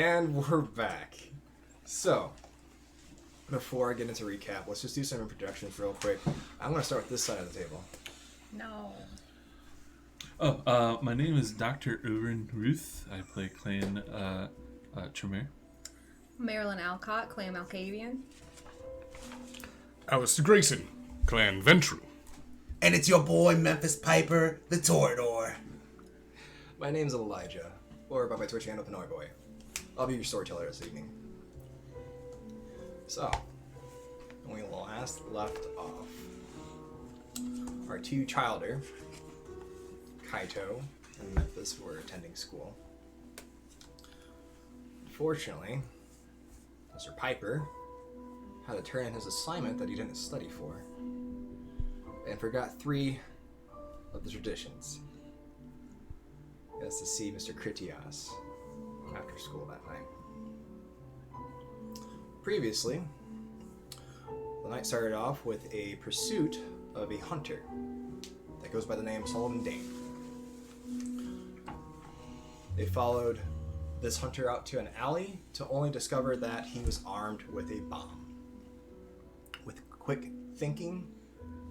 And we're back. So, before I get into recap, let's just do some introductions real quick. I'm going to start with this side of the table. No. My name is Dr. Irwin Ruth. I play Clan Tremere. Marilyn Alcott, Clan Malkavian. Alistair Grayson, Clan Ventru. And it's your boy, Memphis Piper, the Torador. My name's Elijah, or by my Twitch handle, Pinoy Boy. I'll be your storyteller this evening. So, when we last left off, our two childer, Caito and Memphis, were attending school. Unfortunately, Mr. Piper had to turn in his assignment that he didn't study for, and forgot 3 of the traditions. He has to see Mr. Critias after school that night. Previously, the night started off with a pursuit of a hunter that goes by the name Solomon Dane. They followed this hunter out to an alley to only discover that he was armed with a bomb. With quick thinking,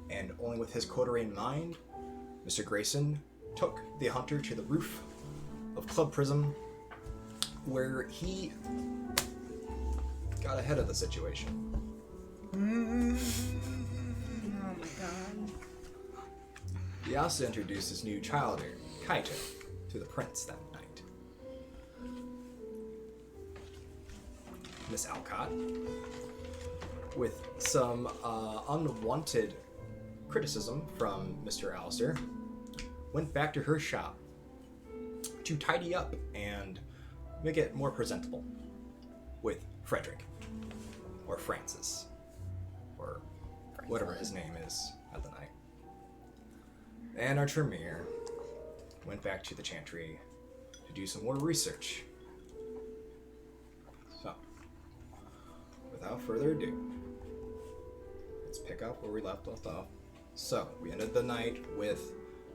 and only with his coterie in mind, Mr. Grayson took the hunter to the roof of Club Prism, where he got ahead of the situation. Oh my god. He also introduced his new childer, Kaito, to the prince that night. Miss Alcott, with some unwanted criticism from Mr. Alistair, went back to her shop to tidy up and make it more presentable with Frederick, or Francis, or whatever his name is at the night. And our Tremere went back to the Chantry to do some more research. So, without further ado, let's pick up where we left off. So, we ended the night with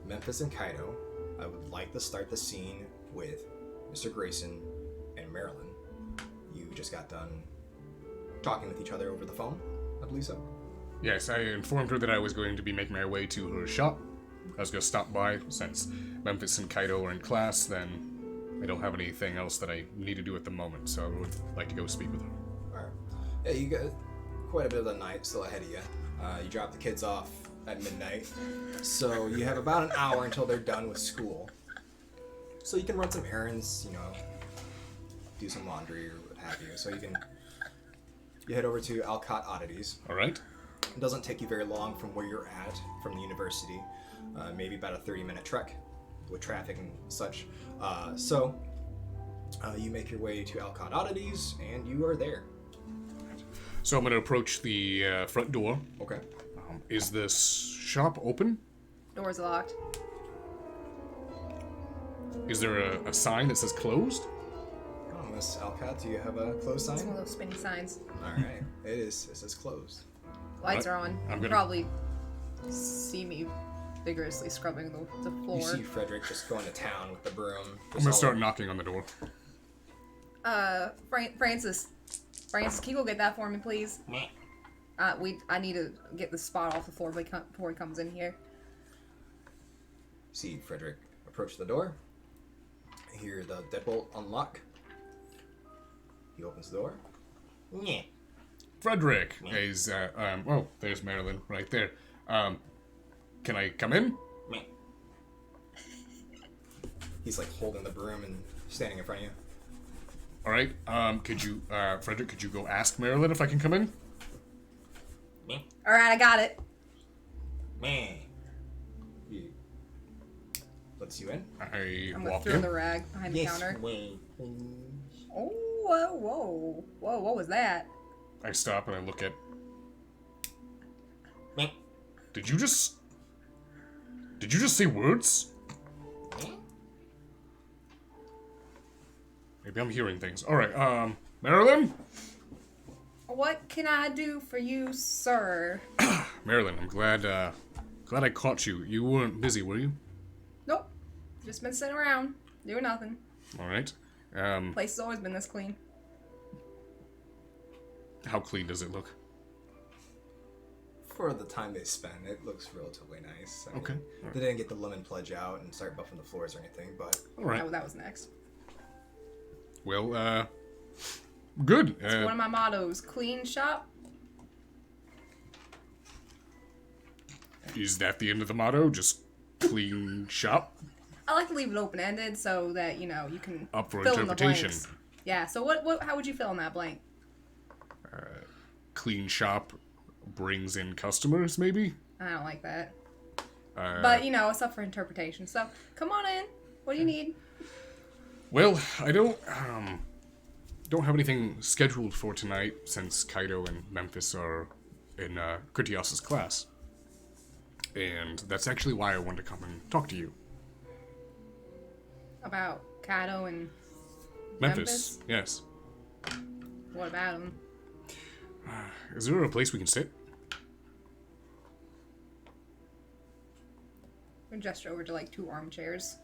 Memphis and Caito. I would like to start the scene with Mr. Grayson and Marilyn. You just got done talking with each other over the phone, I believe so. Yes, I informed her that I was going to be making my way to her shop. I was going to stop by. Since Memphis and Caito are in class, then I don't have anything else that I need to do at the moment, so I would like to go speak with her. Alright. Yeah, you got quite a bit of the night still ahead of you. You drop the kids off at midnight, so you have about an hour until they're done with school. So you can run some errands, do some laundry or what have you. So you head over to Alcott Oddities. Alright. It doesn't take you very long from where you're at, from the university. Maybe about a 30-minute trek with traffic and such. So you make your way to Alcott Oddities, and you are there. So I'm going to approach the front door. Okay. Is this shop open? Door's locked. Is there a sign that says closed? Oh, Miss Alcott, do you have a closed sign? It's one of those spinny signs. Alright. It says closed. Lights are on. I'm You gonna- probably see me vigorously scrubbing the floor. You see Frederick just going to town with the broom. I'm going to start knocking on the door. Francis, can you go get that for me, please? I need to get the spot off the floor before he comes in here. See Frederick approach the door. Hear the deadbolt unlock. He opens the door. Yeah. Frederick is, oh, there's Marilyn right there. Can I come in? He's like holding the broom and standing in front of you. Alright, Frederick, could you go ask Marilyn if I can come in? Alright, I got it. He lets you in. I'm gonna walk throw in. the rag behind the counter. Oh, whoa. What was that? I stop and I look at... Did you just say words? Maybe I'm hearing things. Alright, Marilyn? What can I do for you, sir? Marilyn, I'm glad I caught you. You weren't busy, were you? Nope. Just been sitting around, doing nothing. Alright. Place has always been this clean. How clean does it look? For the time they spend, it looks relatively nice. I mean, Okay. They didn't get the lemon pledge out and start buffing the floors or anything, but All right. That was next. Well, good. It's one of my mottos. Clean shop. Is that the end of the motto? Just clean shop? I like to leave it open-ended so that, you know, you can Up for fill in the interpretation. blanks. Yeah, so how would you fill in that blank? Clean shop brings in customers, maybe? I don't like that. But, you know, it's up for interpretation. So, come on in. What do you need? Well, I don't have anything scheduled for tonight since Caito and Memphis are in Critias's class. And that's actually why I wanted to come and talk to you. About Caito and Memphis? Yes. what about him? Is there a place we can sit? We gesture over to like 2 armchairs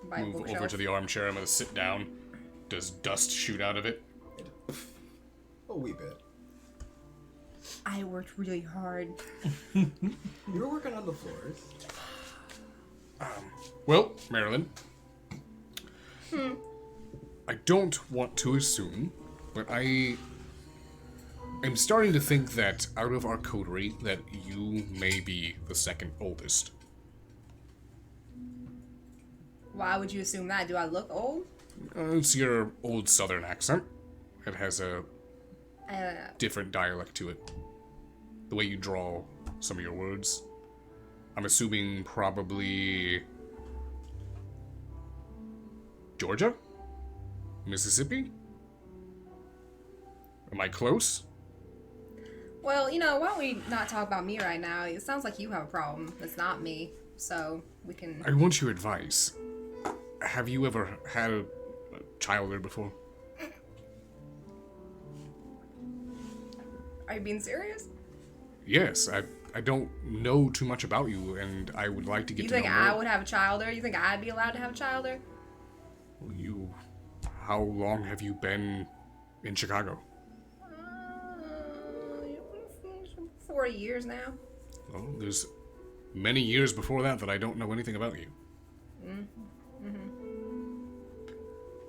by a Move bookshelf. over to the armchair. I'm gonna sit down. Does dust shoot out of it? a wee bit. I worked really hard. You were working on the floors. Well, Marilyn. I don't want to assume, but I am starting to think that out of our coterie, that you may be the second oldest. Why would you assume that? Do I look old? It's your old southern accent. It has a Uh, different dialect to it. The way you draw some of your words. I'm assuming probably Georgia? Mississippi? Am I close? well, you know, why don't we not talk about me right now? It sounds like you have a problem. It's not me. So, we can... I want your advice. Have you ever had a child there before? Are you being serious? Yes, I don't know too much about you, and I would like to get You to think know I more. would have a child there? You think I'd be allowed to have a child there? How long have you been in Chicago? 40 years now. Well, there's many years before that I don't know anything about you.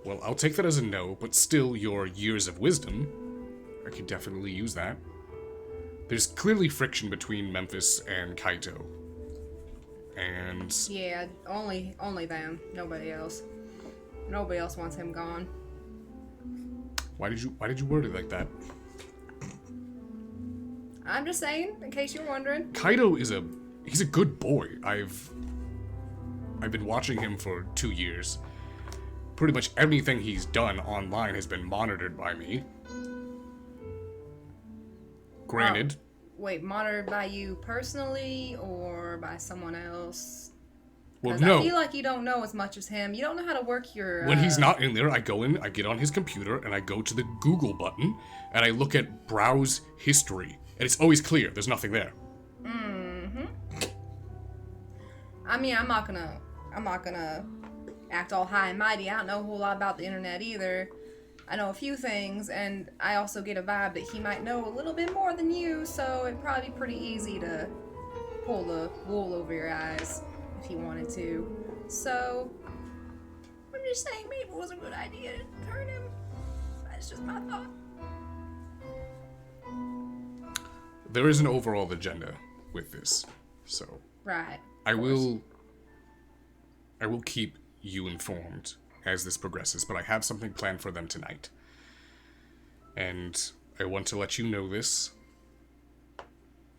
Well, I'll take that as a no, but still, your years of wisdom, I could definitely use that. There's clearly friction between Memphis and Caito. And Yeah, only them. Nobody else. Nobody else wants him gone. why did you word it like that? I'm just saying, in case you're wondering. Caito he's a good boy. I've been watching him for 2 years. Pretty much everything he's done online has been monitored by me. Granted, Wait, monitored by you personally or by someone else? well, 'Cause no. I feel like you don't know as much as him. You don't know how to work your... When he's not in there, I go in, I get on his computer, and I go to the Google button, and I look at browse history. And it's always clear, there's nothing there. I mean, I'm not gonna act all high and mighty. I don't know a whole lot about the internet either. I know a few things, and I also get a vibe that he might know a little bit more than you, so it'd probably be pretty easy to pull the wool over your eyes if he wanted to. So, I'm just saying maybe it was a good idea to turn him. That's just my thought. There is an overall agenda with this, so Right. I will keep you informed as this progresses, but I have something planned for them tonight. And I want to let you know this,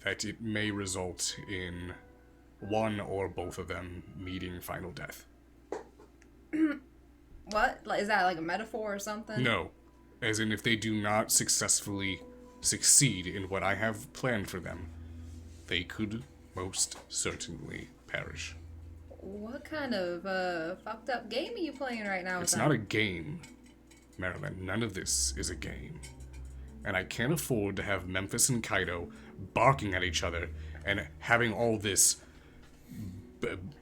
that it may result in one or both of them meeting final death. What? Like, is that like a metaphor or something? No, as in if they do not successfully succeed in what I have planned for them, they could most certainly perish. What kind of fucked up game are you playing right now? It's not a game, Marilyn. None of this is a game. And I can't afford to have Memphis and Caito barking at each other and having all this,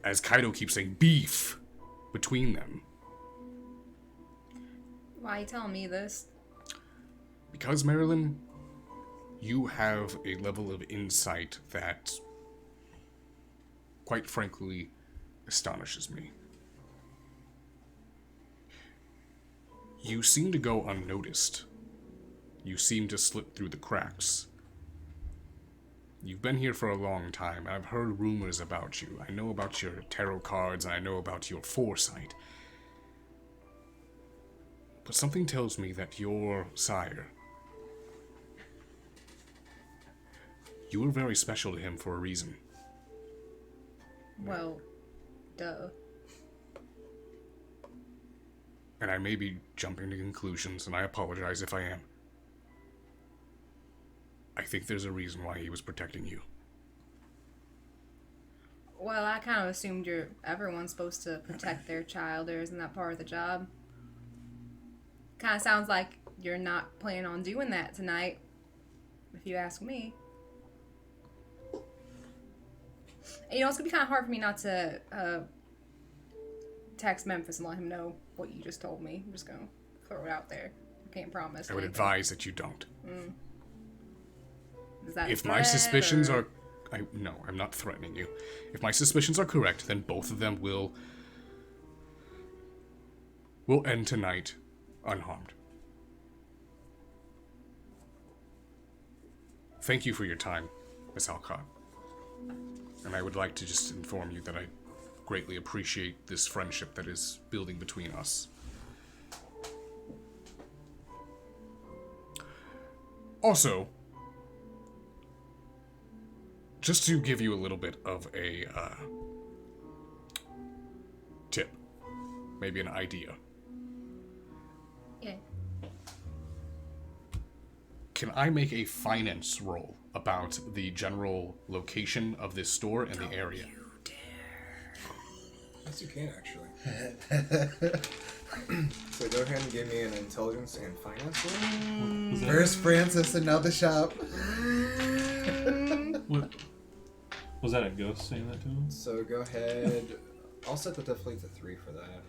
as Caito keeps saying, beef between them. Why are you telling me this? Because, Marilyn, you have a level of insight that, quite frankly, astonishes me. You seem to go unnoticed. You seem to slip through the cracks. You've been here for a long time, and I've heard rumors about you. I know about your tarot cards, and I know about your foresight. But something tells me that your sire, you were very special to him for a reason. Well, duh. And I may be jumping to conclusions, and I apologize if I am. I think there's a reason why he was protecting you. Well, I kind of assumed everyone's supposed to protect their child, or isn't that part of the job? Kind of sounds like you're not planning on doing that tonight, if you ask me. And, you know, it's going to be kind of hard for me not to text Memphis and let him know what you just told me. I'm just going to throw it out there. I can't promise. I would advise that you don't. Is that If my suspicions are... No, I'm not threatening you. If my suspicions are correct, then both of them will end tonight unharmed. Thank you for your time, Miss Alcott. And I would like to just inform you that I greatly appreciate this friendship that is building between us. Also, just to give you a little bit of a tip, maybe an idea. Yeah. Can I make a finance roll about the general location of this store and the area? Yes, you can, actually. So go ahead and give me an intelligence and finance roll. First Francis and now the shop. What? Was that a ghost saying that to him? So go ahead. I'll set the difficulty to 3 for that.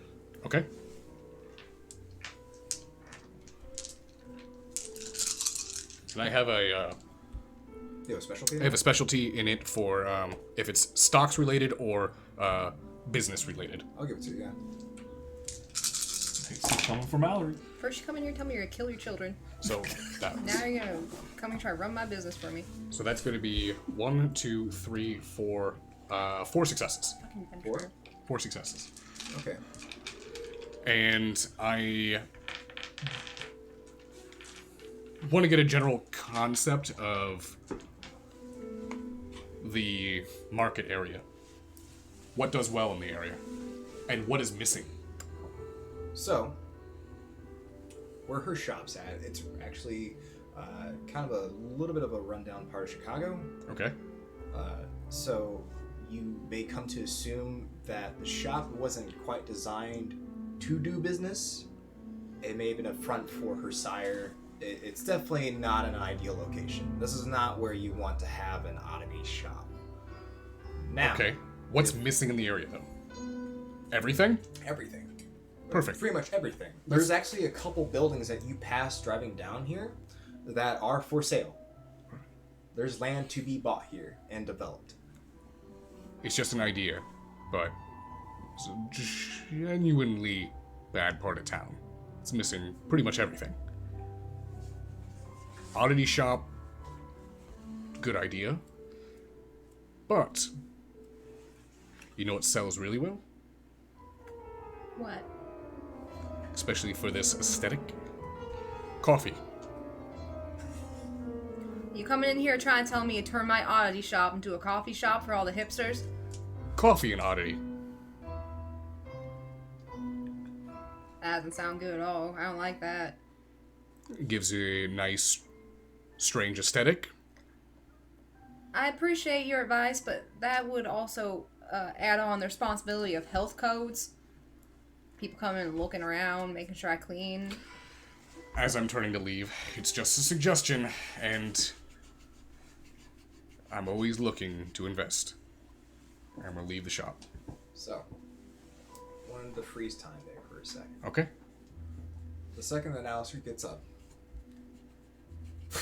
Okay. And I have You have a specialty? I have a specialty in it for if it's stocks related or business related. I'll give it to you, yeah. It's coming from Mallory. First you come in here and tell me you're going to kill your children. So that. Now you're going to come and try to run my business for me. So that's going to be 1, 2, 3, 4, 4 successes. Fucking adventurer. 4? 4 successes. Okay. And I want to get a general concept of the market area. What does well in the area? And what is missing? So, where her shop's at, it's actually kind of a little bit of a rundown part of Chicago. Okay. So, you may come to assume that the shop wasn't quite designed to do business. It may have been a front for her sire. It's definitely not an ideal location. This is not where you want to have an oddity shop. Now, Okay. What's missing in the area, though? Everything? everything. Perfect. Pretty much everything. There's actually a couple buildings that you pass driving down here that are for sale. There's land to be bought here and developed. It's just an idea, but it's a genuinely bad part of town. It's missing pretty much everything. Oddity shop, good idea. But, you know what sells really well? What? Especially for this aesthetic? Coffee. You coming in here trying to tell me to turn my oddity shop into a coffee shop for all the hipsters? Coffee and oddity. That doesn't sound good at all. I don't like that. Gives you a nice, strange aesthetic. I appreciate your advice, but that would also add on the responsibility of health codes. People coming and looking around, making sure I clean. As I'm turning to leave, it's just a suggestion, and I'm always looking to invest. I'm gonna leave the shop. So, wanted to freeze time there for a second. Okay? The second that Alistair gets up, a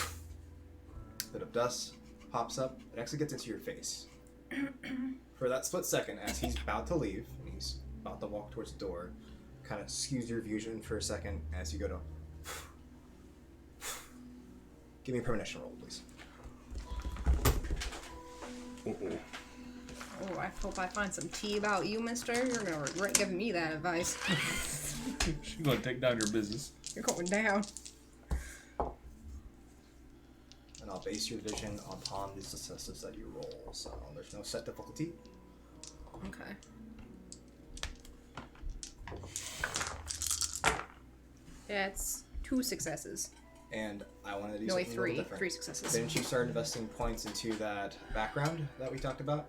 bit of dust pops up. It actually gets into your face. For that split second, as he's about to leave, and he's about to walk towards the door, kind of skews your vision for a second as you go to... Give me a premonition roll, please. Oh, I hope I find some tea about you, mister. You're gonna regret giving me that advice. She's gonna take down your business. You're going down. And I'll base your vision upon the successes that you roll, so there's no set difficulty. Okay. Yeah, it's 2 successes. And I want to do No, wait, something a little 3. different. 3 successes. Didn't you start investing points into that background that we talked about?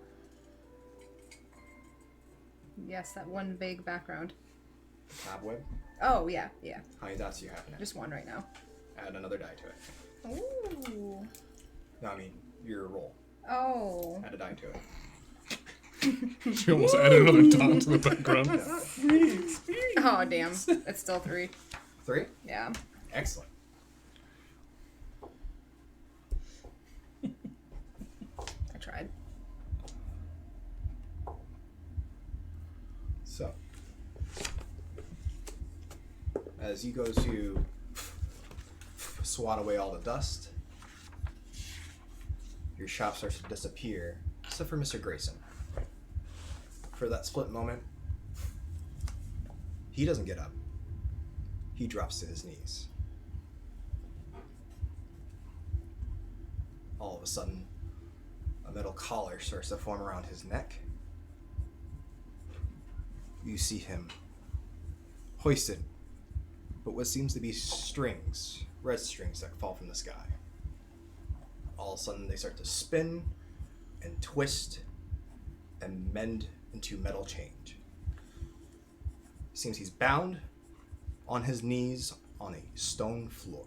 Yes, that one big background. Cobweb? Oh, yeah, yeah. How many dots do you have now? Just 1 right now. Add another die to it. Ooh. No, I mean, your roll. Oh. Add a die to it. She almost added another dot to the background. Oh, damn. It's still 3. 3? Yeah. Excellent. I tried. So, as you go to swat away all the dust, your shop starts to disappear, except for Mr. Grayson. For that split moment, he doesn't get up. He drops to his knees. All of a sudden, a metal collar starts to form around his neck. You see him hoisted, but what seems to be strings, red strings that fall from the sky. All of a sudden, they start to spin and twist and mend into metal change. Seems he's bound on his knees on a stone floor.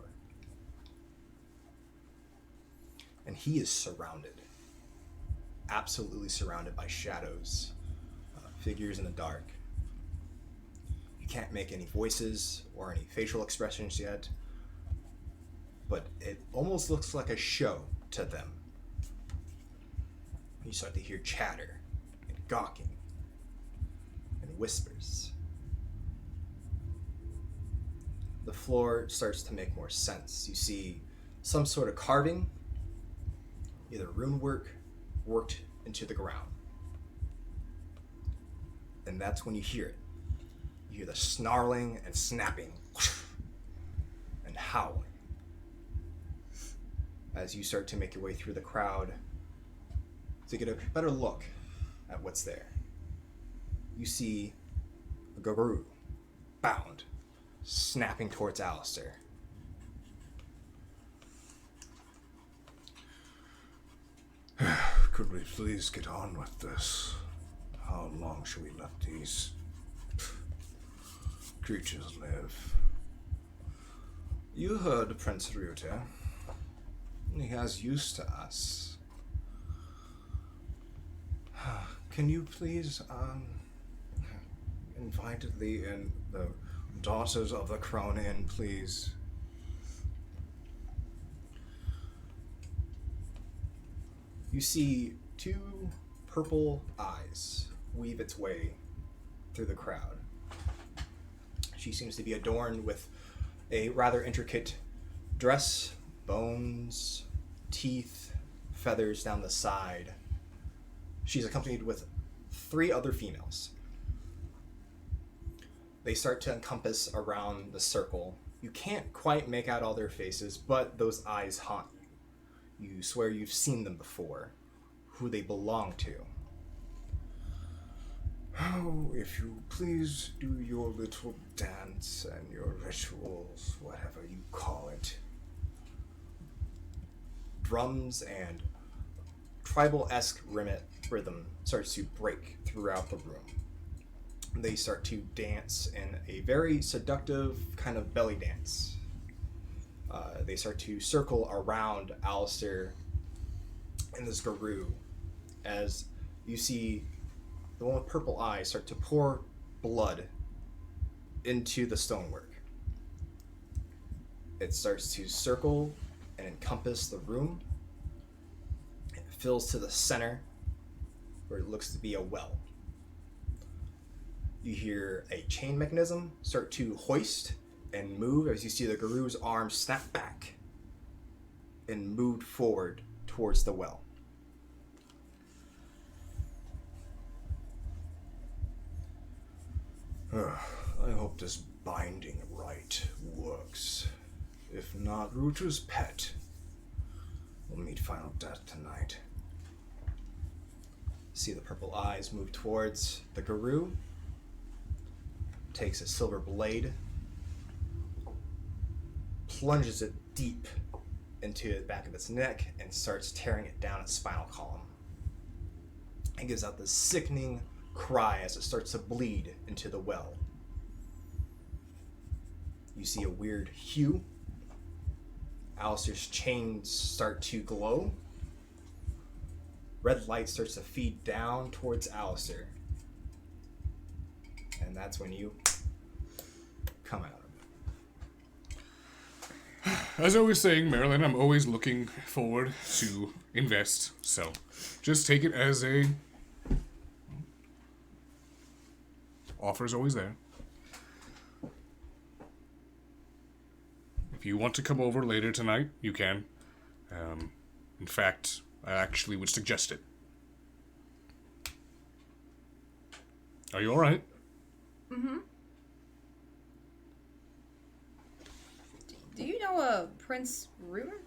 And he is surrounded, absolutely surrounded by shadows, figures in the dark. You can't make any voices or any facial expressions yet, but it almost looks like a show to them. You start to hear chatter and gawking and whispers. The floor starts to make more sense. You see some sort of carving, either rune work, worked into the ground. And that's when you hear it. You hear the snarling and snapping and howling. As you start to make your way through the crowd to get a better look at what's there. You see a guru, bound, snapping towards Alistair. Could we please get on with this? How long should we let these creatures live? You heard Prince Ruta. He has used to us. Can you please, invite the daughters of the crown in, please? You see 2 purple eyes weave its way through the crowd. She seems to be adorned with a rather intricate dress, bones, teeth, feathers down the side. She's accompanied with 3 other females. They start to encompass around the circle. You can't quite make out all their faces, but those eyes haunt you. You swear you've seen them before, who they belong to. Oh, if you please do your little dance and your rituals, whatever you call it. Drums and tribal-esque rhythm starts to break throughout the room. They start to dance in a very seductive kind of belly dance. They start to circle around Alistair and this guru as you see the one with purple eyes start to pour blood into the stonework. It starts to circle and encompass the room. It fills to the center where it looks to be a well. You hear a chain mechanism start to hoist and move as you see the guru's arm snap back and moved forward towards the well. I hope this binding rite works. If not, Ruter's pet will meet final death tonight. See the purple eyes move towards the guru. Takes a silver blade, plunges it deep into the back of its neck, and starts tearing it down its spinal column. It gives out this sickening cry as it starts to bleed into the well. You see a weird hue. Alistair's chains start to glow. Red light starts to feed down towards Alistair. And that's when you come out of it. As I was saying, Marilyn, I'm always looking forward to invest, so just take it as a... Offer's always there. If you want to come over later tonight, you can. In fact, I actually would suggest it. Are you alright? Mm-hmm. Do you know a Prince Ruger?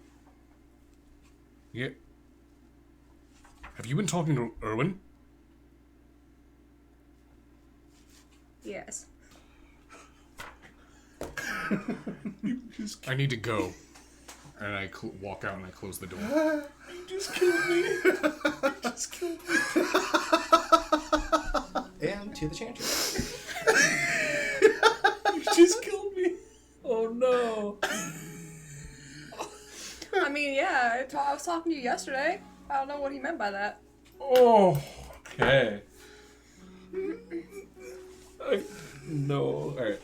Yeah. Have you been talking to Erwin? Yes. I need to go. And I walk out and I close the door. You just killed me. You just killed me. And to the Chantry. You just killed me. Oh no. I mean, yeah, I was talking to you yesterday. I don't know what he meant by that. Oh. Okay. No. Alright.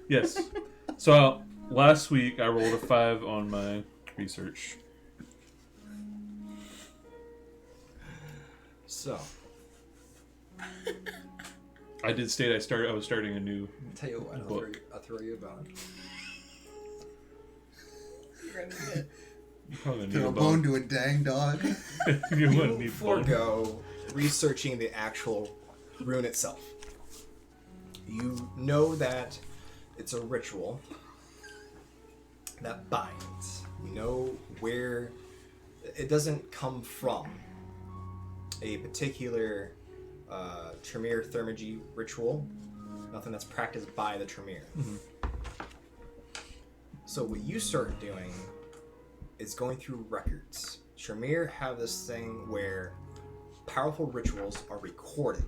Yes. So, last week I rolled a 5 on my research. So, I did state I was starting a new tell you what, book. I'll throw you a bone. You're gonna need it. You probably need Throw a a bone. bone to a dang dog. You wouldn't You need bone. forego researching the actual rune itself. You know that it's a ritual that binds. You know where it doesn't come from a particular Tremere Thermagy ritual. Nothing that's practiced by the Tremere. Mm-hmm. So what you start doing is going through records. Tremere have this thing where powerful rituals are recorded.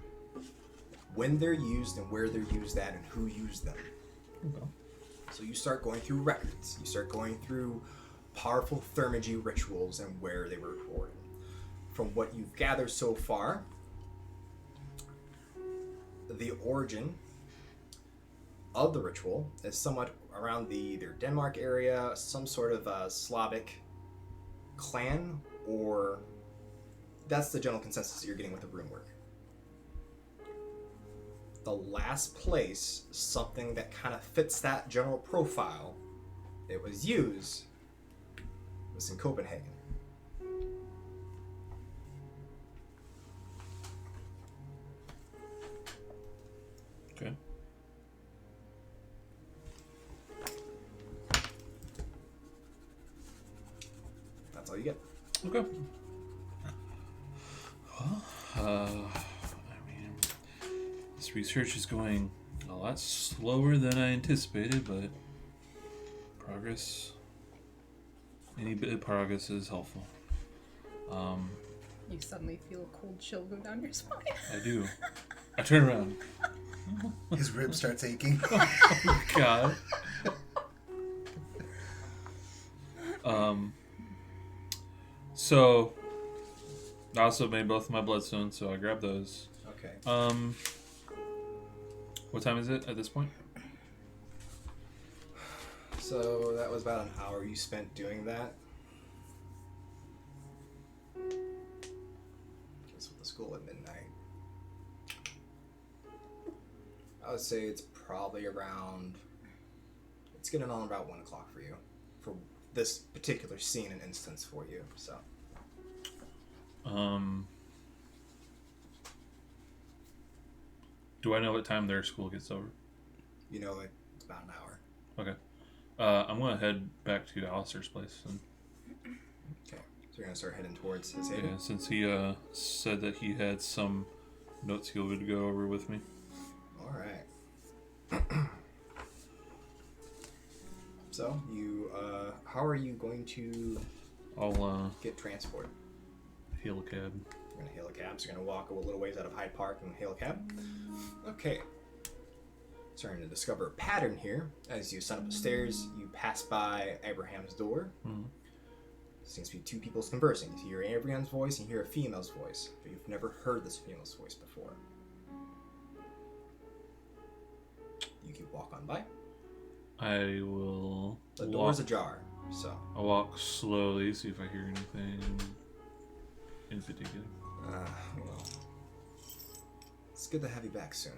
When they're used and where they're used at and who used them. Okay. So you start going through records. You start going through powerful Thermagy rituals and where they were recorded. From what you've gathered so far, the origin of the ritual is somewhat around the either Denmark area, some sort of Slavic clan, or that's the general consensus that you're getting with the rune work. The last place, something that kind of fits that general profile, it was used, was in Copenhagen. Okay. That's all you get. Okay. Well, I mean, this research is going a lot slower than I anticipated, but progress, any bit of progress is helpful. You suddenly feel a cold chill go down your spine. I do. I turn around. His rib starts aching. Oh, God. So, I also made both of my bloodstones, so I grabbed those. Okay. What time is it at this point? So that was about an hour you spent doing that. Guess with the school at midnight. I would say it's probably around. It's getting on about 1 o'clock for you, for this particular scene and instance for you. So. Do I know what time their school gets over? You know, it's about an hour. Okay. I'm gonna head back to Alistair's place. And, Okay. So you're gonna start heading towards his haven. yeah, since he said that he had some notes he would go over with me. All right. So you, how are you going to I'll get transport? hail a cab. You're gonna hail a cab. So you're gonna walk a little ways out of Hyde Park and hail a cab. Okay. Starting to discover a pattern here. As you ascend up the stairs, you pass by Abraham's door. Mhm. Seems to be two people conversing. You hear Abraham's voice and you hear a female's voice, but you've never heard this female's voice before. You keep walk on by. I will. The door's ajar, so. I'll walk slowly, see if I hear anything in particular. Well, it's good to have you back soon.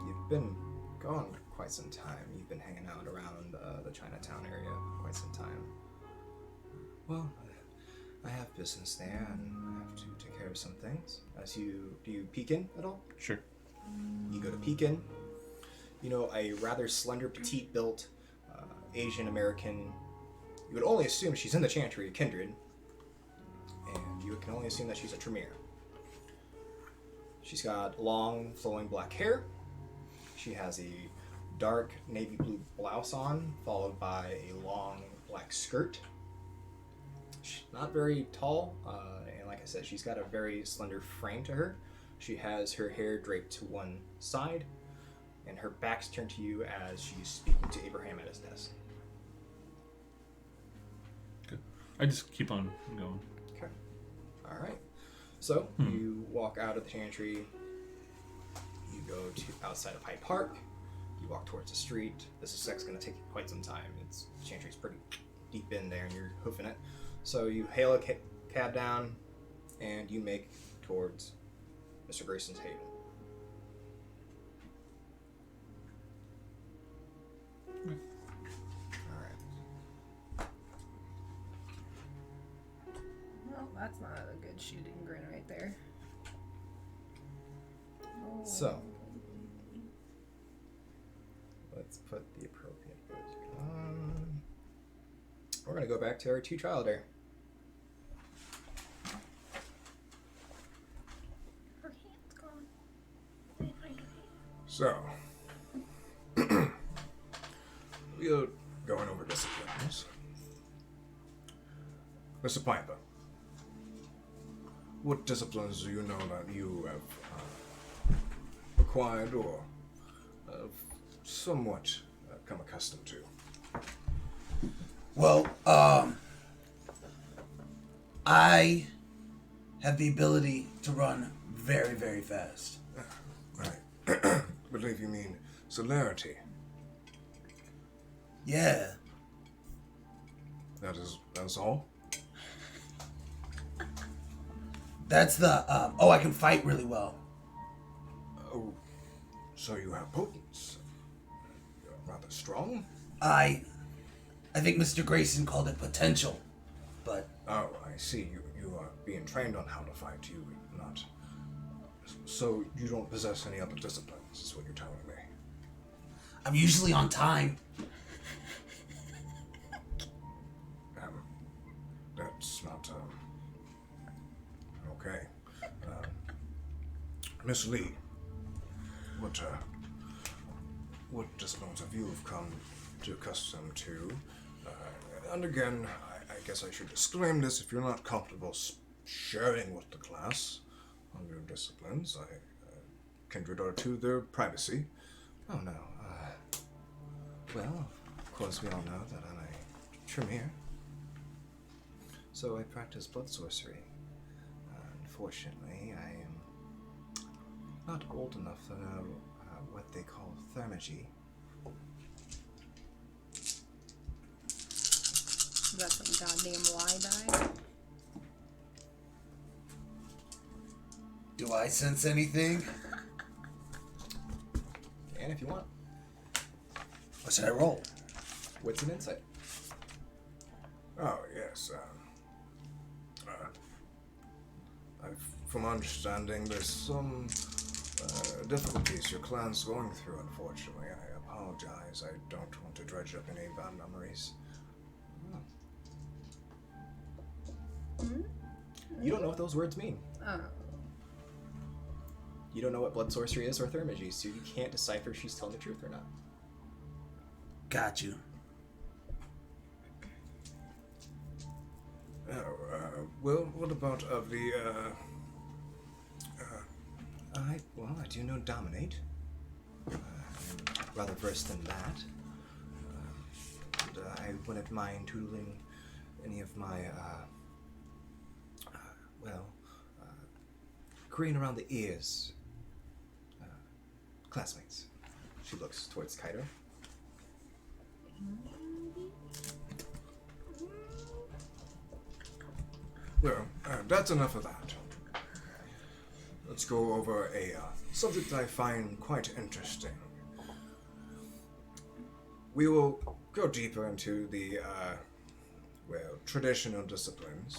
You've been gone quite some time. You've been hanging out around the Chinatown area for quite some time. Well, I have business there, and I have to take care of some things. Do you peek in at all? Sure. You go to peek in. You know, a rather slender, petite-built Asian American. You would only assume she's in the Chantry, a kindred, and you can only assume that she's a Tremere. She's got long, flowing black hair. She has a dark navy blue blouse on, followed by a long black skirt. She's not very tall, and like I said, she's got a very slender frame to her. She has her hair draped to one side, and her back's turned to you as she's speaking to Abraham at his desk. Good. I just keep on going. Okay. All right. So you walk out of the Chantry. You go to outside of Hyde Park. You walk towards the street. This is going to take you quite some time. Chantry's pretty deep in there, and you're hoofing it. So you hail a cab down, and you make towards Mr. Grayson's haven. All right. Well, that's not a good shooting grin right there. Oh. So let's put the appropriate music on. We're going to go back to our 2 trial day. Her hand's gone. So, we are going over disciplines. Mr. Piper, what disciplines do you know that you have acquired or somewhat come accustomed to? Well, I have the ability to run very, very fast. Right. I believe you mean celerity. Yeah. That's all? That's the, I can fight really well. Oh, so you have potence. You're rather strong? I think Mr. Grayson called it potential, but Oh, I see. You are being trained on how to fight. You not. So you don't possess any other disciplines, is what you're telling me. I'm usually on time. That's not, okay. Miss Lee, what disciplines have you come to accustom to? And again, I guess I should disclaim this. If you're not comfortable sharing with the class on your disciplines, kindred are to their privacy. Oh, no. Well, of course we all know that I'm a Tremere. So I practice blood sorcery. Unfortunately, I am not old enough to know what they call thermagy. Is that some goddamn lie die? Do I sense anything? And if you want, What should I roll? wits and insight. Oh, yes. From my understanding, there's some difficulties your clan's going through, unfortunately. I apologize. I don't want to dredge up any bad memories. You don't know what those words mean. Oh. You don't know what blood sorcery is or thermagy, so you can't decipher if she's telling the truth or not. Got you. Well, what about I do know dominate. I'm rather versed in that. And I wouldn't mind tutoring any of my, green around the ears classmates. She looks towards Caito. Well, that's enough of that. Let's go over a subject I find quite interesting. We will go deeper into the, traditional disciplines.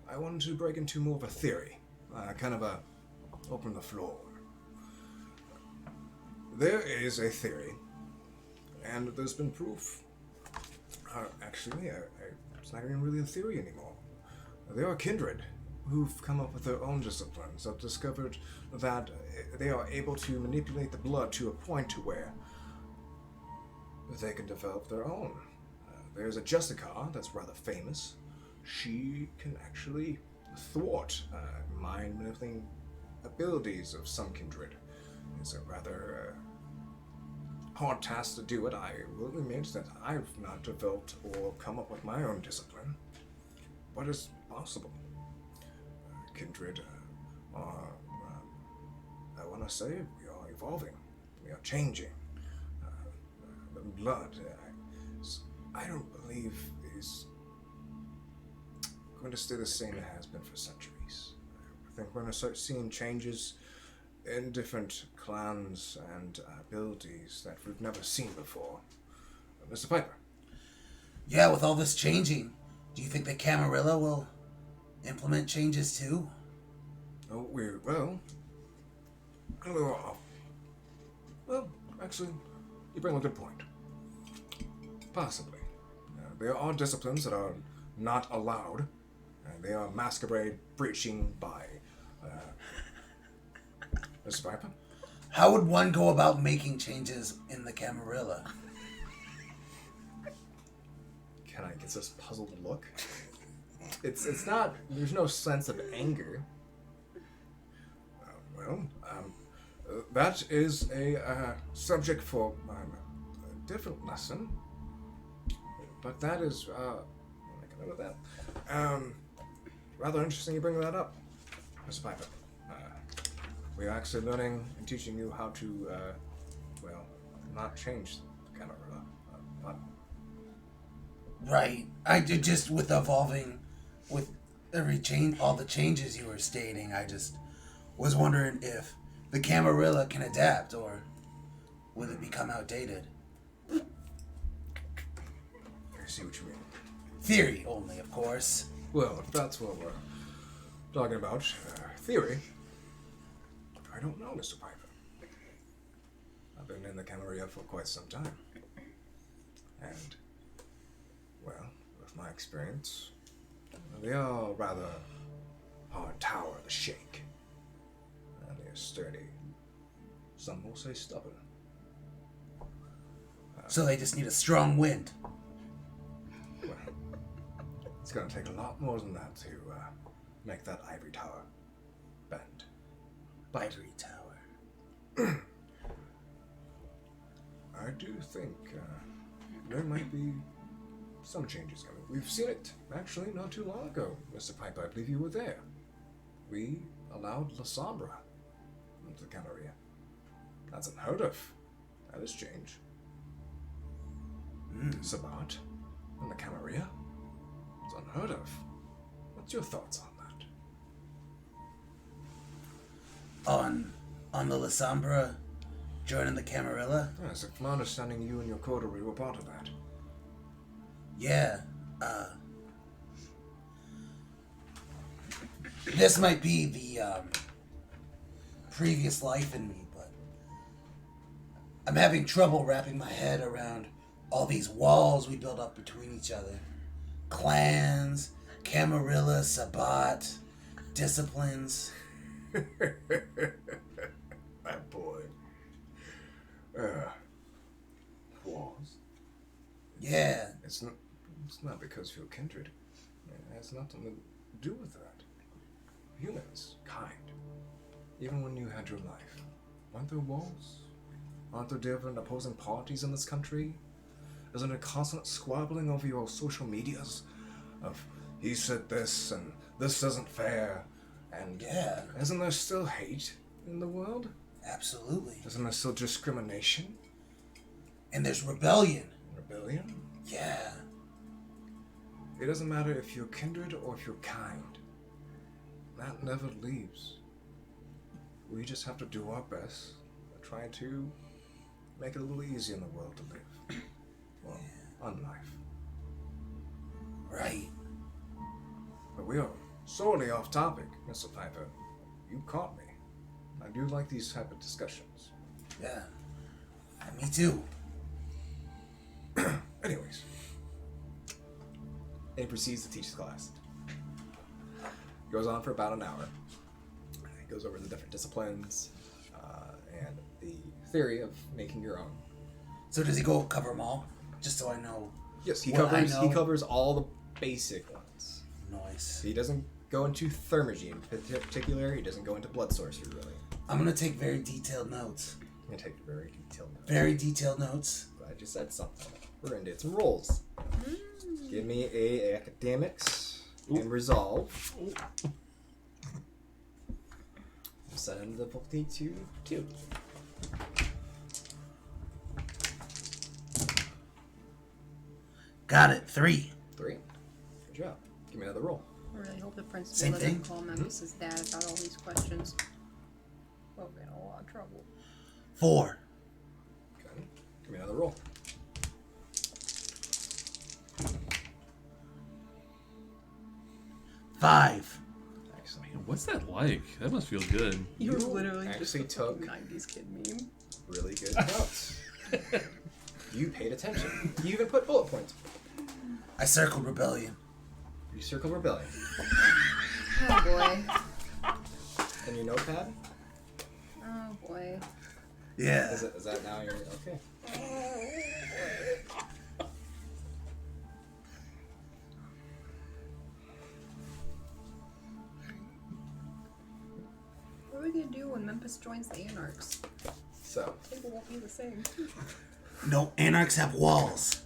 I wanted to break into more of a theory, open the floor. There is a theory, and there's been proof. Actually, it's not even really a theory anymore. There are kindred who've come up with their own disciplines that discovered that they are able to manipulate the blood to a point to where they can develop their own. There's a Jessica that's rather famous. She can actually thwart mind manipulating abilities of some kindred. It's a rather hard task to do it. I will admit that I've not developed or come up with my own discipline. What is possible? Kindred are, I want to say, we are evolving. We are changing. The blood, I don't believe is going to stay the same it has been for centuries. I think we're going to start seeing changes in different clans and abilities that we've never seen before. Mr. Piper. Yeah, with all this changing, do you think the Camarilla will implement changes too? Oh, well, actually, you bring a good point. Possibly. There are disciplines that are not allowed, and they are Masquerade breaching by Mr. Piper. How would one go about making changes in the Camarilla? Can I get this puzzled look? It's not. There's no sense of anger. That is a subject for a different lesson. But that is, I'll make a note of that. Rather interesting you bring that up, Mr. Piper. We are actually learning and teaching you how to, not change the Camarilla. Right. I did just with evolving, with every change, all the changes you were stating. I just was wondering if the Camarilla can adapt, or will it become outdated? I see what you mean. Theory only, of course. Well, if that's what we're talking about, theory, I don't know, Mr. Piper. I've been in the Camarilla for quite some time. And, with my experience, they are rather hard tower to shake. They're sturdy. Some will say stubborn. So they just need a strong wind. Well, it's going to take a lot more than that to make that ivory tower bend. Ivory tower. I do think there might be some changes coming. We've seen it, actually, not too long ago, Mr. Piper. I believe you were there. We allowed La Sombra into the Camarilla. That's unheard of. That is change. Sabat and the Camarilla. heard of. What's your thoughts on that? On the Lasombra joining the Camarilla? Yes, from my understanding, you and your coterie were part of that. Yeah, this might be the, previous life in me, but I'm having trouble wrapping my head around all these walls we build up between each other. Clans, Camarilla, Sabbat, disciplines. My boy. Walls. Yeah, It's not because you're kindred. It has nothing to do with that. Humans, kind. Even when you had your life, aren't there walls? Aren't there different opposing parties in this country? Isn't there constant squabbling over your social medias? Of, he said this, and this isn't fair, and... yeah, Isn't there still hate in the world? absolutely. Isn't there still discrimination? And there's rebellion. Rebellion? Yeah, It doesn't matter if you're kindred or if you're kind. That never leaves. We just have to do our best and try to make it a little easier in the world to live. Well, on life. right. But we are sorely off topic, Mr. Piper. You caught me. I do like these type of discussions. Yeah, me too. Anyways, And he proceeds to teach his class. Goes on for about an hour. He goes over the different disciplines and the theory of making your own. So does he go cover them all? Just so I know. Yes, he Well, I covers. He know- covers all the basic ones. Nice. He doesn't go into thermagy in particular. He doesn't go into blood sorcery really. I'm gonna take very detailed notes. I'm gonna take very detailed notes. Very detailed notes. I just said something. We're gonna do some rolls. Give me a academics and resolve. Set in the difficulty to 2. Got it. 3. 3. Good job. Give me another roll. I really hope the principal Same doesn't thing. call Memphis' dad about all these questions. We'll be in a lot of trouble. 4. Okay. Give me another roll. 5. Excellent. Man, what's that like? That must feel good. You were literally actually just a took- 90s kid meme. Really good notes. You paid attention. You even put bullet points. I circled rebellion. You circle rebellion. Oh boy. And your notepad? Oh boy. Yeah. Is that now your... Okay. What are we gonna do when Memphis joins the Anarchs? So, The table won't be the same. No, anarchs have walls.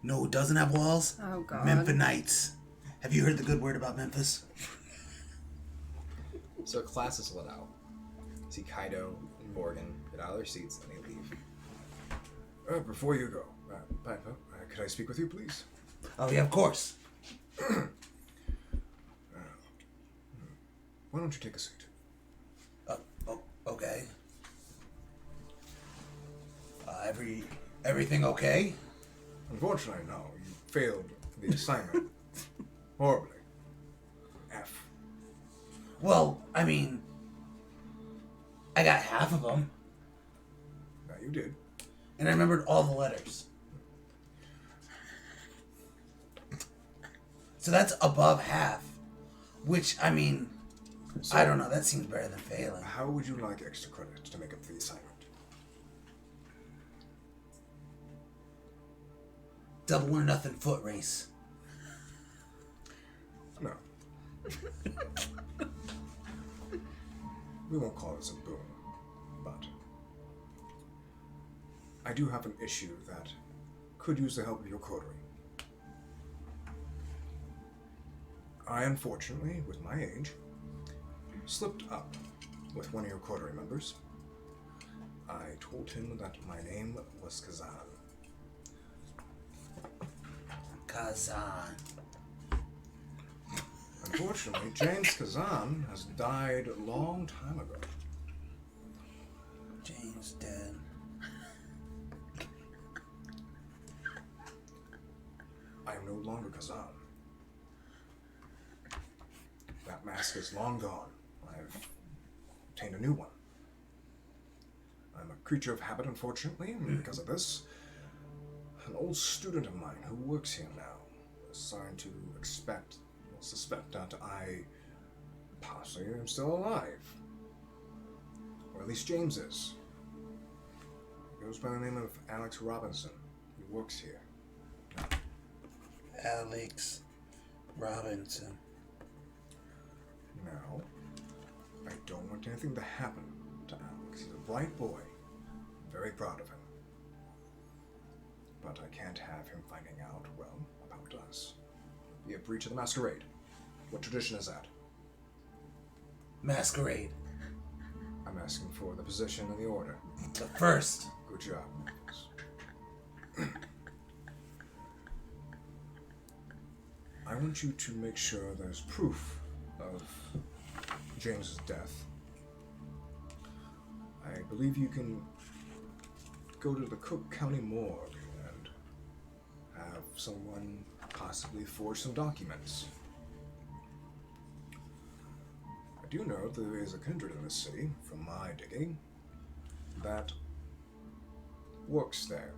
No, who doesn't have walls? Oh god. Memphinites. Have you heard the good word about Memphis? so class is let out. You see Caito and Morgan get out of their seats and they leave. Before you go, Piper, could I speak with you, please? Oh yeah, of course. Why don't you take a seat? Okay. Everything okay? Unfortunately, no. You failed the assignment. Horribly. F. Well, I mean, I got half of them, Yeah, you did. and I remembered all the letters. So that's above half, which, I mean, I don't know, that seems better than failing. How would you like extra credit to make up for the assignment? Double or nothing foot race. No. We won't call this a boon, but I do have an issue that could use the help of your coterie. I, unfortunately, with my age, slipped up with one of your coterie members. I told him that my name was Kazan. Kazan. Unfortunately, James Kazan has died a long time ago. James dead. I am no longer Kazan. That mask is long gone. I've obtained a new one. I'm a creature of habit, unfortunately, and because of this, an old student of mine who works here now is starting to suspect that I possibly am still alive. Or at least James is. He goes by the name of Alex Robinson. He works here. Alex Robinson. Now, I don't want anything to happen to Alex. He's a bright boy. I'm very proud of him. But I can't have him finding out, well, about us. Be a breach of the Masquerade. What tradition is that? Masquerade. I'm asking for the position in the order. The first. Good job. I want you to make sure there's proof of James's death. I believe you can go to the Cook County morgue and have someone possibly forge some documents. I do know there is a kindred in this city, from my digging, that works there.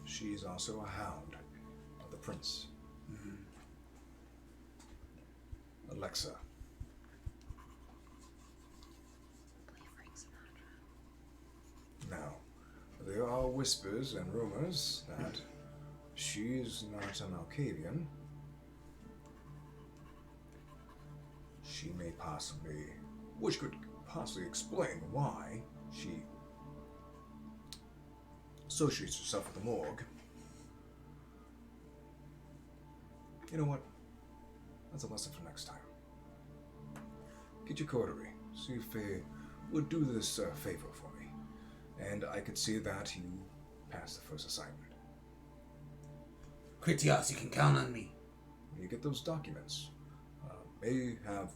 She's also a hound of the prince. Alexa. Now, there are whispers and rumors that she's not an Alcavian. She may possibly, which could possibly explain why she associates herself with the morgue. You know what? That's a lesson for next time. Get your coterie. See if they would do this favor for me. And I could see that you passed the first assignment. Critias, you can count on me. When you get those documents, may have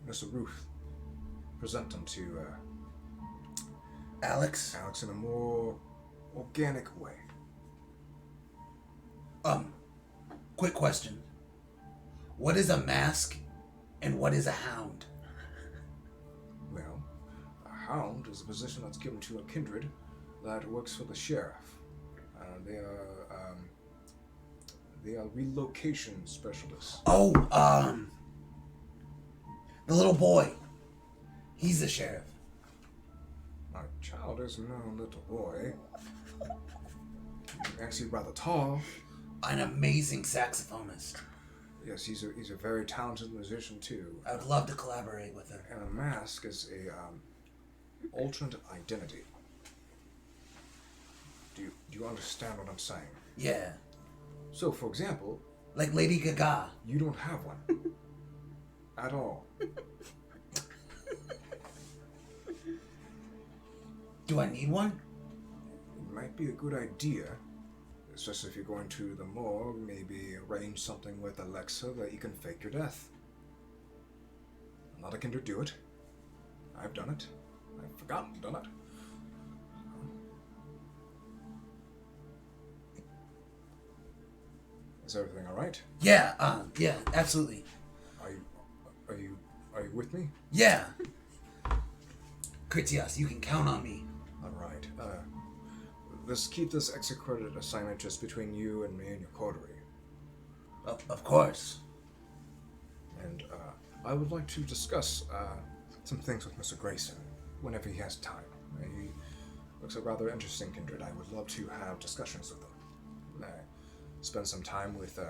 Mr. Ruth present them to Alex? Alex in a more organic way. Quick question. What is a mask and what is a hound? Well, a hound is a position that's given to a kindred that works for the sheriff. They are relocation specialists. Oh, the little boy. He's the sheriff. My child is no little boy. He's actually rather tall. An amazing saxophonist. Yes, he's a very talented musician too. I would love to collaborate with him. And a mask is a alternate identity. Do you understand what I'm saying? Yeah. So, for example, Like Lady Gaga. you don't have one at all. Do I need one? It might be a good idea, especially if you're going to the morgue. Maybe arrange something with Alexa that you can fake your death. A lot of kindred do it. I've done it. I've forgotten done it. Is everything all right? Yeah, absolutely. Are you with me? Yeah. Critias, you can count on me. All right. Let's keep this executed assignment just between you and me and your coterie. Of course. And I would like to discuss some things with Mr. Grayson whenever he has time. He looks a rather interesting kindred. I would love to have discussions with him. Spend some time with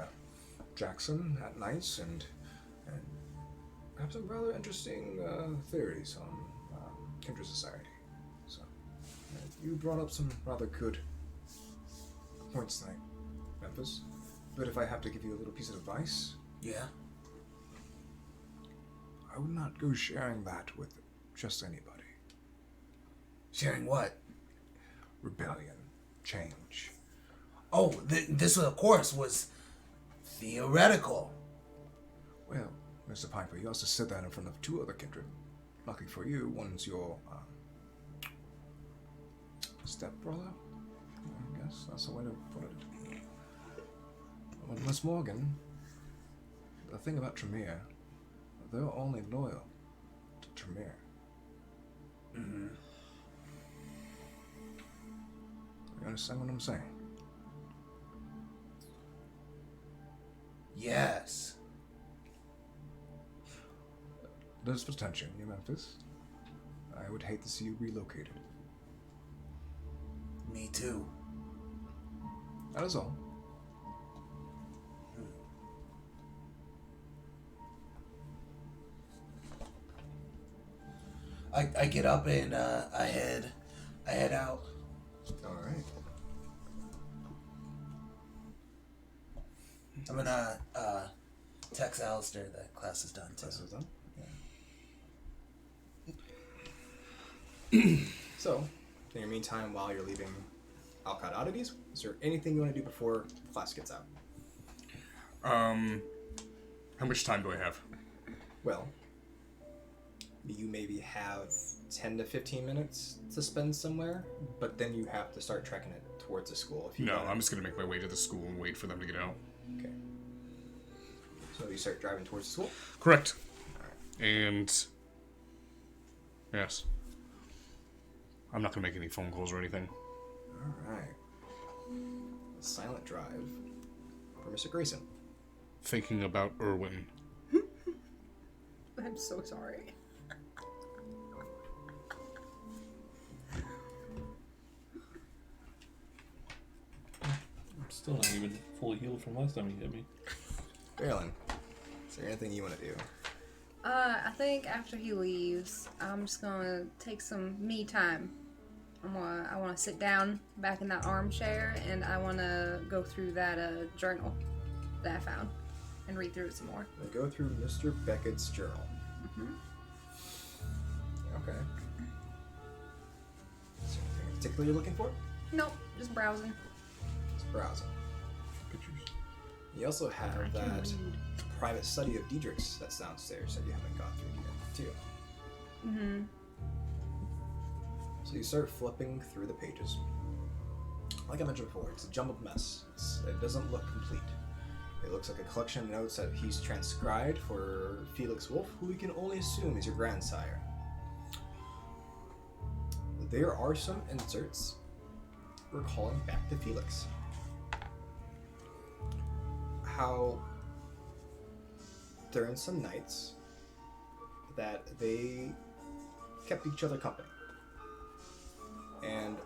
Jackson at nights and have some rather interesting theories on kindred society. So you brought up some rather good points tonight, Memphis. But if I have to give you a little piece of advice, Yeah. I would not go sharing that with just anybody. Sharing what? Rebellion, change. Oh, this of course was theoretical. Well, Mr. Piper, you also said that in front of 2 other kindred. Lucky for you, one's your stepbrother? I guess that's the way to put it. Well, Miss Morgan, the thing about Tremere, they're only loyal to Tremere. Mm-hmm. You understand what I'm saying? Yes. There's potential in Memphis. I would hate to see you relocated. Me too. That is all. I get up and I head out. All right. I'm gonna text Alistair that class is done too. Class is done. Yeah. So, in the meantime, while you're leaving Alcott Oddities, is there anything you want to do before class gets out? How much time do I have? Well, you maybe have 10 to 15 minutes to spend somewhere, but then you have to start trekking it towards the school. If you No, wanna- I'm just gonna make my way to the school and wait for them to get out. Okay. So you start driving towards the school? Correct. And yes, I'm not gonna make any phone calls or anything. Alright. A silent drive for Mr. Grayson. Thinking about Irwin. I'm so sorry. I'm still not even fully healed from last time he hit me. Marilyn, is there anything you want to do? I think after he leaves, I'm just gonna take some me time. I want to sit down back in that armchair, and I want to go through that journal that I found and read through it some more. We'll go through Mr. Beckett's journal. Mm-hmm. Okay. Is there anything in particular you're looking for? Nope, just browsing. Just browsing. Pictures. You also I have can that read. private study of Diedrich's that's downstairs that you haven't gone through yet, too. Mm-hmm. So you start flipping through the pages. Like I mentioned before, it's a jumbled mess. It doesn't look complete. It looks like a collection of notes that he's transcribed for Felix Wolf, who we can only assume is your grandsire. There are some inserts recalling back to Felix. How during some nights that they kept each other company. And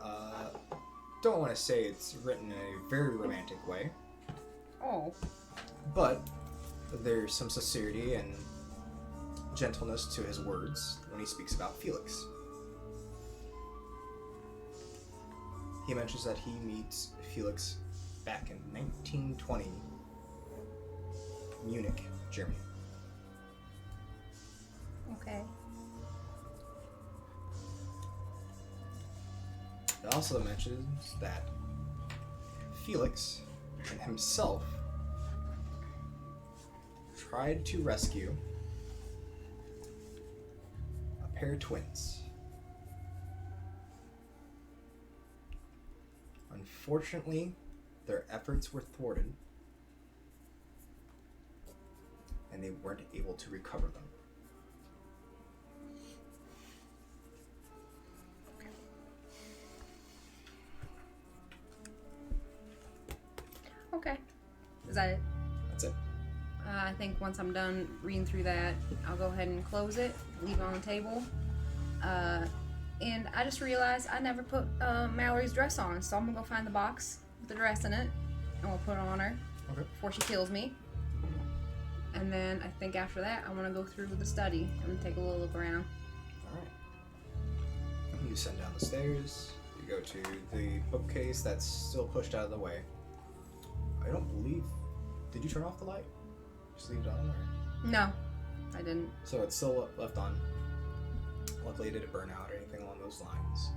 don't want to say it's written in a very romantic way, Oh. but there's some sincerity and gentleness to his words when he speaks about Felix. He mentions that he meets Felix back in 1920, Munich, Germany. Okay. It also mentions that Felix and himself tried to rescue a pair of twins. Unfortunately, their efforts were thwarted, and they weren't able to recover them. Okay. Is that it? That's it. I think once I'm done reading through that, I'll go ahead and close it, leave it on the table. And I just realized I never put Mallory's dress on, so I'm gonna go find the box with the dress in it, and we'll put it on her Okay. before she kills me. And then I think after that, I want to go through the study and take a little look around. Alright. You send down the stairs, you go to the bookcase that's still pushed out of the way. I don't believe... Did you turn off the light? Just leave it on? Or... No, I didn't. So it's still left on. Luckily it didn't burn out or anything along those lines.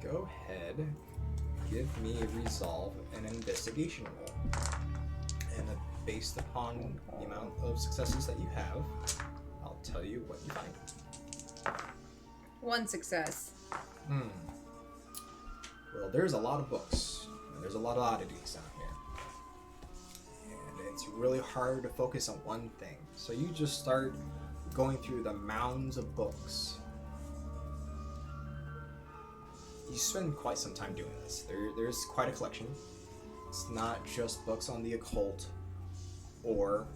Go ahead, give me a resolve and investigation roll. and based upon the amount of successes that you have, I'll tell you what you find. 1 success. Well, there's a lot of books, and there's a lot of oddities down here. And it's really hard to focus on one thing. So you just start going through the mounds of books. You spend quite some time doing this. There's quite a collection. It's not just books on the occult or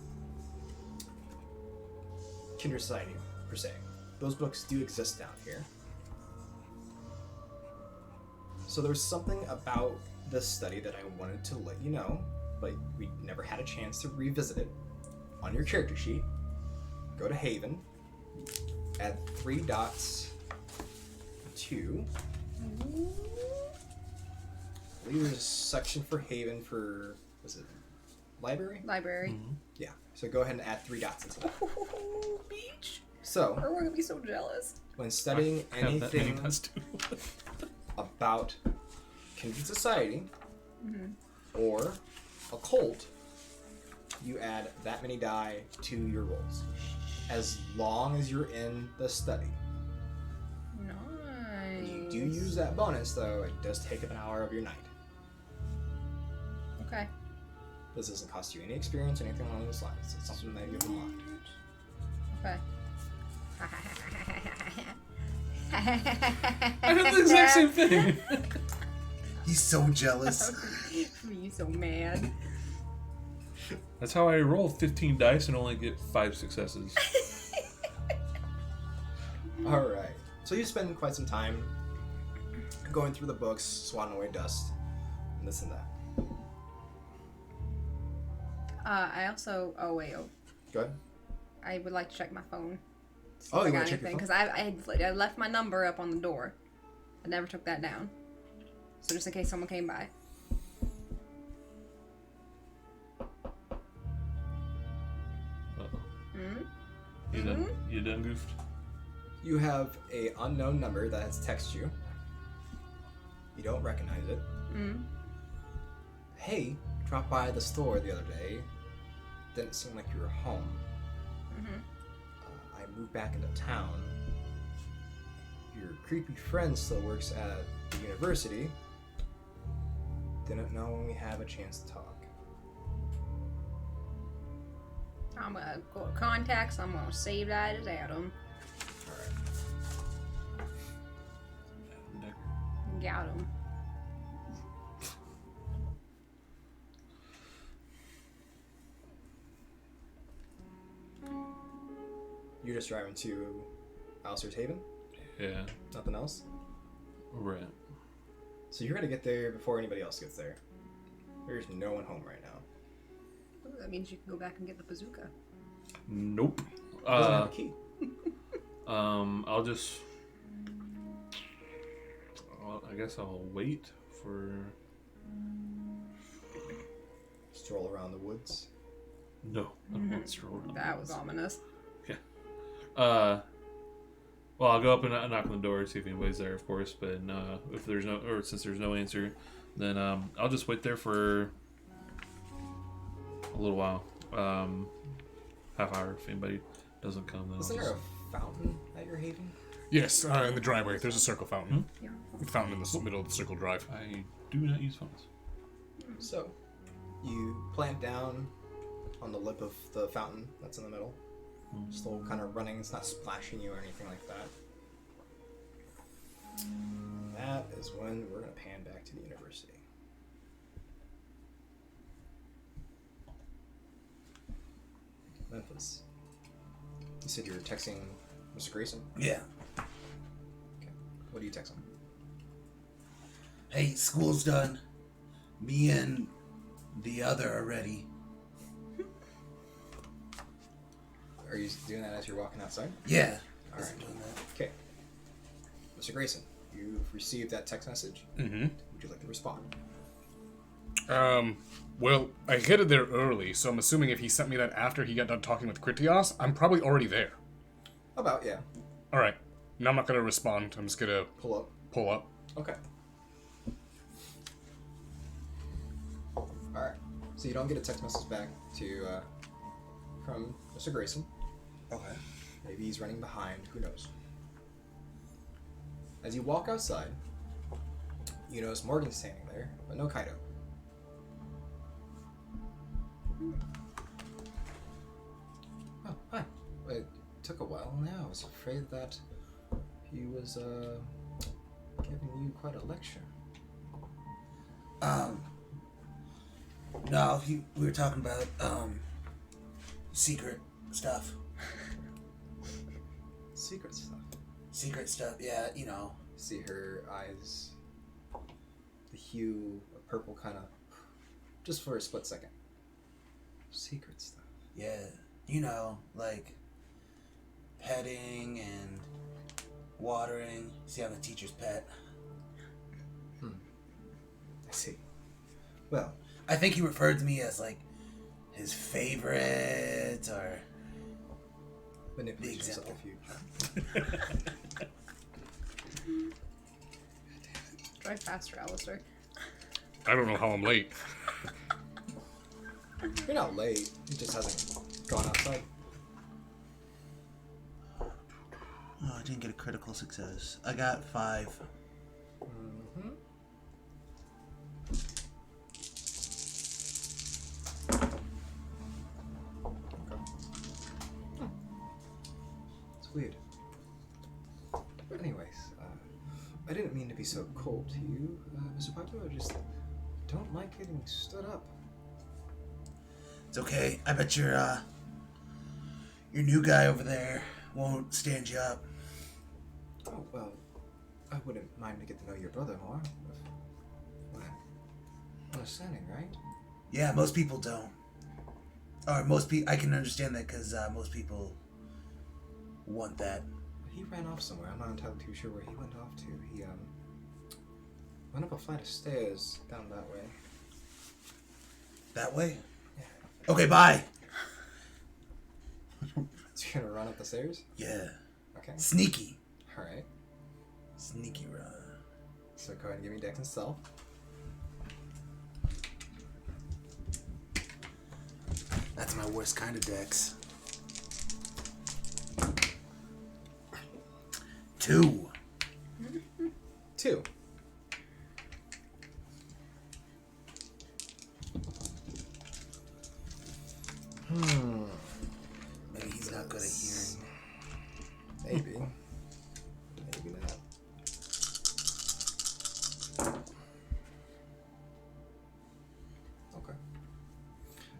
Kindred Society, per se. Those books do exist down here. So there's something about this study that I wanted to let you know, but we never had a chance to revisit it. On your character sheet, go to Haven, add 3 dots to... I believe there's a section for Haven for... was it library? Library. Yeah. So go ahead and add 3 dots into that. Oh, beach. So, We're gonna be so jealous. when studying Have that many anything dots too. about Kindred Society or occult, you add that many die to your rolls. As long as you're in the study. Nice. You do use that bonus, though. It does take up an hour of your night. Okay. This doesn't cost you any experience or anything along those lines. It's something that you have unlocked. Okay. I did the exact same thing. He's so jealous. Me so mad. That's how I roll 15 dice and only get 5 successes. Alright. So you spend quite some time going through the books, swatting away dust, and this and that. I also. Oh wait. Oh, Go ahead. I would like to check my phone. See Oh, if I you got want to check your anything, phone? because I left my number up on the door. I never took that down. So just in case someone came by. Uh-oh. Hmm? You done goofed? You have a unknown number that has texted you. You don't recognize it. Hmm? Hey, dropped by the store the other day. Didn't seem like you were home. I moved back into town. Your creepy friend still works at the university. Didn't know when we have a chance to talk. I'm gonna go to contacts. I'm gonna save that as Adam. Got him. You're just driving to Alistair's Haven? Yeah. Nothing else? Right. So you're gonna get there before anybody else gets there. There's no one home right now. Ooh, that means you can go back and get the bazooka. Nope. It doesn't have a key. I'll just... I guess I'll wait for... Stroll around the woods. No, I don't want to stroll around. That was ominous. Well, I'll go up and knock on the door, see if anybody's there, of course. But if there's no, or since there's no answer, then I'll just wait there for a little while, half hour. If anybody doesn't come, then Isn't I'll there just... a fountain at your haven? Yes, in the driveway. There's a circle fountain. Yeah. Fountain in the middle of the circle drive. I do not use phones. So, you plant down on the lip of the fountain that's in the middle. Still kind of running, it's not splashing you or anything like that. That is when we're going to pan back to the university. Memphis. You said you were texting Mr. Grayson? Yeah. Okay. What do you text him? Hey, school's done. Me and the other are ready. Are you doing that as you're walking outside? Yeah. All right. I'm doing that. Okay. Mr. Grayson, you've received that text message. Mm-hmm. Would you like to respond? Well, I headed there early, so I'm assuming if he sent me that after he got done talking with Critias, I'm probably already there. About, yeah. Alright. Now I'm not gonna respond. I'm just gonna Pull up. pull up. Okay. Alright. So you don't get a text message back from Mr. Grayson. Okay. Maybe he's running behind. Who knows? As you walk outside, you notice Morgan standing there, but no Kaito. Oh, hi. It took a while now. I was afraid that he was giving you quite a lecture. No, we were talking about secret stuff. Secret stuff. Secret stuff, yeah, you know. See her eyes, the hue of purple, kind of, just for a split second. Secret stuff. Yeah, you know, like petting and watering. See, I'm a teacher's pet. I see. Well, I think he referred to me as like his favorite or manipulate the yourself example. if you. Drive faster, Alistair. I don't know how I'm late. You're not late. He just hasn't gone outside. Oh, I didn't get a critical success. I got 5. Mm-hmm. Okay. It's weird. But anyways, I didn't mean to be so cold to you, Mr. Pato. I just don't like getting stood up. It's okay. I bet your new guy over there won't stand you up. Oh, well, I wouldn't mind to get to know your brother more. Well, understanding, right? Yeah, most people don't. Or most people, I can understand that because most people want that. He ran off somewhere. I'm not entirely too sure where he went off to. He, went up a flight of stairs down that way. That way? Yeah. Okay, bye. So you're gonna run up the stairs? Yeah. Okay. Sneaky. Alright. Sneaky run. So go ahead and give me Dex and Stealth. That's my worst kind of dex. 2. 2. Maybe he's not good at hearing. Maybe. Maybe not. Okay.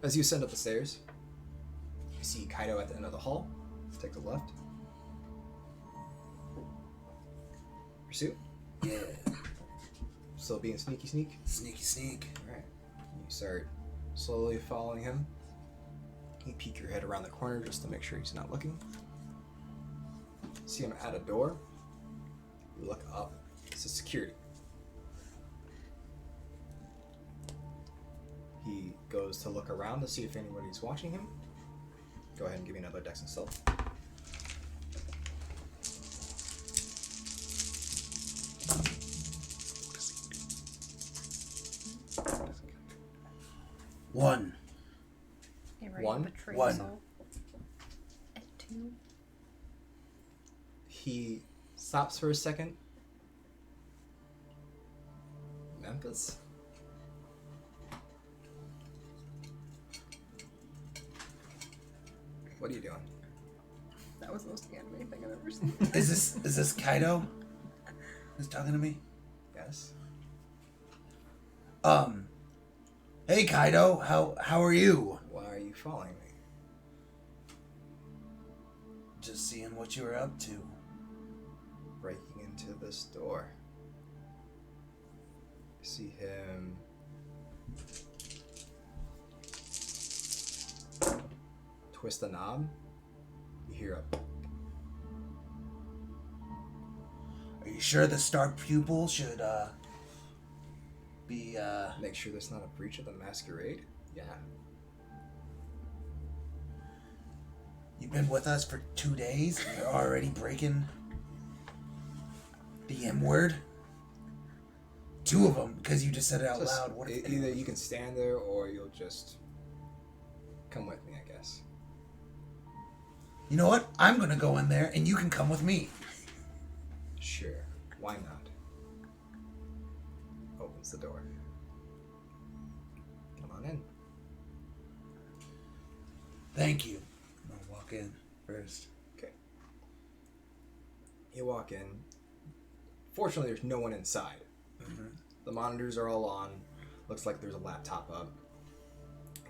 As you ascend up the stairs, you see Caito at the end of the hall. Take the left. Pursuit. Yeah. Still being sneaky sneak. Sneaky sneak. Alright. You start slowly following him. You peek your head around the corner just to make sure he's not looking. See him at a door. You look up. It's a security. He goes to look around to see if anybody's watching him. Go ahead and give me another Dex and Stealth. One. One? One. At 2. He stops for a second. Memphis? What are you doing? That was the most anime thing I've ever seen. Is this Kaito? Who's talking to me? Yes. Hey Kaito, how are you? Why are you following me? Just seeing what you were up to. Breaking into this door. You see him twist the knob. You hear a Are you sure the star pupil should be make sure there's not a breach of the Masquerade? Yeah. You've been with us for 2 days and you're already breaking the M word? 2 of them because you just said it out Just- loud. What if either you can stand there or you'll just come with me, I guess. You know what? I'm gonna go in there and you can come with me. Sure, why not? Opens the door. Come on in. Thank you. I'm gonna walk in first. Okay. You walk in. Fortunately, there's no one inside. The monitors are all on. Looks like there's a laptop up.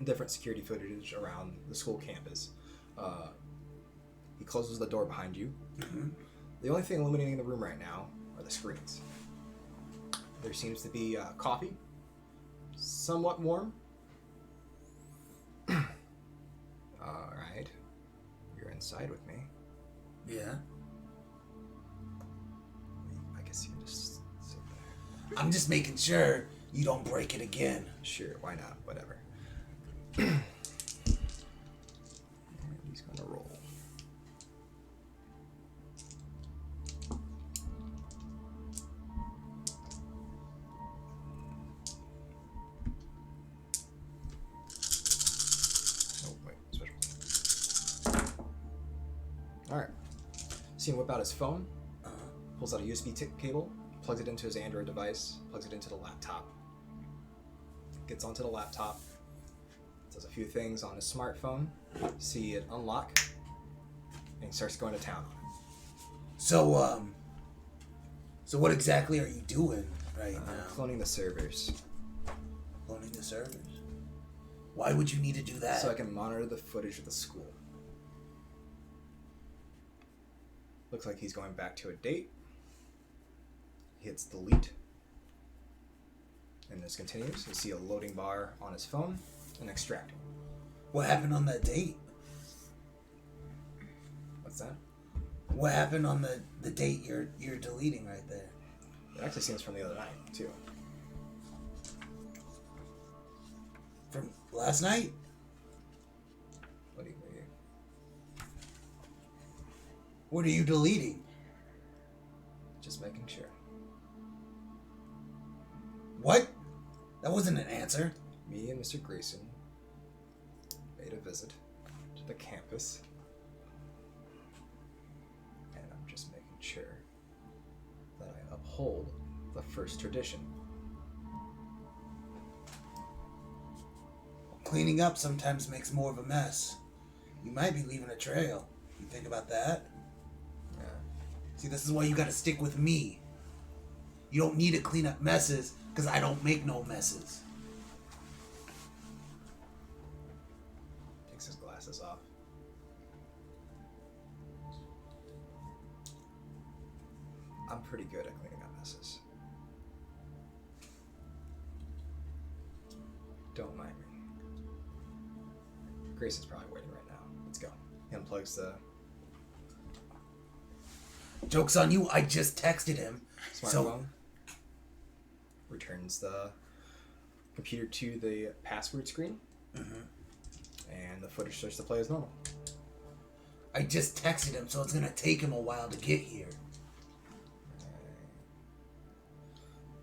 Different security footage around the school campus. He closes the door behind you. The only thing illuminating the room right now are the screens. There seems to be coffee, somewhat warm. All right, you're inside with me. Yeah. I guess you can just sit there. I'm just making sure you don't break it again. Sure, why not? Whatever. And he's gonna roll. Oh wait, special. All right. See him whip out his phone. Pulls out a USB cable, plugs it into his Android device, plugs it into the laptop. Gets onto the laptop, does a few things on his smartphone, see it unlock, and he starts going to town on it. So what exactly are you doing right now? Cloning the servers, Cloning the servers. Why would you need to do that? so I can monitor the footage of the school. Looks like he's going back to a date. He hits delete. And this continues. You see a loading bar on his phone and extracting. What happened on that date? What's that? What happened on the date you're deleting right there? It actually seems from the other night, too. From last night? What do you What are you deleting? Just making sure. What? That wasn't an answer. Me and Mr. Grayson made a visit to the campus. And I'm just making sure that I uphold the first tradition. Cleaning up sometimes makes more of a mess. You might be leaving a trail. You think about that? Yeah. See, this is why you gotta stick with me. You don't need to clean up messes, because I don't make no messes. Takes his glasses off. I'm pretty good at cleaning up messes. Don't mind me. Grayson's probably waiting right now. Let's go. He unplugs the Joke's on you, I just texted him. smartphone. Returns the computer to the password screen. And the footage starts to play as normal. I just texted him, so it's gonna take him a while to get here.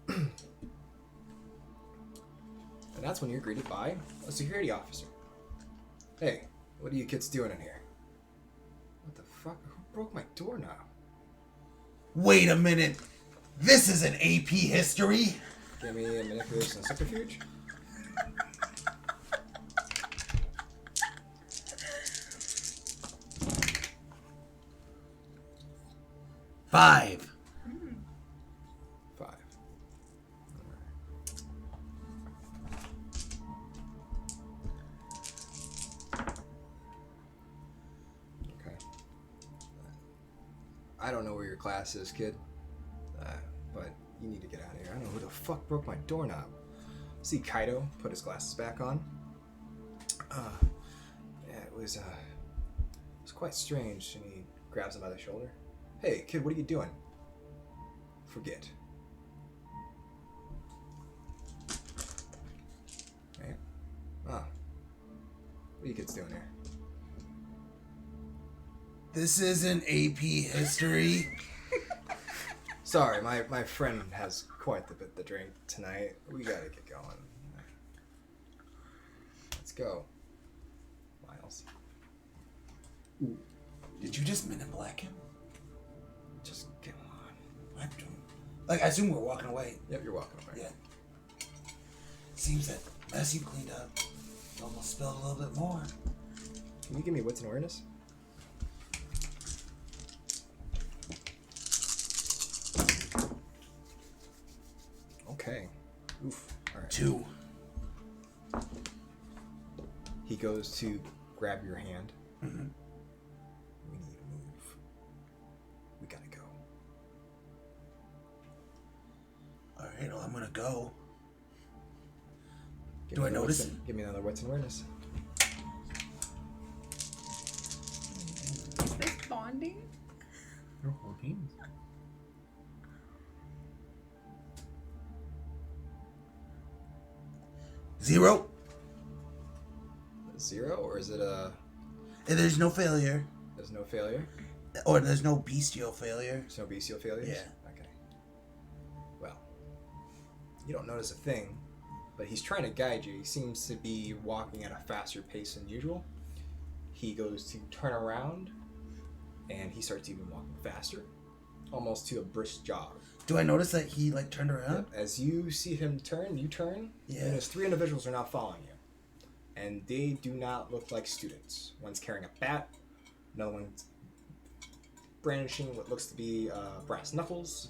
And that's when you're greeted by a security officer. Hey, what are you kids doing in here? What the fuck? Who broke my doorknob? Wait a minute. This is an AP history. Give me a manipulation and subterfuge. Five. 5. Okay. I don't know where your class is, kid. But you need to get out of here. I don't know who the fuck broke my doorknob. See Caito put his glasses back on. Yeah, it was quite strange. And he grabs him by the shoulder. Hey, kid, what are you doing? Forget. Right? What are you kids doing here? This isn't AP history. Sorry, my friend has quite the bit to drink tonight. We gotta get going. Let's go. Miles. Did you just Men in Black him? Just get on. I don't. Like, I assume we're walking away. Yep, you're walking away. Yeah. Seems that mess you cleaned up almost spilled a little bit more. Can you give me wits and awareness? Okay. Oof. All right. 2. He goes to grab your hand. Mm-hmm. We need to move. We gotta go. Alright, well, I'm gonna go. Give Do me I another notice wits and- Give me another wits and awareness. Is this bonding? They're holding hands. Zero. 0, or is it a... And there's no failure. There's no failure? Or there's no bestial failure. There's no bestial failures? Yeah. Okay. Well, you don't notice a thing, but he's trying to guide you. He seems to be walking at a faster pace than usual. He goes to turn around, and he starts even walking faster, almost to a brisk jog. Do I notice that he, like, turned around? Yep. As you see him turn, you turn, Yeah. and his 3 individuals are now following you. And they do not look like students. One's carrying a bat, another one's brandishing what looks to be brass knuckles.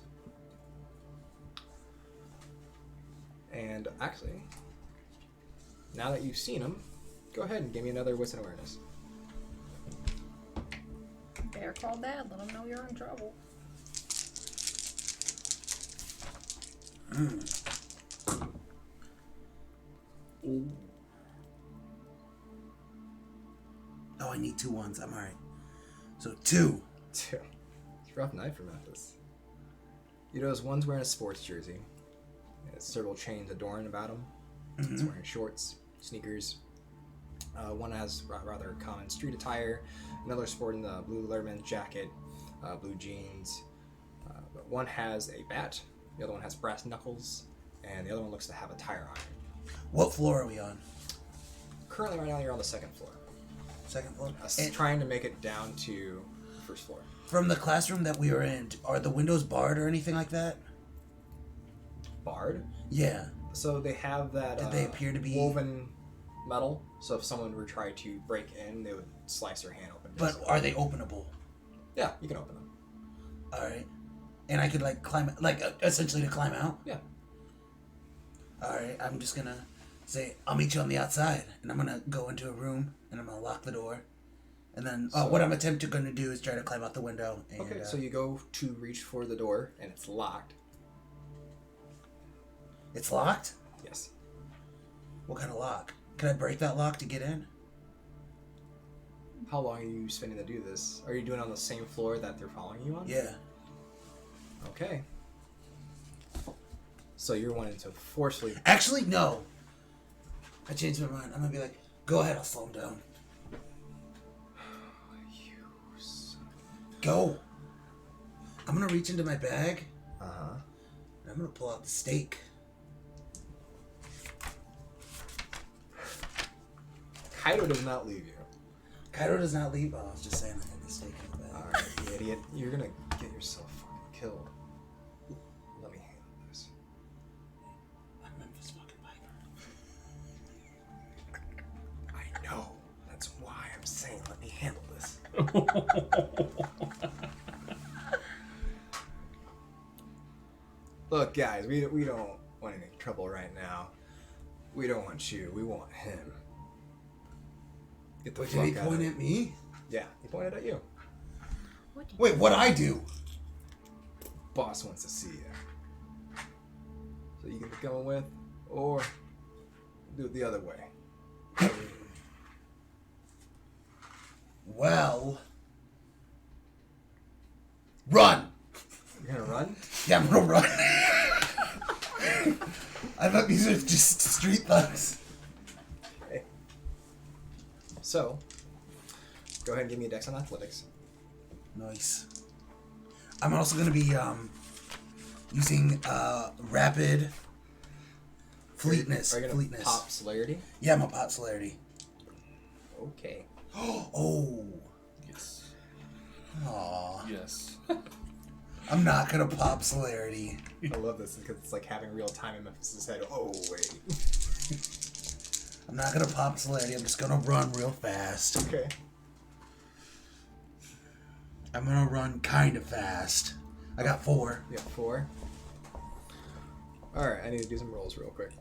And actually, now that you've seen them, go ahead and give me another wits and awareness. Better call Dad. Let him know you're in trouble. Oh, I need 2 ones. I'm alright. So 2. It's a rough night for Memphis. You notice one's wearing a sports jersey. Has several chains adorned about him. He's wearing shorts, sneakers. One has rather common street attire. Another sporting the blue Letterman jacket, blue jeans. But one has a bat. The other one has brass knuckles. And the other one looks to have a tire iron. What floor are we on? Currently, right now, you're on the 2nd floor. 2nd floor? And trying to make it down to the 1st floor. From the classroom that we were in, are the windows barred or anything like that? Barred. Yeah. So they have that Did they appear to be woven metal. So if someone were to try to break in, they would slice their hand open. But are they openable? Yeah, you can open them. Alright. And I could, like, climb, like, essentially to climb out? Yeah. Alright, I'm just gonna say, I'll meet you on the outside. And I'm gonna go into a room, and I'm gonna lock the door. And then, what I'm attempting to do is try to climb out the window. And, Okay, so you go to reach for the door, and it's locked. It's locked? Yes. What kind of lock? Can I break that lock to get in? How long are you spending to do this? Are you doing it on the same floor that they're following you on? Yeah. Okay. So you're wanting to forcefully... Actually, no. I changed my mind. I'm gonna be like, go ahead, I'll slow him down. Go. I'm gonna reach into my bag. Uh-huh. And I'm gonna pull out the steak. Caito does not leave you. Caito does not leave. Oh, I was just saying I had the steak in the bag. Alright, you idiot. You're gonna get yourself fucking killed. Let me handle this. I'm Memphis fucking Piper. I know. That's why I'm saying let me handle this. Look, guys, we don't want any trouble right now. We don't want you. We want him. Get the Wait, fuck did he out point of at me? Yeah, he pointed at you. Wait, what'd I do? Boss wants to see you. So you can be coming with, or do it the other way. Well... Run! You're gonna run? Yeah, I'm gonna run. I thought these are just street thugs. Okay. So, go ahead and give me a dex on athletics. Nice. I'm also gonna be using rapid fleetness. Are you gonna pop celerity? Yeah, I'm a pop celerity. Okay. Oh. Yes. Aw. Yes. I'm not gonna pop celerity. I love this because it's like having real time in Memphis' head. Oh, wait. I'm not gonna pop celerity. I'm just gonna run real fast. Okay. I'm gonna run kind of fast. I got 4. You got 4. Alright, I need to do some rolls real quick.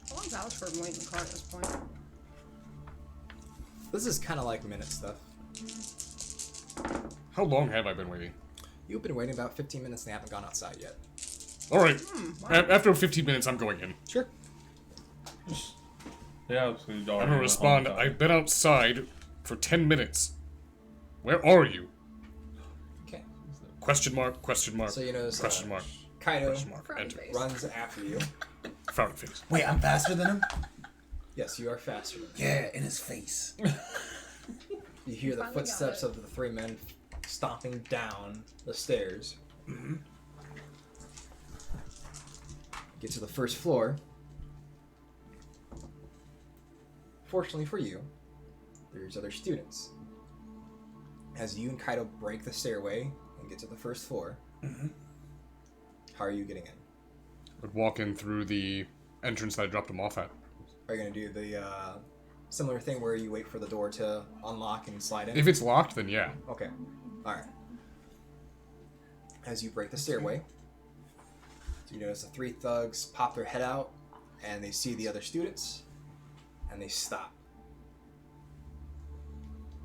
How long's Alistair been waiting in the car at this point? This is kind of like minute stuff. How long have I been waiting? You've been waiting about 15 minutes and they haven't gone outside yet. All right. Wow. After 15 minutes, I'm going in. Sure. Yeah, so you I'm gonna respond. I've been outside for 10 minutes. Where are you? Okay. Question mark. Question mark. So you notice question mark. Kaito Question mark. Frowny Enter. face. runs after you. Frowny face. Wait, I'm faster than him? Yes, you are faster. Yeah, in his face. You hear the Finally got footsteps it. of the 3 men stomping down the stairs. Mm-hmm. Get to the first floor. Fortunately for you, there's other students. As you and Kaito break the stairway and get to the first floor, how are you getting in? I'd walk in through the entrance that I dropped him off at. Are you going to do the similar thing where you wait for the door to unlock and slide in? If it's locked, then yeah. Okay. Alright. As you break the stairway, you notice the 3 thugs pop their head out and they see the other students and they stop.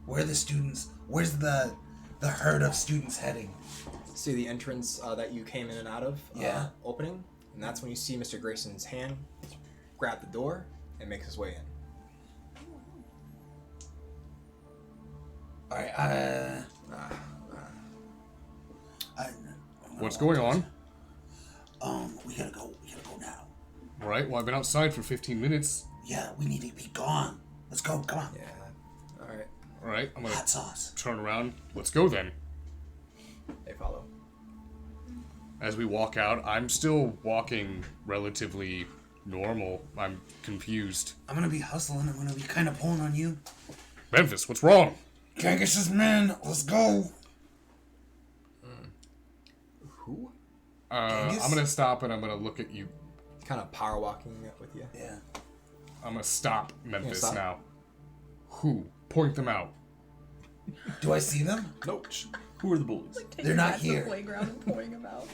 Where are the students? Where's the herd of students heading? See the entrance that you came in and out of opening, and that's when you see Mr. Grayson's hand grab the door and make his way in. Alright, What's going on? we gotta go now. All right. Well, I've been outside for 15 minutes. Yeah, we need to be gone. Let's go, come on. Yeah. Alright. All right. I'm gonna Hot sauce. turn around. Let's go then. They follow. As we walk out, I'm still walking relatively normal. I'm confused. I'm gonna be hustling. I'm gonna be kind of pulling on you. Memphis, what's wrong? Gangster's men, let's go. Who? Genghis? I'm gonna stop and I'm gonna look at you. Kind of power walking with you. Yeah. I'm gonna stop Memphis stop? now. Who? Point them out. Do I see them? Nope. Who are the bullies? They're not At the here. playground and pointing them out.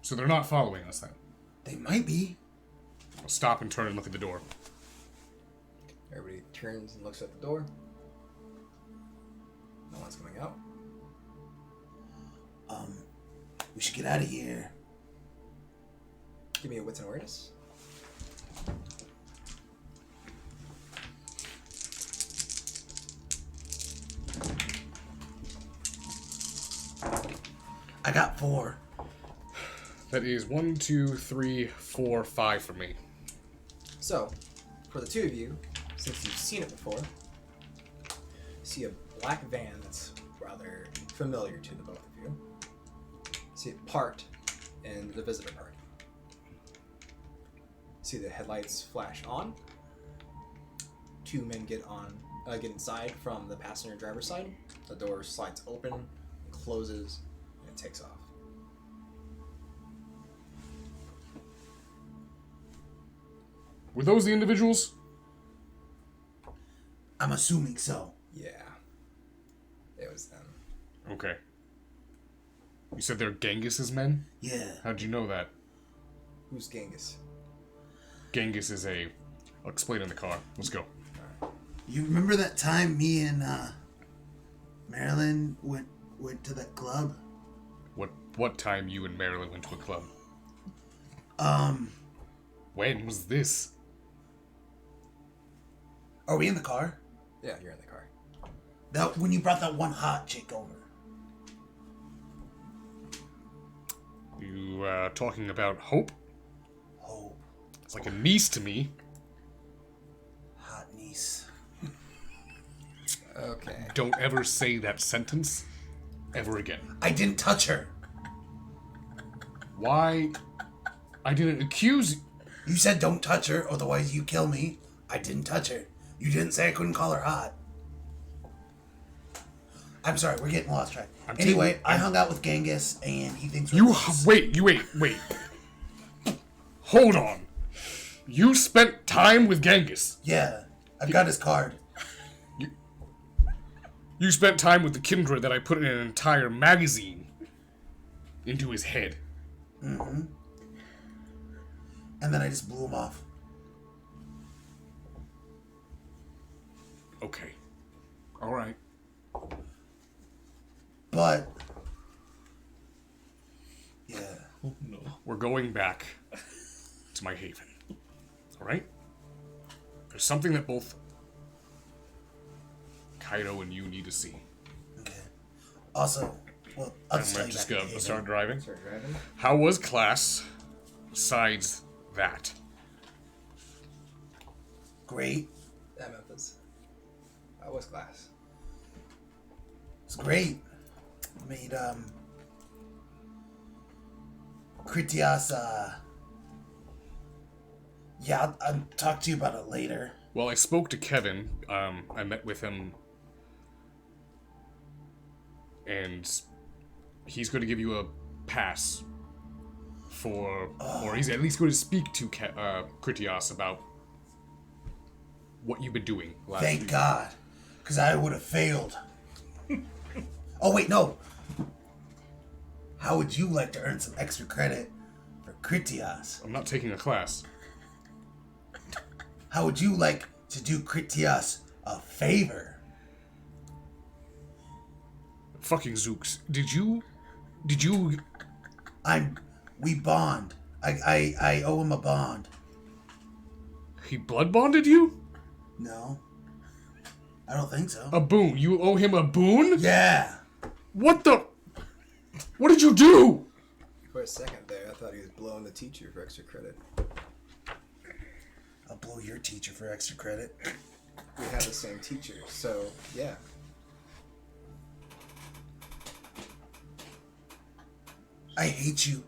So they're not following us then. They might be. I'll stop and turn and look at the door. Everybody turns and looks at the door. No one's coming out. We should get out of here. Give me a wits and awareness. I got 4. That is 1, 2, 3, 4, 5 for me. So, for the 2 of you, since you've seen it before, see a black van that's rather familiar to the both of you. See it parked in the visitor park. See the headlights flash on. 2 men get inside from the passenger driver's side. The door slides open, and closes, and it takes off. Were those the individuals? I'm assuming so. Yeah, it was them. Okay. You said they're Genghis's men? Yeah. How'd you know that? Who's Genghis? Genghis is a... I'll explain in the car. Let's go. You remember that time me and Marilyn went to that club? What time you and Marilyn went to a club? When was this? Are we in the car? Yeah, you're in the car. That when you brought that one hot chick over. You talking about Hope? Hope. It's like a niece to me. Hot niece. Okay. Don't ever say that sentence ever again. I didn't touch her. Why? I didn't accuse you. You said don't touch her, otherwise you kill me. I didn't touch her. You didn't say I couldn't call her hot. I'm sorry, we're getting lost track. Anyway, I hung out with Genghis, and he thinks we're Wait. Hold on. You spent time with Genghis. Yeah, I've got his card. You spent time with the kindred that I put in an entire magazine into his head. Mm-hmm. And then I just blew him off. Okay. All right. But... yeah. Oh, no. We're going back to my haven. All right? There's something that both Caito and you need to see. Okay. Also, well, I'll I'm just tell you just back gonna to the start haven. driving. Start driving. How was class besides that? Great. Yeah, Memphis. How was class? It's great. Made, Critias, yeah, I'll talk to you about it later. Well, I spoke to Kevin. I met with him. And he's going to give you a pass for... Or he's at least going to speak to Critias about what you've been doing last Thank week. God. Because I would have failed. Oh, wait, no. How would you like to earn some extra credit for Critias? I'm not taking a class. How would you like to do Critias a favor? Fucking Zooks. Did you... We bond. I owe him a bond. He blood bonded you? No. I don't think so. A boon. You owe him a boon? Yeah. What the... What did you do? For a second there, I thought he was blowing the teacher for extra credit. I'll blow your teacher for extra credit. We have the same teacher, so yeah. I hate you.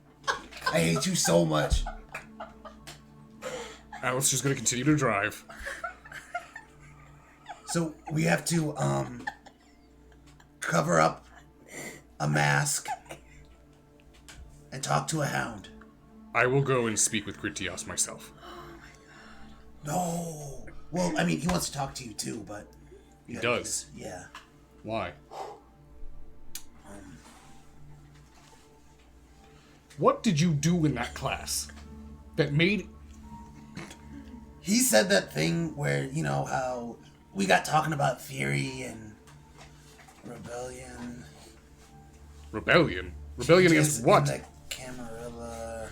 I hate you so much. Alistair's gonna continue to drive. So we have to cover up a mask and talk to a hound. I will go and speak with Critias myself. No. Well, I mean, he wants to talk to you too, but He does. Yeah. Why? What did you do in that class that made... He said that thing where, you know, how we got talking about theory and rebellion. Rebellion? Rebellion against Just what? in the Camarilla.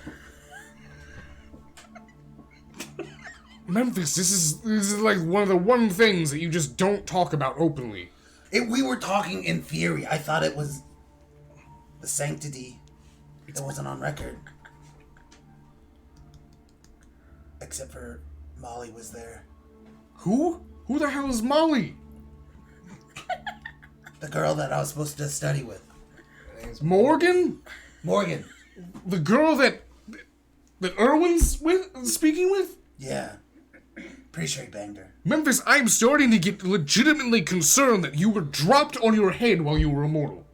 Memphis, this is like one of the one things that you just don't talk about openly. We were talking in theory. I thought it was the sanctity. It wasn't on record. Except for Molly was there. Who? Who the hell is Molly? The girl that I was supposed to study with. Morgan? Morgan. The girl that Irwin's speaking with? Yeah. Pretty sure he banged her. Memphis, I'm starting to get legitimately concerned that you were dropped on your head while you were immortal.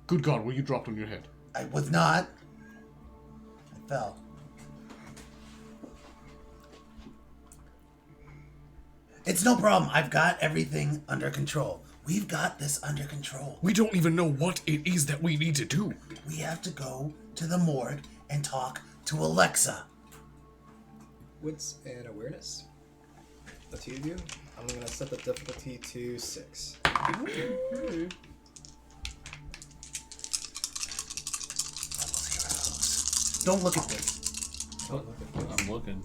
Good God, were you dropped on your head? I was not. I fell. It's no problem. I've got everything under control. We've got this under control. We don't even know what it is that we need to do. We have to go to the morgue and talk to Alexa. Wits and awareness. The two of you. I'm gonna set the difficulty to 6. Don't look at this. I'm looking.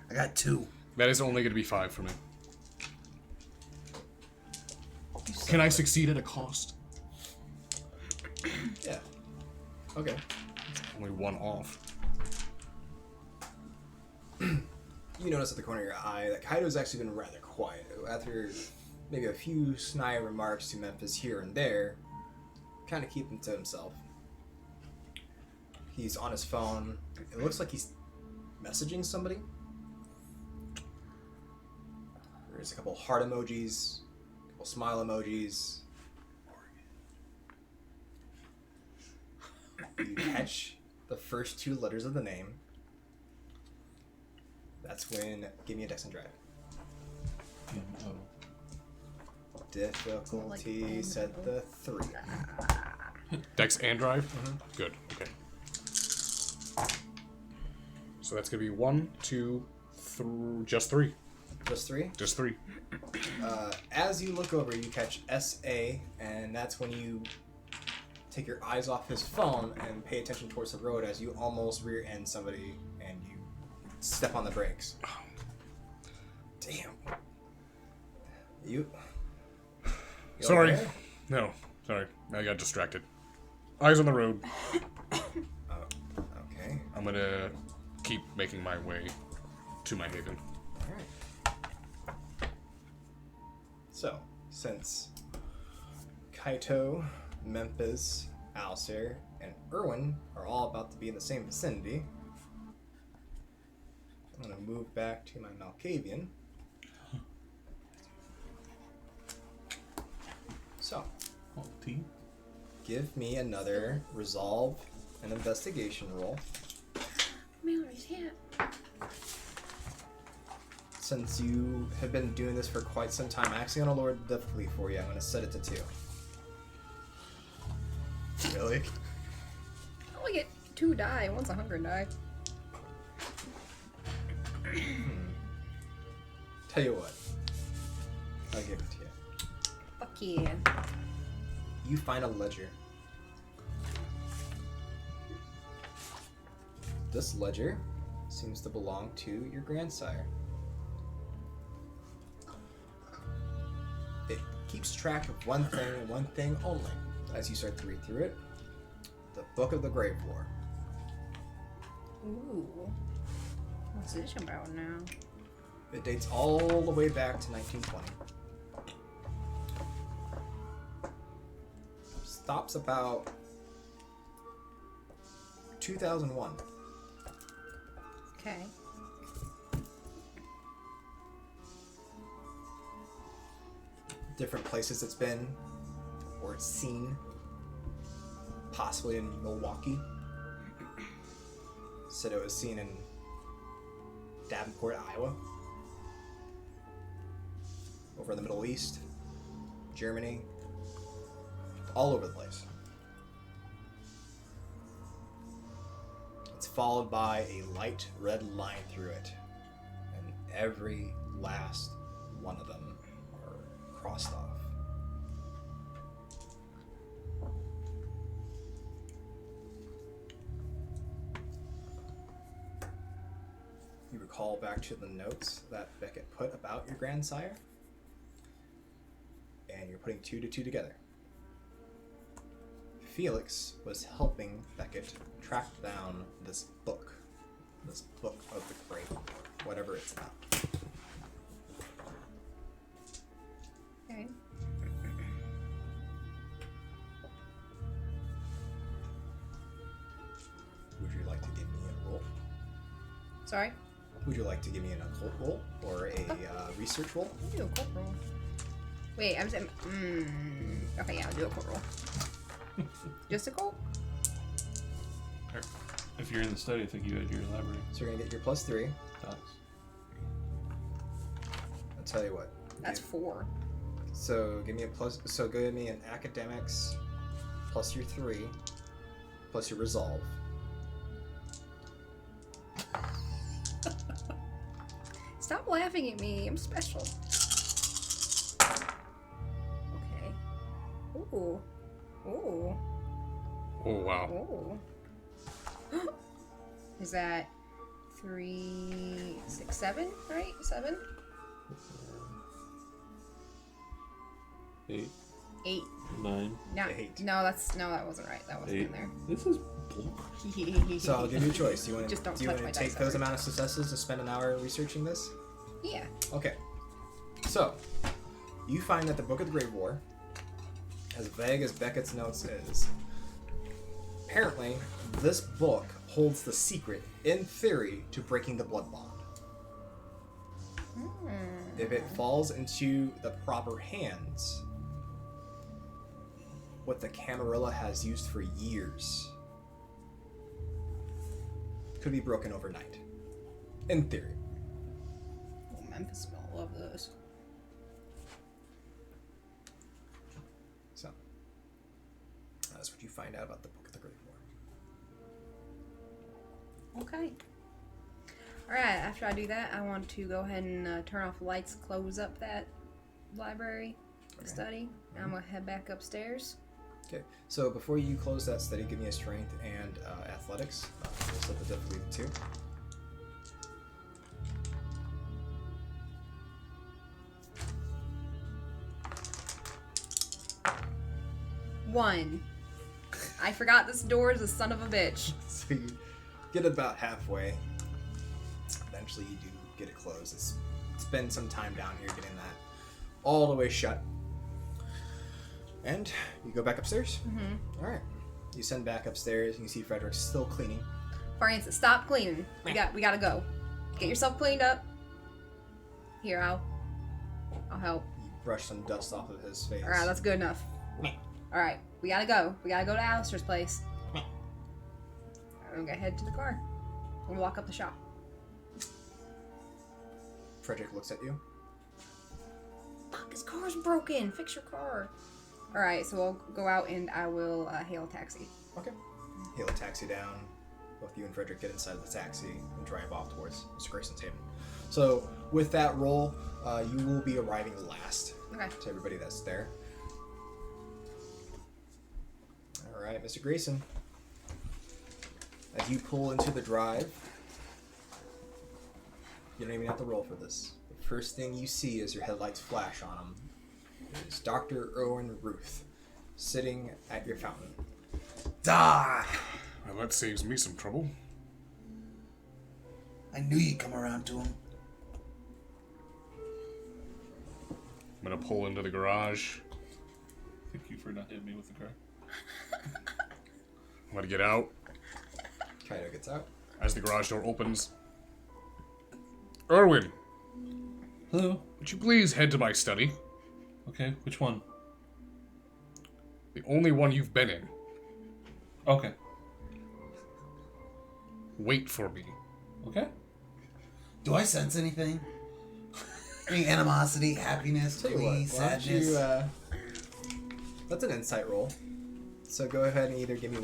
I got 2. That is only going to be 5 for me. Can I succeed at a cost? Yeah. Okay. Only 1 off. you notice at the corner of your eye that Kaito's actually been rather quiet. After maybe a few snide remarks to Memphis here and there, kind of keeping to himself. He's on his phone. It looks like he's messaging somebody. There's a couple heart emojis, a couple smile emojis. You catch the first 2 letters of the name. That's when, give me a Dex and Drive. Difficulty set the 3. Dex and drive? Good, okay. So that's gonna be 1, 2, 3, just 3. Just 3? Just 3. As you look over, you catch SA, and that's when you take your eyes off his phone and pay attention towards the road as you almost rear end somebody and you step on the brakes. Damn. You Sorry. okay? No, sorry. I got distracted. Eyes on the road. Okay. I'm gonna keep making my way to my haven. Alright. So, since Caito, Memphis, Alistair, and Irwin are all about to be in the same vicinity, I'm going to move back to my Malkavian. So, give me another resolve and investigation roll. Mallory's hat. Since you have been doing this for quite some time, I'm actually going to lower the difficulty for you. I'm going to set it to 2. Really? I only get 2 die. One's a hunger die. Tell you what. I'll give it to you. Fuck yeah. You find a ledger. This ledger seems to belong to your grandsire. It keeps track of one thing and one thing only. As you start to read through it, the Book of the Grave Lore. Ooh. What's this about now? It dates all the way back to 1920. Stops about 2001. Okay. Different places it's been, or it's seen, possibly in Milwaukee. Said it was seen in Davenport, Iowa. Over in the Middle East, Germany, all over the place. It's followed by a light red line through it, and every last one of them are crossed off. You recall back to the notes that Beckett put about your grandsire, and you're putting 2 to 2 together. Felix was helping Beckett track down this book of the grave, whatever it's about. Okay. Would you like to give me a roll? Sorry? Would you like to give me an occult roll or a research roll? I'll do a cult roll. Wait, I'm saying. Okay, yeah, I'll do a cult roll. Just a cult? If you're in the study, I think you had your library. So you're gonna get your +3. Docs. I'll tell you what. That's 4. So give me a plus. So give me an academics plus your 3 plus your resolve. Stop laughing at me. I'm special. Okay. Ooh. Ooh. Oh, wow. Ooh. Is that 3, 6, 7? Right? 7? 8. 8. 9. No, 8. that wasn't right. That wasn't 8. in there. This is bull. So I'll give you a choice. Do you want Just don't to touch my take dice those ever. amount of successes to spend an hour researching this? Yeah. Okay. So, you find that the Book of the Grave War, as vague as Beckett's notes is, apparently this book holds the secret, in theory, to breaking the blood bond. If it falls into the proper hands, what the Camarilla has used for years could be broken overnight. In theory. Well, Memphis will love those. So, that's what you find out about the Book of the Grave War. Okay. Alright, after I do that, I want to go ahead and turn off the lights, close up that library, study. And I'm going to head back upstairs. Okay, so before you close that study, give me a strength and athletics. We'll set the difficulty to 2. One. I forgot this door is a son of a bitch. So you get about halfway. Eventually you do get it closed. It's been some time down here getting that all the way shut. And you go back upstairs? Mm-hmm. Alright. You send back upstairs and you see Frederick still cleaning. Francis, stop cleaning. We gotta go. Get yourself cleaned up. Here, I'll help. You brush some dust off of his face. Alright, that's good enough. Alright, we gotta go. We gotta go to Alistair's place. I'm gonna head to the car. I'm gonna walk up the shop. Frederick looks at you. Fuck, his car's broken. Fix your car. Alright, so I'll go out and I will hail a taxi. Okay. Hail a taxi down. Both you and Frederick get inside the taxi and drive off towards Mr. Grayson's haven. So, with that roll, you will be arriving last Okay. to everybody that's there. Alright, Mr. Grayson. As you pull into the drive, you don't even have to roll for this. The first thing you see as your headlights flash on him is Dr. Owen Ruth sitting at your fountain. Die! Well, that saves me some trouble. I knew you'd come around to him. I'm gonna pull into the garage. Thank you for not hitting me with the car. I'm gonna get out. Caito gets out. As the garage door opens. Erwin, Hello. would you please head to my study? Okay, which one? The only one you've been in. Okay. Wait for me. Okay. Do I sense anything? Any animosity, happiness, Tell you glee, what, why don't sadness? you, that's an insight roll. So go ahead and either give me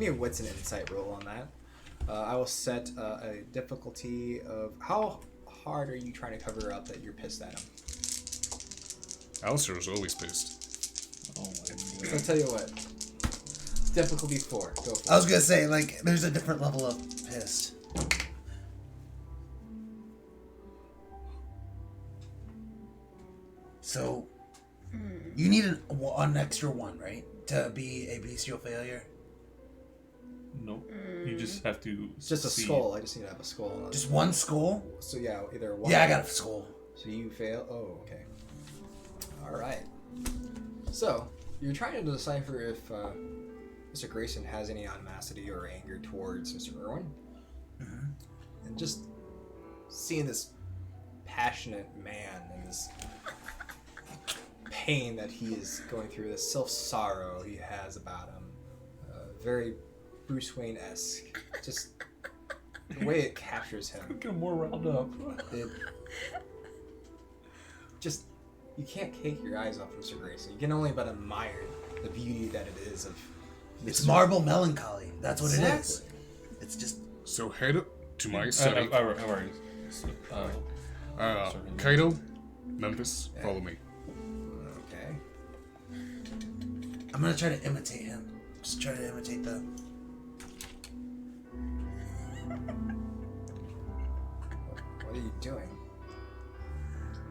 a wits and insight roll on that. I will set a difficulty of how hard are you trying to cover up that you're pissed at him. Alistair was always pissed. Oh my So god. I'll tell you what. Difficulty 4. Go for I was gonna say, like, there's a different level of pissed. So, you need an extra one, right? To be a bestial failure? Nope. You just have to. It's just a see. skull. I just need to have a skull. On it. Just one skull? So yeah, either one. Yeah, I got a skull. So you fail. Oh, okay. All right. So you're trying to decipher if Mr. Grayson has any animosity or anger towards Mr. Irwin, and just seeing this passionate man and this pain that he is going through, this self-sorrow he has about him, very Bruce Wayne-esque. Just the way it captures him. Get more riled up. It just, you can't take your eyes off Mr. Grayson. You can only but admire the beauty that it is of It's Mr. marble melancholy. That's what it is. Exactly. It's just... So head to my study. I've already. Sorry. Caito, Memphis, follow me. Okay. I'm gonna try to imitate him. Just try to imitate the... What are you doing?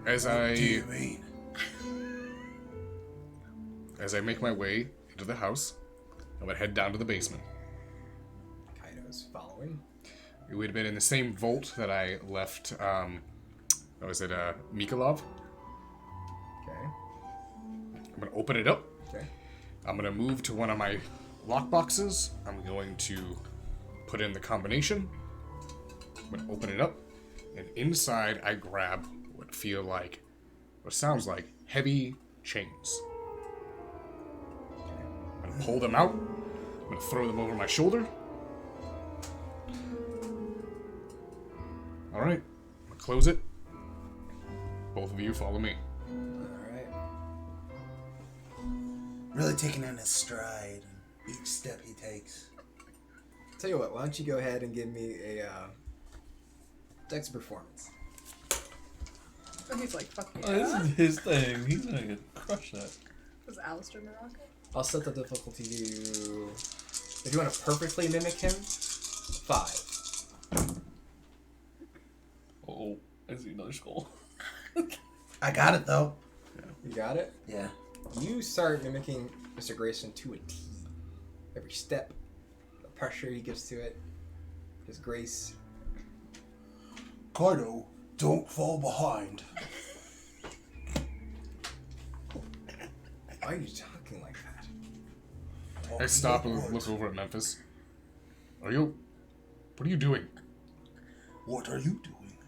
As What do you I mean? as I make my way into the house, I'm gonna head down to the basement. Kaito's following. It would have been in the same vault that I left, Mikolov? Okay. I'm gonna open it up. Okay. I'm gonna move to one of my lockboxes. I'm going to put in the combination. I'm gonna open it up. And inside, I grab what sounds like heavy chains. I'm gonna pull them out. I'm gonna throw them over my shoulder. Alright, I'm gonna close it. Both of you follow me. Alright. Really taking in his stride and each step he takes. Tell you what, why don't you go ahead and give me a Dex performance. Oh, he's like, fuck Oh, yeah. this is his thing. He's gonna crush that. Was Alistair Morocco? I'll set the difficulty to... If you want to perfectly mimic him, 5. Oh, I see another skull. I got it though. You got it? Yeah. You start mimicking Mr. Grayson to a T. Every step, the pressure he gives to it, his grace. Caito, don't fall behind. Why are you talking like that? I stop and look over at Memphis. What are you doing? What are you doing?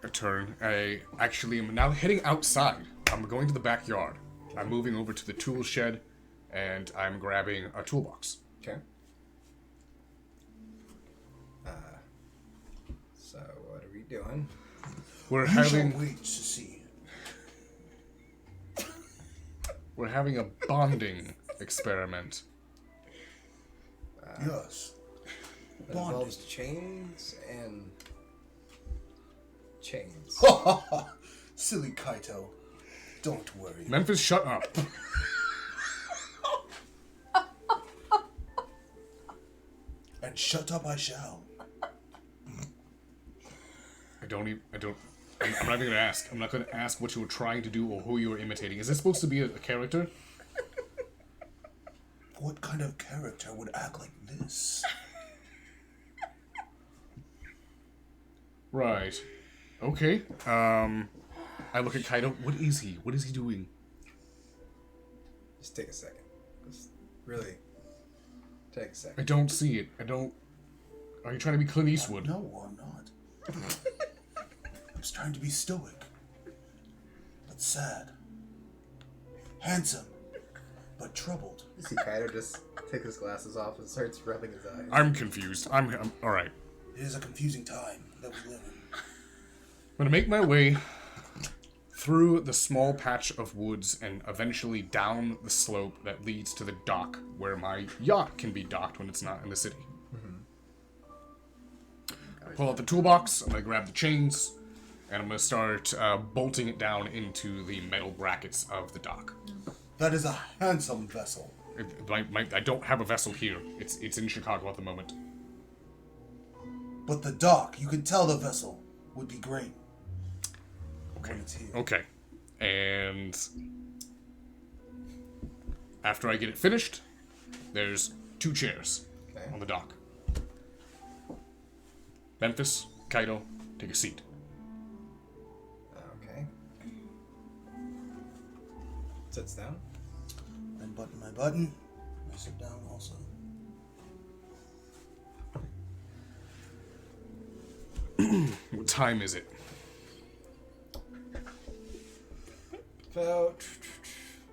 I turn. I actually am now heading outside. I'm going to the backyard. I'm moving over to the tool shed, and I'm grabbing a toolbox. Okay. So what are we doing? We're You shall having wait to see. we're having a bonding experiment. Yes. It involves chains and chains. Silly Caito. Don't worry. Memphis, shut up. And shut up I shall. I'm not even gonna ask. I'm not gonna ask what you were trying to do or who you were imitating. Is this supposed to be a character? What kind of character would act like this? Right. Okay. I look at Caito. What is he? What is he doing? Just take a second. Just really take a I second. don't see it. Are you trying to be Clint Eastwood? No, I'm not. I'm just trying to be stoic. But sad. Handsome. But troubled. You see Kaito just take his glasses off and starts rubbing his eyes. I'm confused. I'm all right. It is a confusing time that we live in. I'm gonna make my way through the small patch of woods and eventually down the slope that leads to the dock where my yacht can be docked when it's not in the city. Pull out the toolbox. I'm gonna grab the chains, and I'm gonna start bolting it down into the metal brackets of the dock. That is a handsome vessel. I don't have a vessel here. It's in Chicago at the moment. But the dock, you can tell the vessel would be great. Okay. When it's here. Okay. And after I get it finished, there's 2 chairs on the dock. Memphis, Caito, take a seat. Okay. Sits down. Unbutton my button. I sit down also. What time is it? About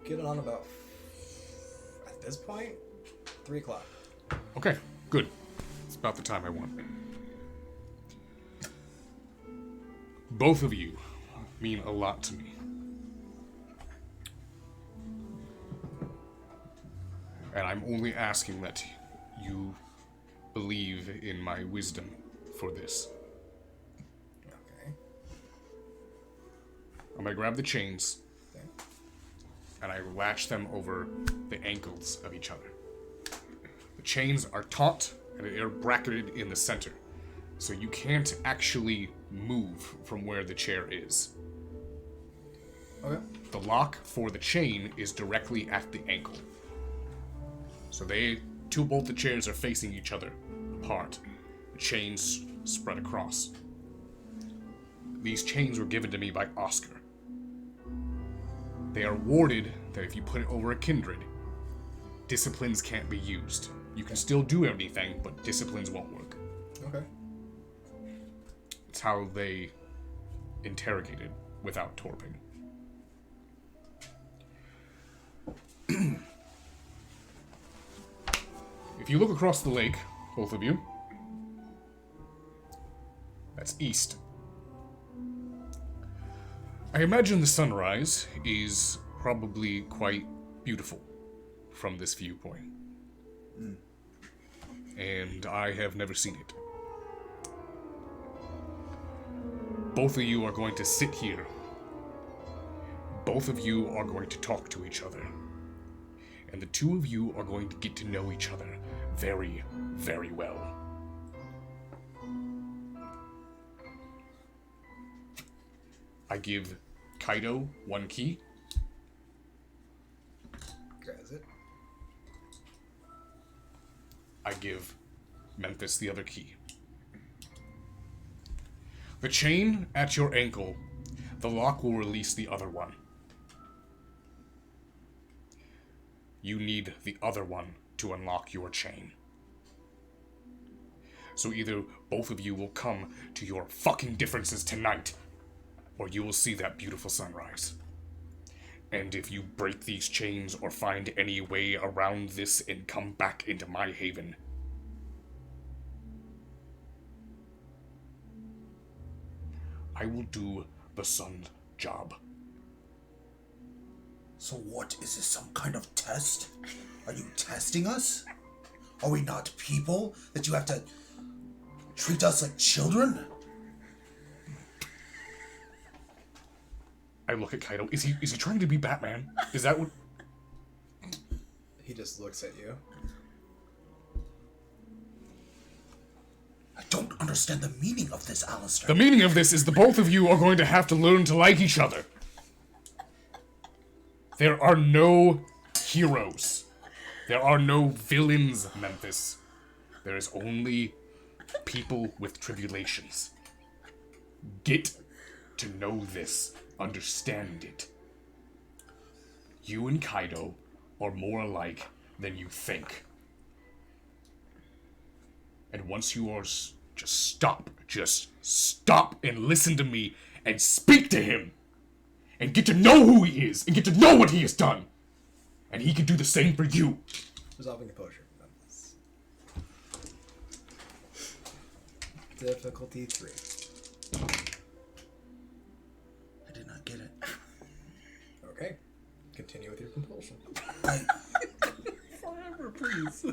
get on about at this point 3 o'clock. Okay, good. It's about the time I want. Both of you mean a lot to me. And I'm only asking that you believe in my wisdom for this. Okay. I'm gonna grab the chains Okay. and I latch them over the ankles of each other. The chains are taut and they are bracketed in the center, so you can't actually move from where the chair is. Okay. The lock for the chain is directly at the ankle. So both the chairs are facing each other apart. The chains spread across. These chains were given to me by Oscar. They are warded that if you put it over a kindred, disciplines can't be used. You can still do anything, but disciplines won't work. Okay. It's how they interrogated without torping. If you look across the lake, both of you, that's east. I imagine the sunrise is probably quite beautiful from this viewpoint. And I have never seen it. Both of you are going to sit here. Both of you are going to talk to each other. And the two of you are going to get to know each other very, very well. I give Caito one key. Grabs it. I give Memphis the other key. The chain at your ankle, the lock will release the other one. You need the other one to unlock your chain. So either both of you will come to your fucking differences tonight, or you will see that beautiful sunrise. And if you break these chains or find any way around this and come back into my haven, I will do the sun's job. So what, is this some kind of test? Are you testing us? Are we not people that you have to treat us like children? I look at Caito. Is he trying to be Batman? Is that what? He just looks at you. I don't understand the meaning of this, Alistair. The meaning of this is the both of you are going to have to learn to like each other. There are no heroes. There are no villains, Memphis. There is only people with tribulations. Get to know this. Understand it. You and Caito are more alike than you think. And once you are, just stop and listen to me and speak to him. And get to know who he is, and get to know what he has done. And he can do the same for you. Resolving composure. Difficulty 3. I did not get it. Okay. Continue with your compulsion. Forever, please.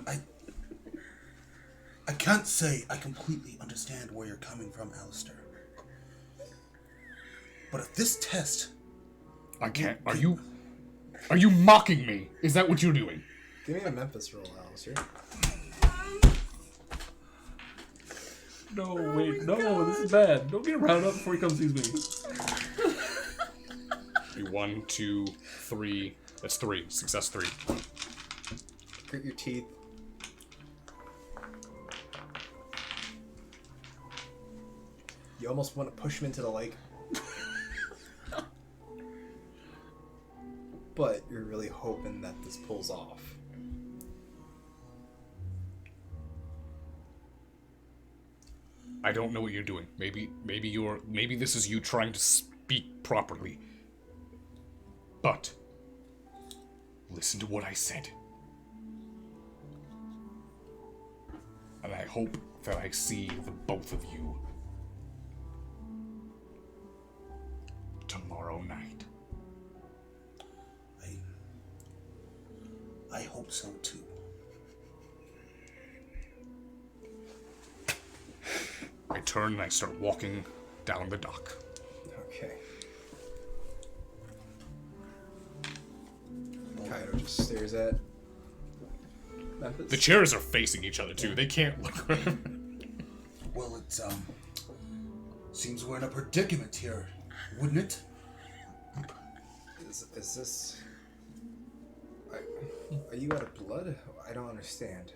I can't say I completely understand where you're coming from, Alistair. But if this test... I can't. Are you mocking me? Is that what you're doing? Give me a Memphis roll, Alistair. No, wait, no, this is bad. Don't get rounded up before he comes sees me. 1, 2, 3. That's 3. Success 3. Grit your teeth. You almost want to push him into the lake. But you're really hoping that this pulls off. I don't know what you're doing. Maybe this is you trying to speak properly. But listen to what I said. And I hope that I see the both of you tomorrow night. I hope so too. I turn and I start walking down the dock. Okay. Caito just stares at Memphis. The chairs are facing each other too. They can't look. Well, it seems we're in a predicament here, wouldn't it? Is this... Are you out of blood? I don't understand.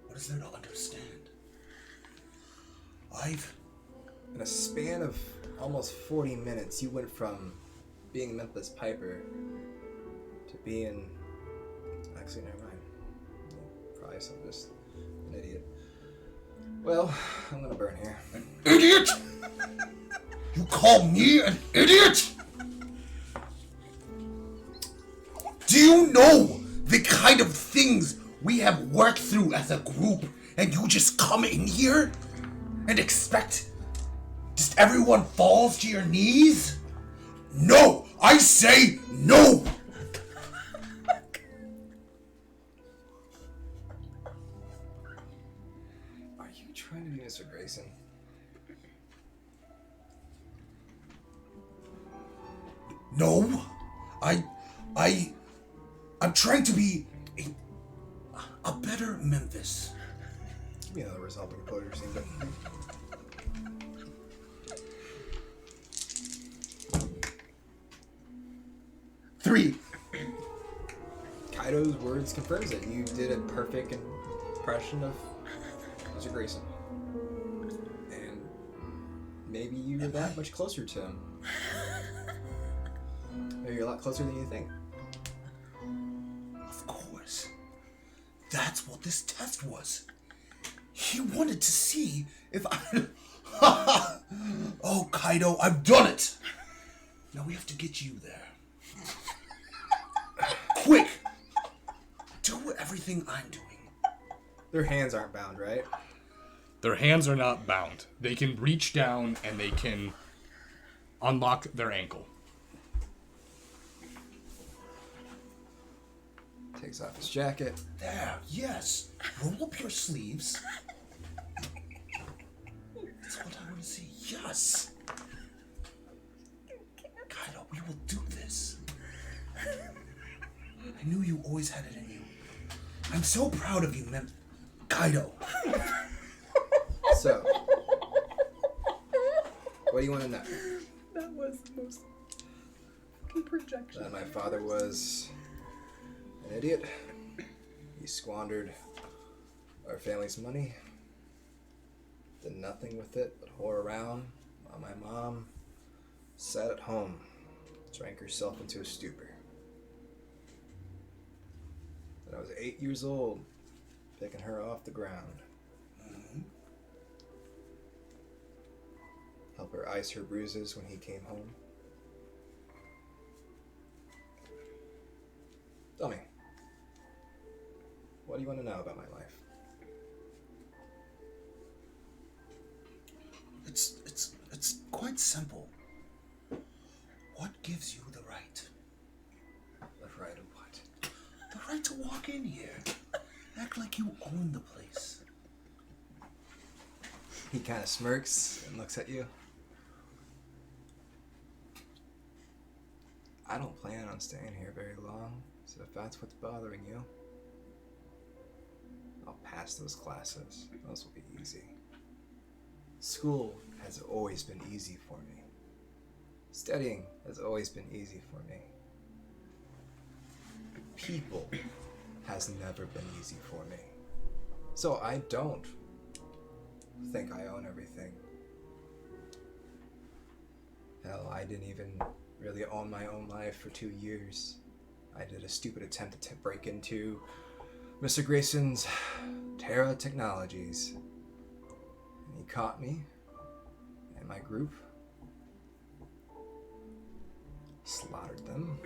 What is there to understand? In a span of almost 40 minutes, you went from being Memphis Piper to being... Actually, never mind. Probably I'm just an idiot. Well, I'm gonna burn here. An idiot? You call me an idiot? Do you know the kind of things we have worked through as a group, and you just come in here and expect just everyone falls to your knees? No! I say no! Are you trying to be Mr. Grayson? No, I'm trying to be a better Memphis. Give me another resolving closure scene, but... Three. Kaito's words confirms it. You did a perfect impression of Mr. Grayson. And maybe you're that much closer to him. Maybe you're a lot closer than you think. Of course. That's what this test was. He wanted to see if I... Oh, Caito, I've done it! Now we have to get you there. Quick! Do everything I'm doing. Their hands aren't bound, right? Their hands are not bound. They can reach down and they can unlock their ankle. Takes off his jacket. There, yes. Roll up your sleeves. That's what I want to see. Yes. Caito, we will do this. I knew you always had it in you. I'm so proud of you, Caito. So, what do you want to know? That was the most projection. That my father was an idiot. He squandered our family's money. Did nothing with it but whore around while my mom sat at home, drank herself into a stupor. When I was 8 years old, picking her off the ground. Help her ice her bruises when he came home. Tell me, what do you want to know about my life? It's quite simple. What gives you the right? The right of what? The right to walk in here. Act like you own the place. He kind of smirks and looks at you. I don't plan on staying here very long, so if that's what's bothering you, I'll pass those classes. Those will be easy. School has always been easy for me. Studying has always been easy for me. People has never been easy for me. So I don't think I own everything. Hell, I didn't even really own my own life for 2 years. I did a stupid attempt to break into Mr. Grayson's Terra Technologies. And he caught me and my group, slaughtered them,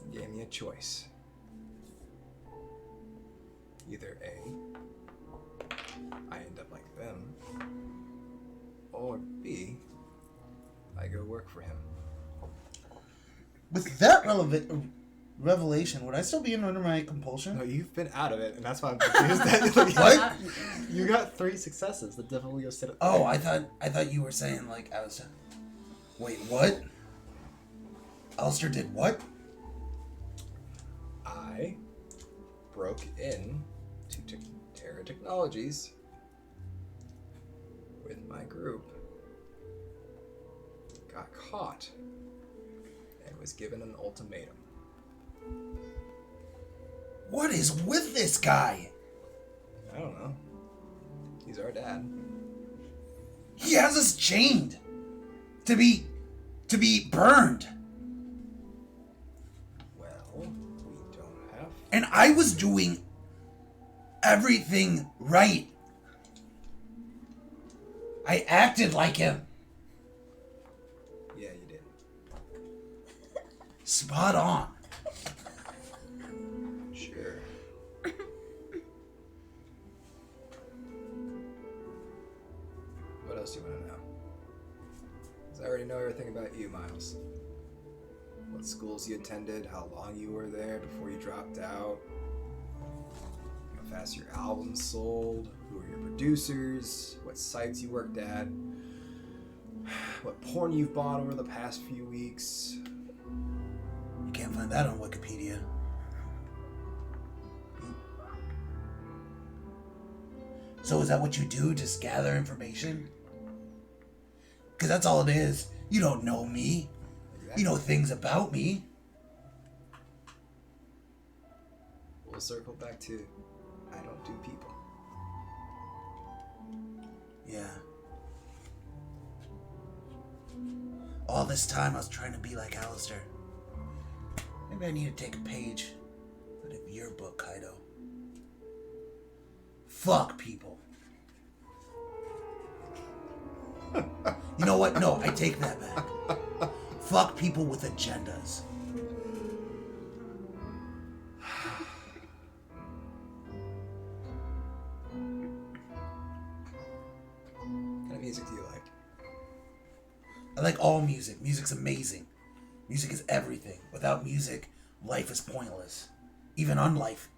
and gave me a choice. Either A, I end up like them, or B, I go work for him. With that revelation, would I still be under my compulsion? No, you've been out of it, and that's why I'm confused. What? You got 3 successes. The difficulty was set at Oh, I thought you were saying like I was. Wait, what? Alistair did what? I broke in to Terra Technologies with my group. got caught and was given an ultimatum. What is with this guy? I don't know. He's our dad. He has us chained to be burned. Well, we don't have. And I was doing everything right. I acted like him. Yeah, you did. Spot on. Sure. What else do you want to know? Because I already know everything about you, Miles. What schools you attended, how long you were there before you dropped out, how fast your albums sold, who were your producers, what sites you worked at, what porn you've bought over the past few weeks. You can't find that on Wikipedia. So is that what you do? Just gather information? Because that's all it is. You don't know me. You know things about me. We'll circle back to I don't do people. Yeah. All this time I was trying to be like Alistair. Maybe I need to take a page out of your book, Caito. Fuck people. You know what? No, I take that back. Fuck people with agendas. What kind of music do you like? I like all music. Music's amazing. Music is everything. Without music, life is pointless. Even unlife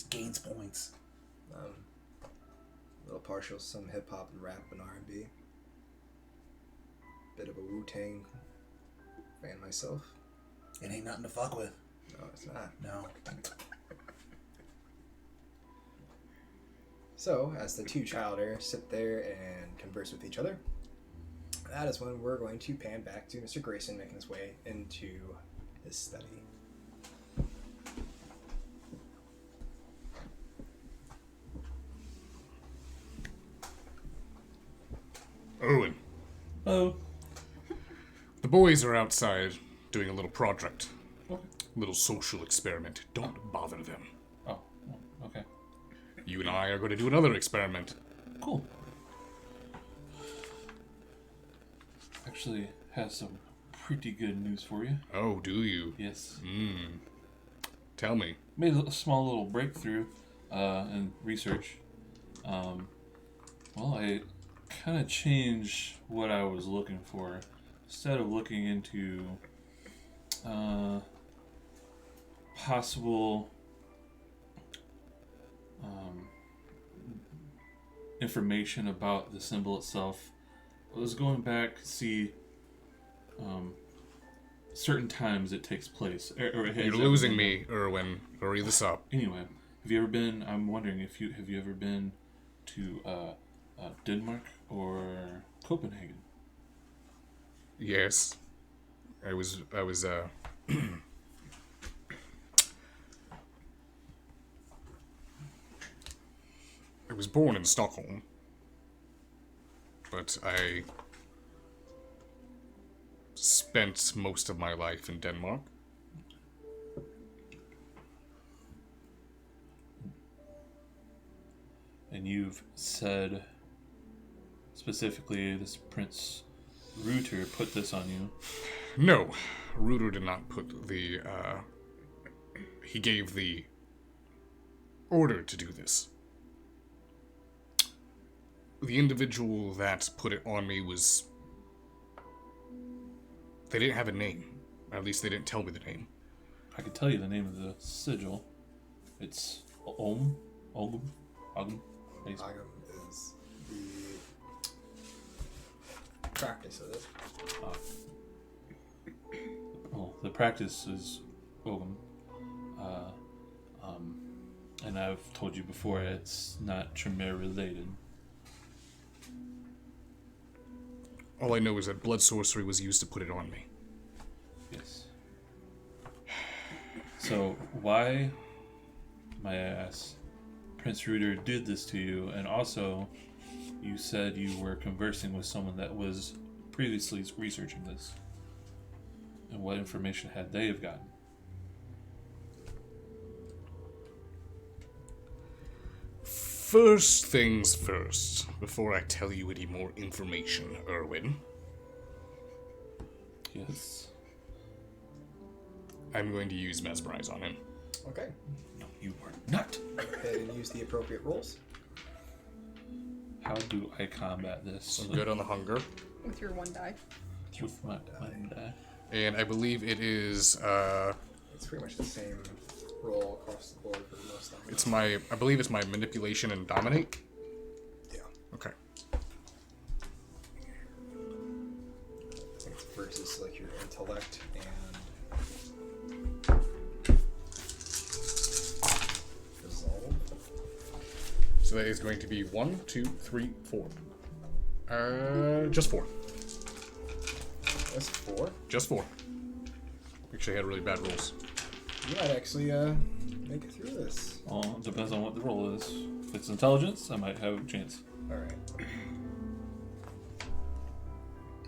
gains points. A little partial to some hip hop and rap and R&B. Bit of a Wu-Tang fan myself. It ain't nothing to fuck with. No, it's not. No. So, as the two childer sit there and converse with each other, that is when we're going to pan back to Mr. Grayson making his way into his study. Owen, Oh. the boys are outside doing a little project. Okay. Little social experiment. Don't bother them. Oh. Okay. You and I are going to do another experiment. Cool. Actually, has some pretty good news for you. Oh, do you? Yes. Tell me. Made a small little breakthrough in research. Well, I kind of changed what I was looking for. Instead of looking into possible information about the symbol itself, I was going back to see certain times it takes place. You're losing me, Erwin. Hurry this up. Anyway, have you ever been? I'm wondering if have you ever been to Denmark or Copenhagen? Yes. I was I was born in Stockholm, but I spent most of my life in Denmark. And you've said specifically this Prince Reuter put this on you. No, Reuter did not put the, he gave the order to do this. The individual that put it on me was... They didn't have a name. At least they didn't tell me the name. I could tell you the name of the sigil. It's Ogum. Agam is the practice of it. Well, the practice is Ogum. And I've told you before, it's not Tremere related. All I know is that blood sorcery was used to put it on me. Yes. So why, my ass, Prince Reuter did this to you, and also you said you were conversing with someone that was previously researching this. And what information had they have gotten? First things first, before I tell you any more information, Erwin, Yes. I'm going to use Mesmerize on him. Okay. No, you are not. Go ahead and use the appropriate rolls. How do I combat this? I'm good on the hunger. With your 1 die. With my die. And I believe it is, It's pretty much the same roll across the board for most of them. it's my, I believe it's my manipulation and dominate. Yeah. Okay. I think it's versus like your intellect and resolve. So that is going to be 1, 2, 3, 4. Just 4. That's 4. Just 4. Actually, I had really bad rolls. You might actually make it through this. Well, it depends on what the roll is. If it's intelligence, I might have a chance. All right.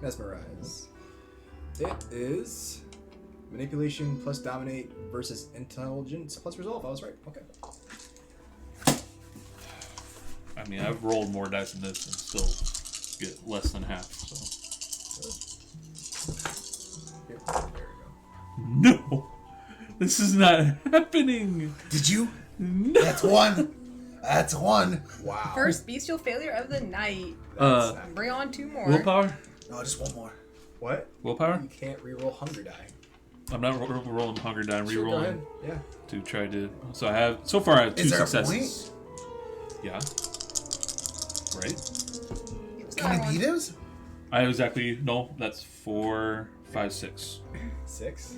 Mesmerize. It is manipulation plus dominate versus intelligence plus resolve. I was right. Okay. I mean, I've rolled more dice than this and still get less than half, so. Here, there we go. No! This is not happening! Did you? No! That's 1. That's 1. Wow. First bestial failure of the night. That's not- Bring on 2 more. Willpower? No, just 1 more. What? Willpower? You can't reroll hunger die. I'm not rolling hunger die, I'm Sure, go rerolling ahead. Yeah. to try to. So I have. So far, I have 2 Is there a successes. Yeah. Right? Can we beat him? I have exactly. No, that's 4, 5, 6. 6.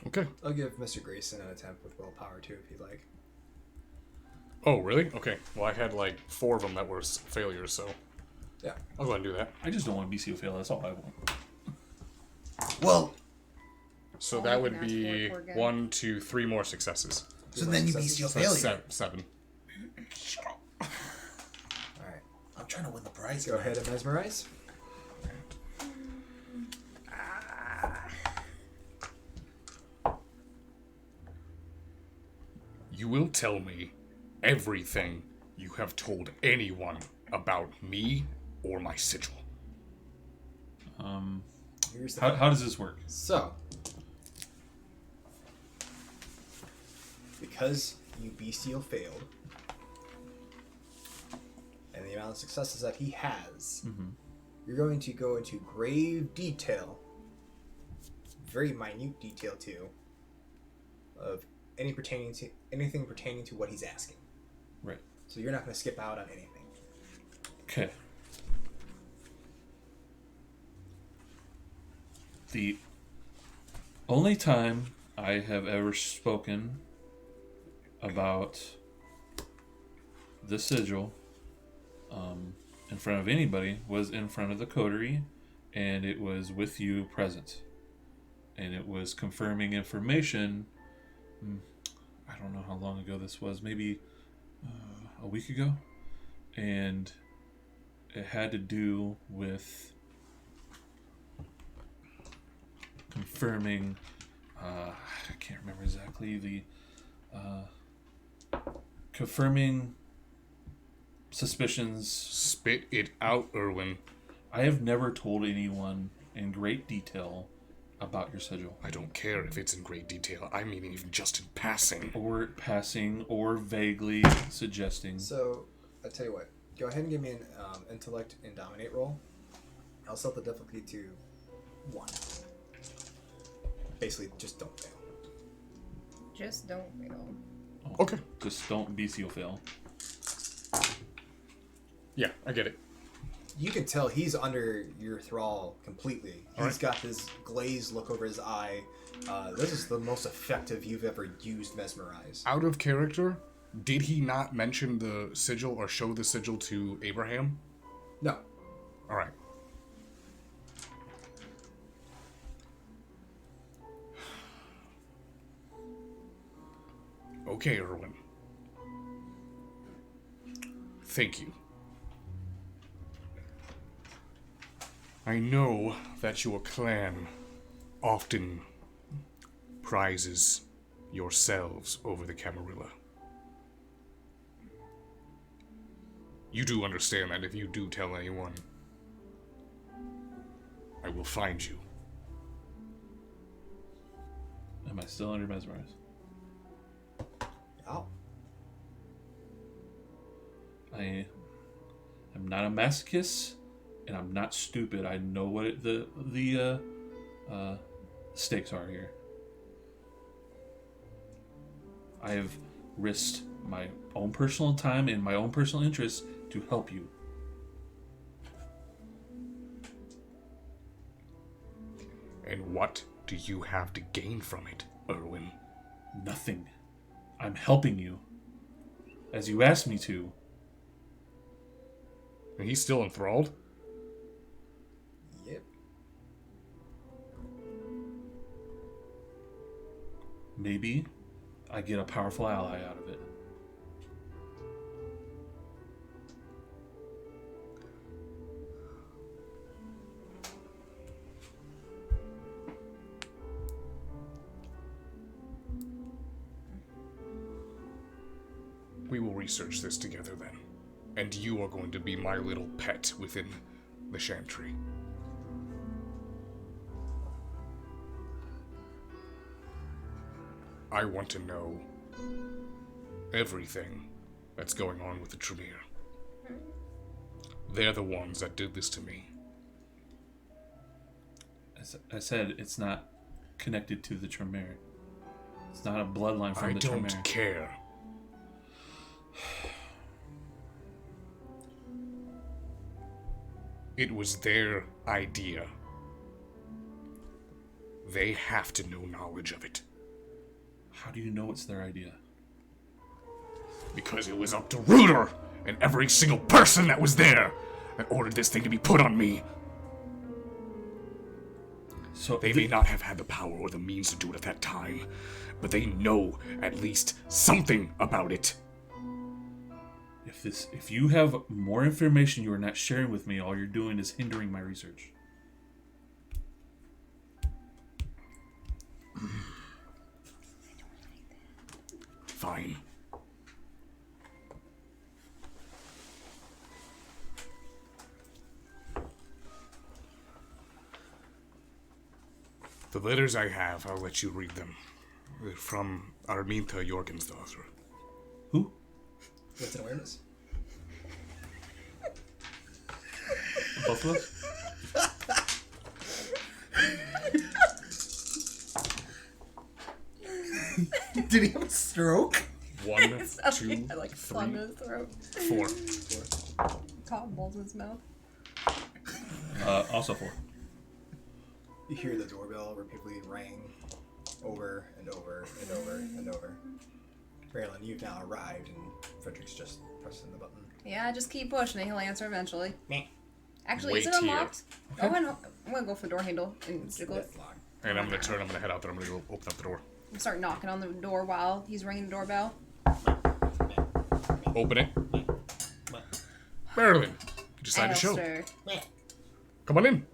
Okay. I'll give Mr. Grayson an attempt with willpower too, if you'd like. Oh, really? Okay. Well, I had like 4 of them that were failures, so Yeah. I'll go ahead and do that. I just don't want BCO fail, that's all I want. Well, So Oh, that you would can ask be for it again. 1, 2, 3 more successes. so then you beat successes. your So that's failure. 7. All right. I'm trying to win the prize. Go man. ahead and mesmerize. You will tell me everything you have told anyone about me or my sigil. Here's the How does this work? So, because you bestial failed, and the amount of successes that he has, you're going to go into grave detail, very minute detail too, of anything pertaining to what he's asking. Right. So you're not going to skip out on anything. Okay. The only time I have ever spoken about the sigil in front of anybody was in front of the coterie, and it was with you present. And it was confirming information. I don't know how long ago this was, maybe a week ago. And it had to do with confirming, I can't remember exactly, the confirming suspicions. Spit it out, Erwin. I have never told anyone in great detail about your sigil. I don't care if it's in great detail. I mean even just in passing. Or passing, or vaguely suggesting. So, I'll tell you what. Go ahead and give me an intellect and dominate roll. I'll set the difficulty to 1. Basically, just don't fail. Just don't fail. Okay. Just don't BCO fail. Yeah, I get it. You can tell he's under your thrall completely. He's Alright. got this glazed look over his eye. This is the most effective you've ever used Mesmerize. Out of character, Did he not mention the sigil or show the sigil to Abraham? No. All right. Okay, Erwin. Thank you. I know that your clan often prizes yourselves over the Camarilla. You do understand that if you do tell anyone, I will find you. Am I still under mesmerized? Oh. I am not a masochist, and I'm not stupid. I know what the stakes are here. I have risked my own personal time and my own personal interests to help you. And what do you have to gain from it, Erwin? Nothing. I'm helping you, as you asked me to. And he's still enthralled? Yep. Maybe I get a powerful ally out of it. We will research this together then. And you are going to be my little pet within the Chantry. I want to know everything that's going on with the Tremere. They're the ones that did this to me. As I said, it's not connected to the Tremere. It's not a bloodline from I the don't Tremere. care. It was their idea. They have to know knowledge of it. How do you know it's their idea? Because it was up to Rooter and every single person that was there that ordered this thing to be put on me. So They may not have had the power or the means to do it at that time, but they know at least something about it. If you have more information you are not sharing with me, all you're doing is hindering my research. Fine. The letters I have, I'll let you read them. They're from Arminta Jorgensdottir. Who? What's an awareness? Both of us? Did he have a stroke? 1, 2, I like 3, slung in his throat. 4. Cotton balls in his mouth. Also 4. You hear the doorbell repeatedly ring over and over and over and over. Marilyn, you've now arrived, and Frederick's just pressing the button. Yeah, just keep pushing it. He'll answer eventually. Meh. Actually, Wait is it here. unlocked? Oh, I'm gonna go for the door handle and jiggle it. It's locked. And I'm gonna head out there. I'm gonna go open up the door. I'm start knocking on the door while he's ringing the doorbell. Open it. Marilyn, you decided to show. Alistair. Come on in.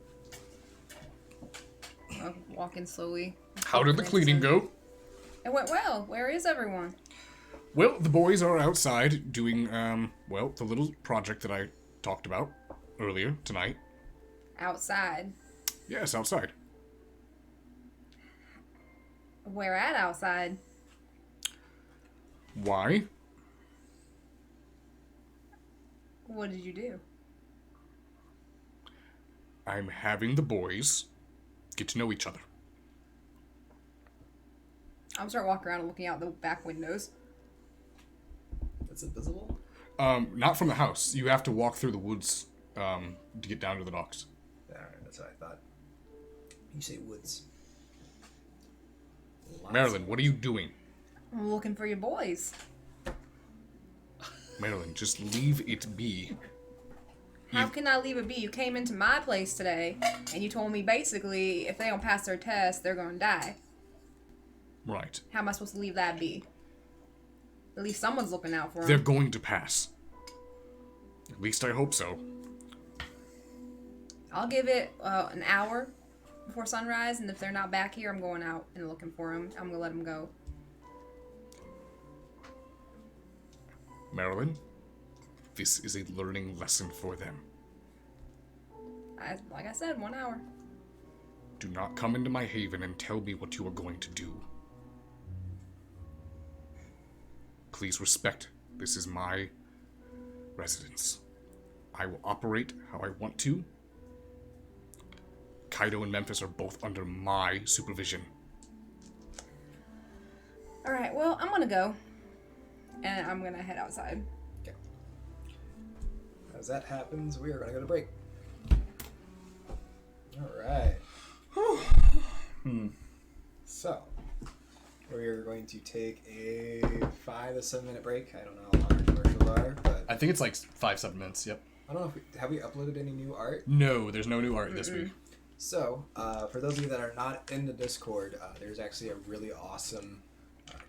I'll walk in slowly. How did the cleaning go? It went well. Where is everyone? Well, the boys are outside doing, the little project that I talked about earlier tonight. Outside. Yes, outside. Where at outside? Why? What did you do? I'm having the boys get to know each other. I'm start walking around and looking out the back windows. It's invisible? Not from the house. You have to walk through the woods, to get down to the docks. Alright, that's what I thought. You say woods. Lots Marilyn, what are you doing? I'm looking for your boys. Marilyn, just leave it be. How can I leave it be? You came into my place today, and you told me basically if they don't pass their test, they're gonna die. Right. How am I supposed to leave that be? At least someone's looking out for them. They're going to pass. At least I hope so. I'll give it an hour before sunrise, and if they're not back here, I'm going out and looking for them. I'm gonna let them go. Marilyn, this is a learning lesson for them. Like I said, 1 hour. Do not come into my haven and tell me what you are going to do. Please respect. This is my residence. I will operate how I want to. Caito and Memphis are both under my supervision. Alright, well, I'm gonna go. And I'm gonna head outside. Okay. As that happens, we are going to go to break. Alright. So, we are going to take a 5 to 7 minute break. I don't know how long our commercials are, but I think it's like 5-7 minutes. Yep. I don't know if have we uploaded any new art? No, there's no new art this week. So, for those of you that are not in the Discord, there's actually a really awesome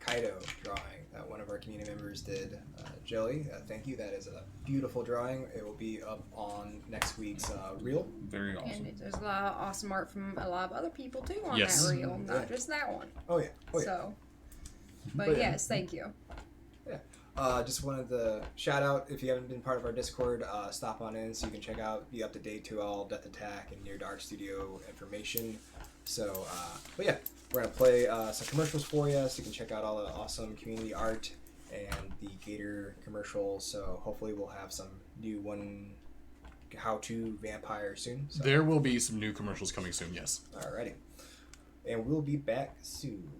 Caito drawing that one of our community members did. Jelly, thank you. That is a beautiful drawing. It will be up on next week's reel. Very awesome. And there's a lot of awesome art from a lot of other people too on Yes. that reel, not just that one. Oh yeah. Oh yeah. So, but yes, thank you. Yeah. Just wanted to shout out, if you haven't been part of our Discord, stop on in so you can check out, be up to date to all Death Attack and NearDark Studio information. So, but yeah, we're going to play some commercials for you so you can check out all the awesome community art and the Gator commercials. So hopefully we'll have some new one how-to vampire soon. So. There will be some new commercials coming soon, yes. Alrighty. And we'll be back soon.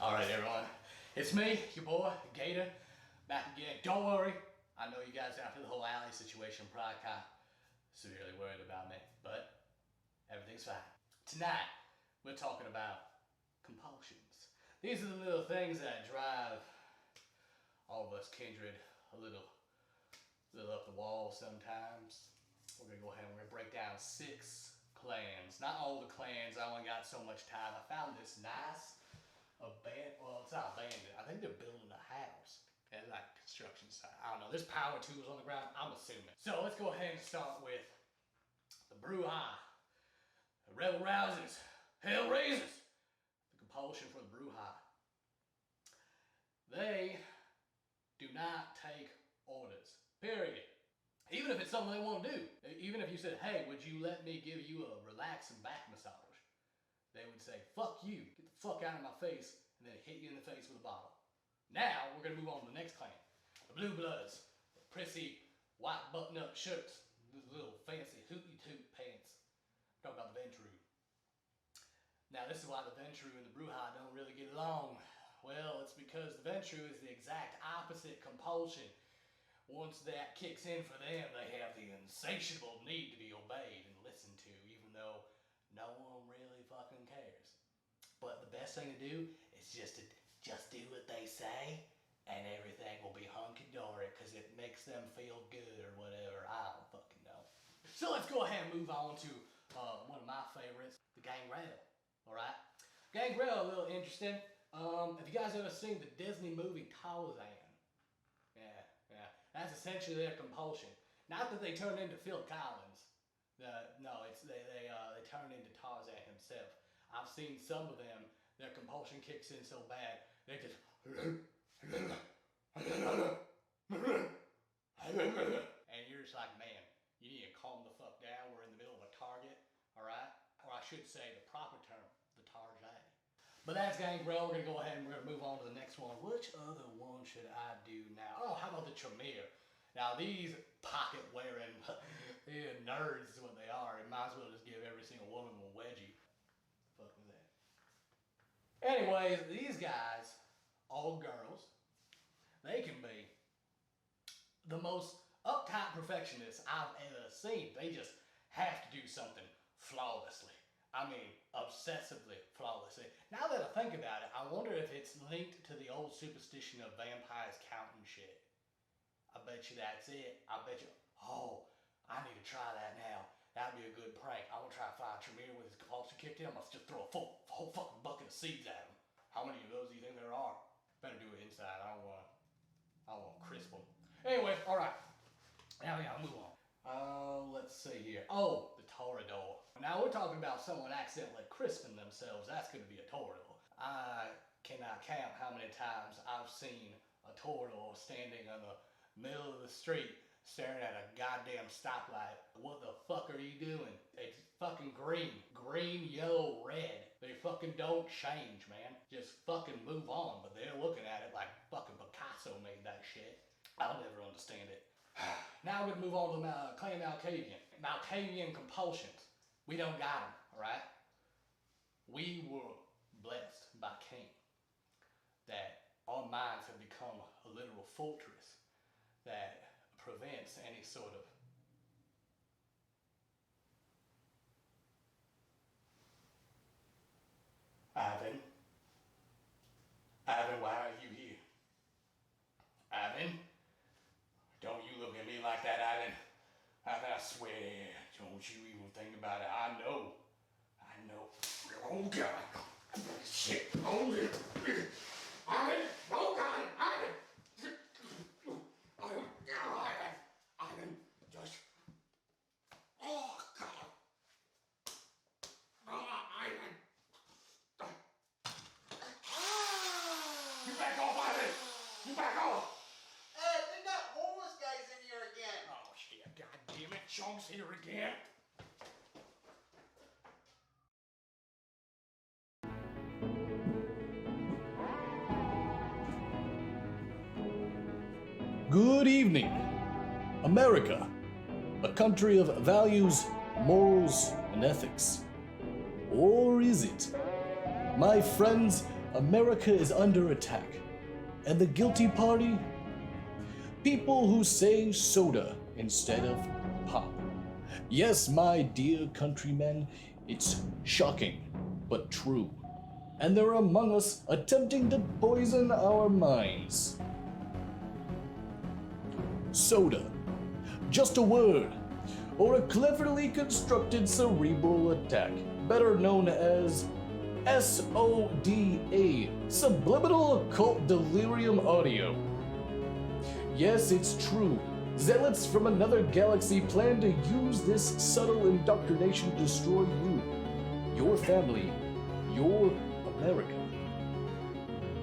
Alright everyone, it's me, your boy, Gator, back again. Don't worry, I know you guys after the whole alley situation probably kind of severely worried about me, but everything's fine. Tonight, we're talking about compulsions. These are the little things that drive all of us kindred a little up the wall sometimes. We're gonna go ahead and we're gonna break down 6 clans. Not all the clans, I only got so much time. I found this nice well, it's not abandoned. I think they're building a house. It's like construction site. I don't know. There's power tools on the ground. I'm assuming. So let's go ahead and start with the Brew High, the Rebel Rousers, Hell Raisers, compulsion for the Bruja. They do not take orders. Period. Even if it's something they want to do. Even if you said, hey, would you let me give you a relaxing back massage? They would say, fuck you, get the fuck out of my face, and then hit you in the face with a bottle. Now, we're going to move on to the next clan. The Blue Bloods. The prissy, white button-up shirts. The little fancy hooty-toot pants. Talk about the Ventru. Now, this is why the Ventru and the Bruja don't really get along. Well, it's because the Ventru is the exact opposite compulsion. Once that kicks in for them, they have the insatiable need to be obeyed and listened to, even though no one really fucking cares. But the best thing to do is just do what they say, and everything will be hunky-dory, because it makes them feel good or whatever. I don't fucking know. So let's go ahead and move on to one of my favorites, the Gangrel. Alright? Gangrel, a little interesting. Have you guys ever seen the Disney movie Tarzan? Yeah. That's essentially their compulsion. Not that they turn into Phil Collins. No, they turn into Tarzan himself. I've seen some of them. Their compulsion kicks in so bad they just and you're just like, man, you need to calm the fuck down. We're in the middle of a target, all right? Or I should say the proper term, the Tarzan. But that's Gangrel. We're gonna go ahead and we're gonna move on to the next one. Which other one should I do now? Oh, how about the Tremere? Now these pocket-wearing nerds is what they are. It might as well just give every single woman a wedgie. Fuck is that? Anyways, these guys, all girls, they can be the most uptight perfectionists I've ever seen. They just have to do something flawlessly. I mean, obsessively flawlessly. Now that I think about it, I wonder if it's linked to the old superstition of vampires counting shit. I bet you that's it. I bet you, oh, I need to try that now. That'd be a good prank. I'm gonna try to find Tremere with his compulsion kicked in. I'm gonna just throw a whole fucking bucket of seeds at him. How many of those do you think there are? Better do it inside. I don't want to crisp them. Anyway, alright. Now we gotta move on. Let's see here. Oh, the Toreador. Now we're talking about someone accidentally crisping themselves. That's gonna be a Toreador. I cannot count how many times I've seen a Toreador standing on the middle of the street staring at a goddamn stoplight. What the fuck are you doing? It's fucking green. Green, yellow, red. They fucking don't change, man. Just fucking move on. But they're looking at it like fucking Picasso made that shit. I'll never understand it. Now we're gonna move on to Clan Malkavian. Malkavian compulsions. We don't got them, alright? We were blessed by King that our minds have become a literal fortress that prevents any sort of Ivan, why are you here? Ivan, don't you look at me like that, Ivan. I swear, don't you even think about it. I know. Oh God, shit, hold it. Ivan, oh God, Ivan. Ivan, just, oh God. Ivan. You back off, Ivan. You back off. They got homeless guys in here again. Oh shit, God damn it, Chunk's here again. Good evening, America, a country of values, morals, and ethics. Or is it? My friends, America is under attack. And the guilty party? People who say soda instead of pop. Yes, my dear countrymen, it's shocking, but true. And they're among us attempting to poison our minds. Soda. Just a word, or a cleverly constructed cerebral attack, better known as SODA, Subliminal Occult Delirium Audio. Yes, it's true. Zealots from another galaxy plan to use this subtle indoctrination to destroy you, your family, your America.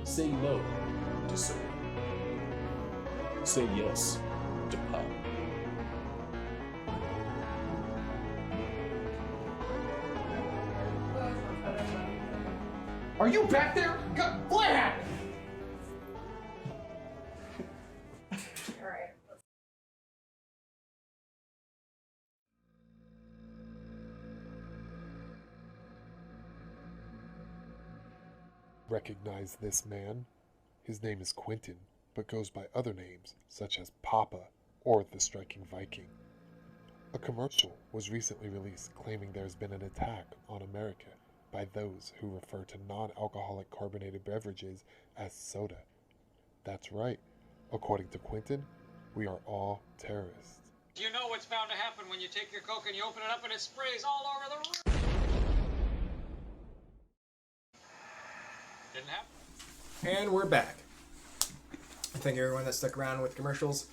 Say no to soda. Say yes to pop. Are you back there? God, what happened? Alright. Recognize this man? His name is Quentin, but goes by other names such as Papa or the Striking Viking. A commercial was recently released claiming there's been an attack on America by those who refer to non-alcoholic carbonated beverages as soda. That's right. According to Quentin, we are all terrorists. Do you know what's bound to happen when you take your Coke and you open it up and it sprays all over the room? Didn't happen. And we're back. Thank you everyone that stuck around with commercials.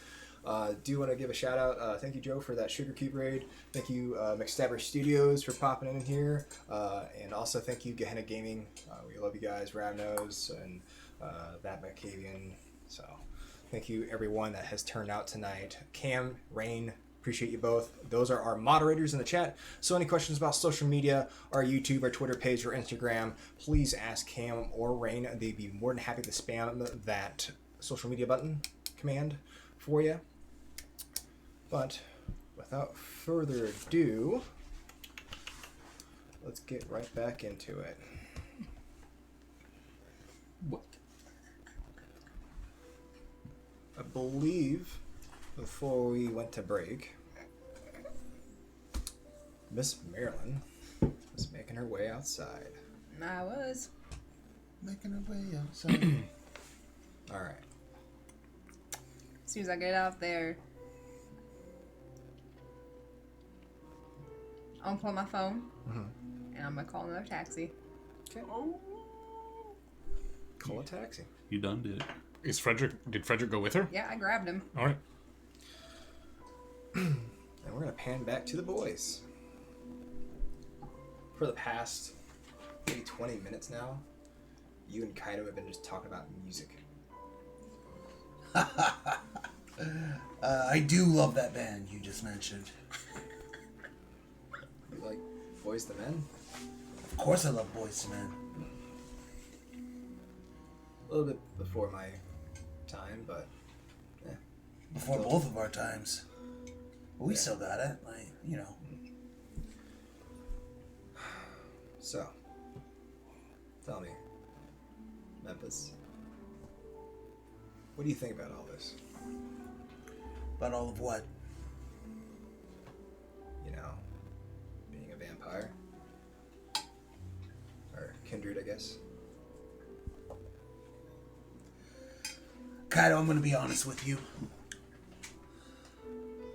Do want to give a shout out. Thank you, Joe, for that Sugar Cube raid. Thank you, McStabber Studios, for popping in here. And also thank you, Gehenna Gaming. We love you guys, Ravnose and that Macavian. So thank you, everyone that has turned out tonight. Cam, Rain, appreciate you both. Those are our moderators in the chat. So any questions about social media, our YouTube, our Twitter page, or Instagram, please ask Cam or Rain. They'd be more than happy to spam that social media button command for you. But without further ado, let's get right back into it. What? I believe before we went to break, Miss Marilyn was making her way outside. I was. Making her way outside. All right. As soon as I get out there, I'm gonna pull out my phone and I'm gonna call another taxi. Okay. Call a taxi. You done did it. Did Frederick go with her? Yeah, I grabbed him. All right. And we're gonna pan back to the boys. For the past maybe 20 minutes now, you and Caito have been just talking about music. I do love that band you just mentioned. You like Boys to Men? Of course I love Boys to Men. A little bit before my time, but yeah. Before both of our times. But we still got it, like, you know. So, tell me, Memphis, what do you think about all this? About all of what? You know, being a vampire? Or kindred, I guess. Caito, I'm gonna be honest with you.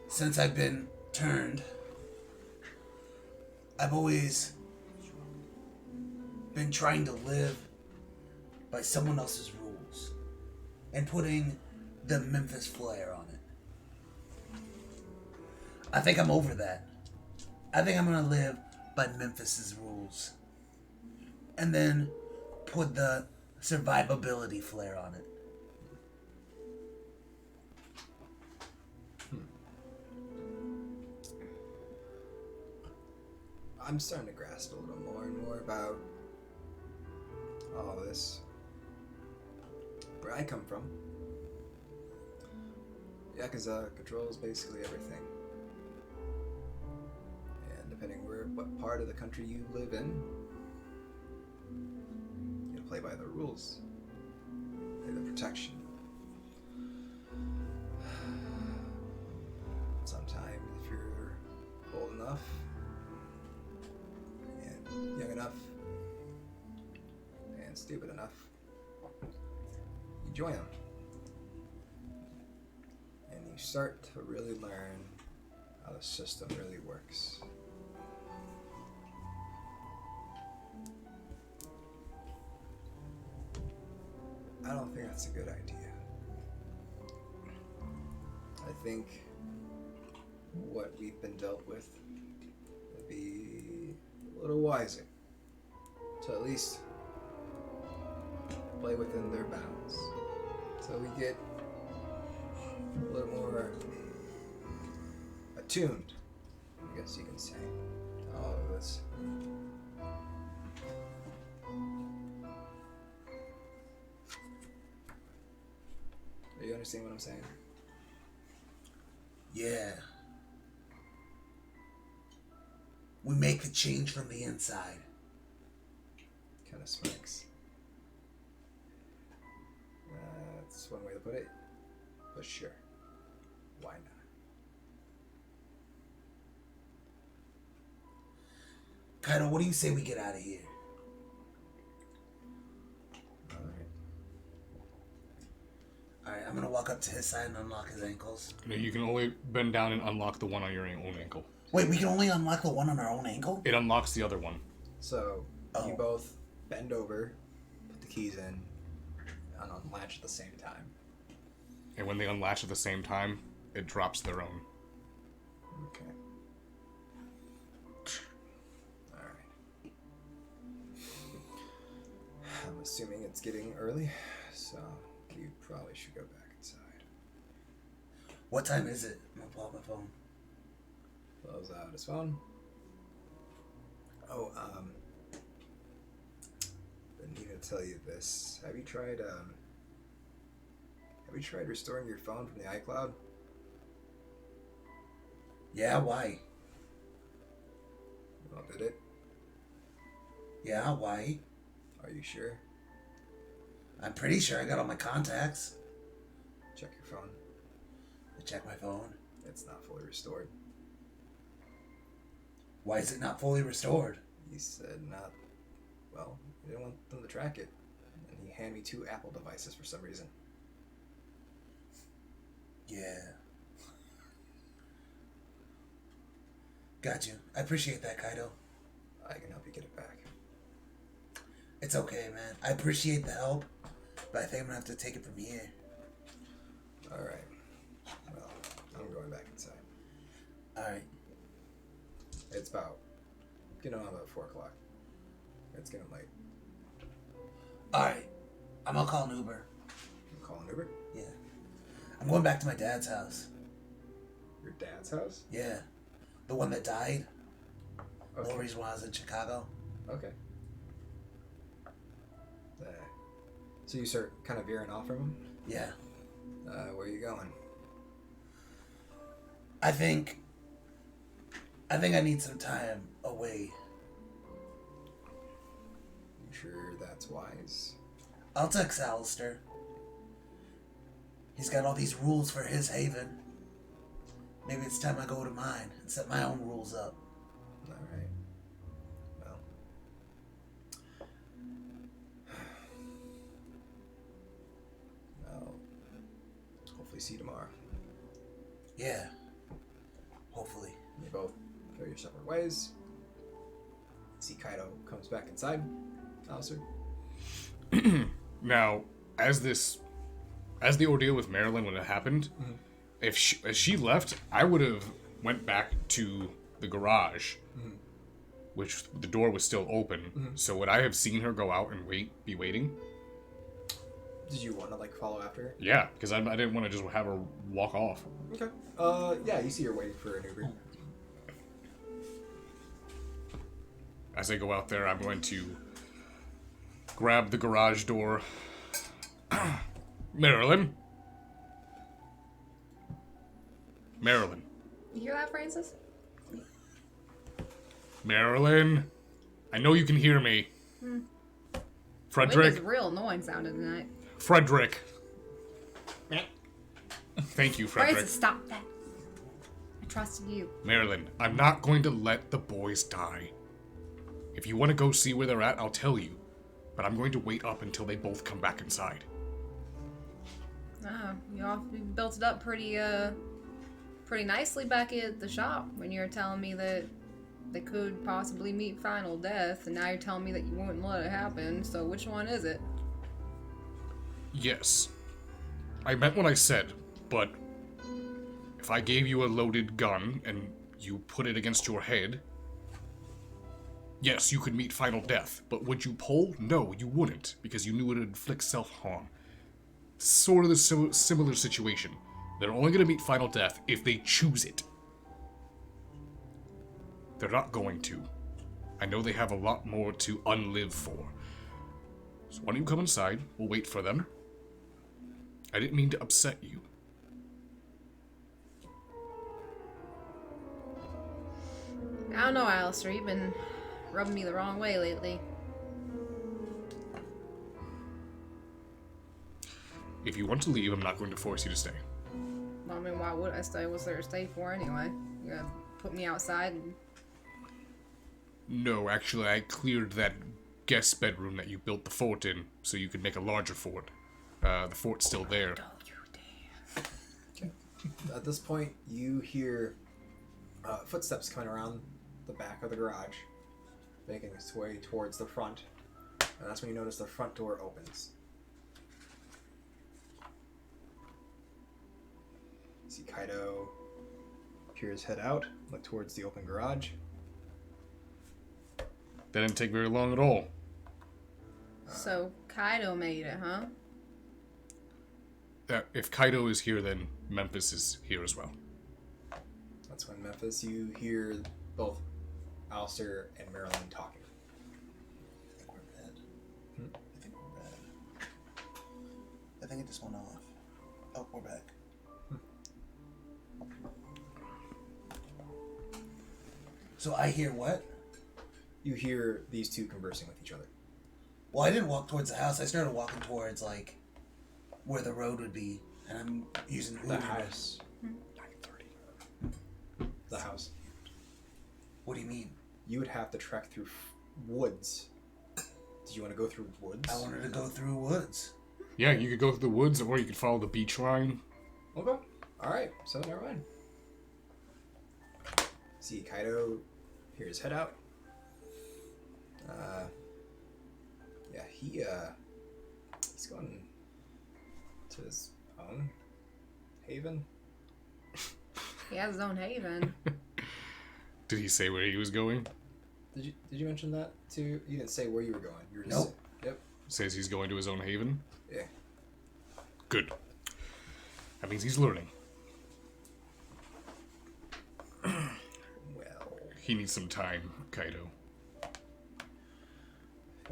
Since I've been turned, I've always been trying to live by someone else's rules and putting the Memphis flair on it. I think I'm over that. I think I'm gonna live by Memphis's rules and then put the survivability flair on it. I'm starting to grasp a little more and more about all this. Where I come from. Yakuza controls basically everything. And depending what part of the country you live in, you play by the rules. Play the protection. Sometimes if you're old enough and young enough and stupid enough, you join them. And you start to really learn how the system really works. I don't think that's a good idea. I think what we've been dealt with would be a little wiser to at least play within their bounds. So we get a little more attuned, I guess you can say, to all of this. Do you understand what I'm saying? Yeah. We make the change from the inside. Kind of smirks. That's one way to put it, but sure. Why not? Kaito, what do you say we get out of here? Alright, I'm gonna walk up to his side and unlock his ankles. No, you can only bend down and unlock the one on your own ankle. Wait, we can only unlock the one on our own ankle? It unlocks the other one. So you both bend over, put the keys in, and unlatch at the same time. And when they unlatch at the same time, it drops their own. Okay. Alright. I'm assuming it's getting early, so you probably should go back inside. What time is it? I'm gonna pull out my phone. Pulls out his phone. Oh, I need to tell you this. Have you tried restoring your phone from the iCloud? Yeah, why? Well, did it? Yeah, why? Are you sure? I'm pretty sure I got all my contacts. Check your phone. I check my phone. It's not fully restored. Why is it not fully restored? He said not. Well, he didn't want them to track it. And he handed me 2 Apple devices for some reason. Yeah. Got you. I appreciate that, Kaito. I can help you get it back. It's okay, man. I appreciate the help, but I think I'm gonna have to take it from here. Alright. Well, I'm going back inside. Alright. It's about, about 4 o'clock. It's getting late. Alright. I'm gonna call an Uber. You call an Uber? Yeah. I'm going back to my dad's house. Your dad's house? Yeah. The one that died. Okay. The reason why I was in Chicago. Okay. So you start kind of veering off from him? Yeah. Where are you going? I think I need some time away. You sure that's wise? I'll text Alistair. He's got all these rules for his haven. Maybe it's time I go to mine and set my own rules up. Alright. Well. I'll hopefully see you tomorrow. Yeah. Hopefully. You both go your separate ways. See Caito comes back inside. Alistair. Now, as the ordeal with Marilyn when it happened, as she left, I would have went back to the garage, which the door was still open. So would I have seen her go out and be waiting? Did you want to follow after her? Yeah, because I didn't want to just have her walk off. Okay. Yeah, you see her waiting for an Uber. As I go out there, I'm going to grab the garage door. Marilyn? Marilyn. You hear that, Francis? Marilyn? I know you can hear me. Frederick? It was real annoying sounding tonight. Frederick. Thank you, Frederick. Francis, stop that. I trusted you. Marilyn, I'm not going to let the boys die. If you want to go see where they're at, I'll tell you. But I'm going to wait up until they both come back inside. You built it up pretty nicely back at the shop when you were telling me that they could possibly meet final death, and now you're telling me that you wouldn't let it happen, so which one is it? Yes. I meant what I said, but if I gave you a loaded gun and you put it against your head, Yes, you could meet final death, but would you pull? No, you wouldn't, because you knew it would inflict self-harm. Sort of the similar situation. They're only going to meet final death if they choose it. They're not going to. I know they have a lot more to unlive for. So why don't you come inside? We'll wait for them. I didn't mean to upset you. I don't know, Alistair. You've been rubbing me the wrong way lately. If you want to leave, I'm not going to force you to stay. Well, I mean, why would I stay? What's there to stay for anyway? You gonna put me outside and... No, actually, I cleared that guest bedroom that you built the fort in, so you could make a larger fort. The fort's still there. Don't you dare. Okay. At this point, you hear footsteps coming around the back of the garage, making its way towards the front, and that's when you notice the front door opens. You see Kaito peer his head out, look towards the open garage. That didn't take very long at all. So, Caito made it, huh? If Caito is here, then Memphis is here as well. That's when Memphis, you hear both Alistair and Marilyn talking. I think we're red. I think we're red. I think it just went off. Oh, we're back. So I hear what? You hear these two conversing with each other. Well, I didn't walk towards the house. I started walking towards, like, where the road would be. And I'm using The Uber. house. 9:30. The house. What do you mean? You would have to trek through woods. Did you want to go through woods? I wanted to go through woods. Yeah, you could go through the woods, or you could follow the beach line. Okay. Alright, so never mind. See Kaito peer his head out. Yeah, he's going to his own haven. He has his own haven. Did he say where he was going? Did you mention that too? You didn't say where you were going. You were just Nope. Yep. Says he's going to his own haven? Yeah. Good. That means he's learning. Well. He needs some time, Caito.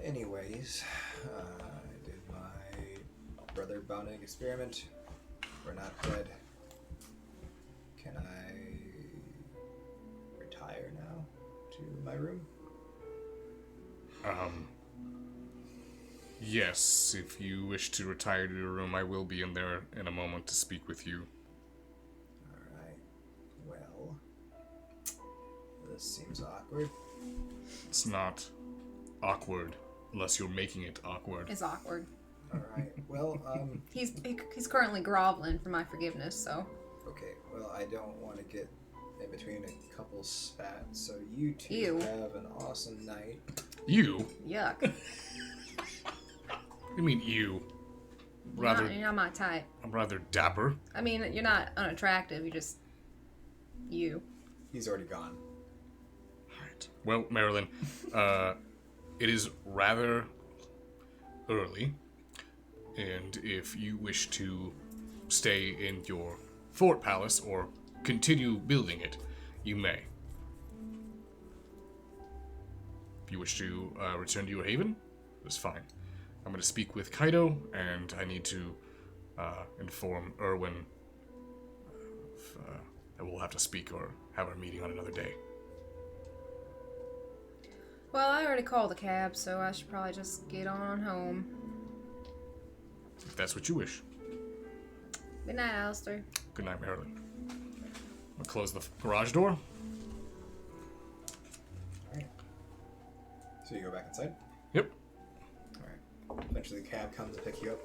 Anyways, I did my brother bounding experiment. We're not dead. Can I retire now to my room? Yes, if you wish to retire to your room, I will be in there in a moment to speak with you. Alright. Well, this seems awkward. It's not awkward unless you're making it awkward. It's awkward. Alright. Well, He's currently groveling for my forgiveness, so... okay. Well, I don't want to get in between a couple spats, so you two Ew. have an awesome night. You? Yuck. I mean you. You're not my type. I'm rather dapper. I mean, you're not unattractive, you're just... you. He's already gone. Alright. Well, Marilyn, it is rather early, and if you wish to stay in your fort palace or continue building it, you may. If you wish to return to your haven, that's fine. I'm going to speak with Caito, and I need to inform Erwin that we'll have to speak or have our meeting on another day. Well, I already called a cab, so I should probably just get on home. If that's what you wish. Good night, Alistair. Good night, Marilyn. I'll close the garage door. Alright. So you go back inside? Yep. Alright. Eventually the cab comes to pick you up.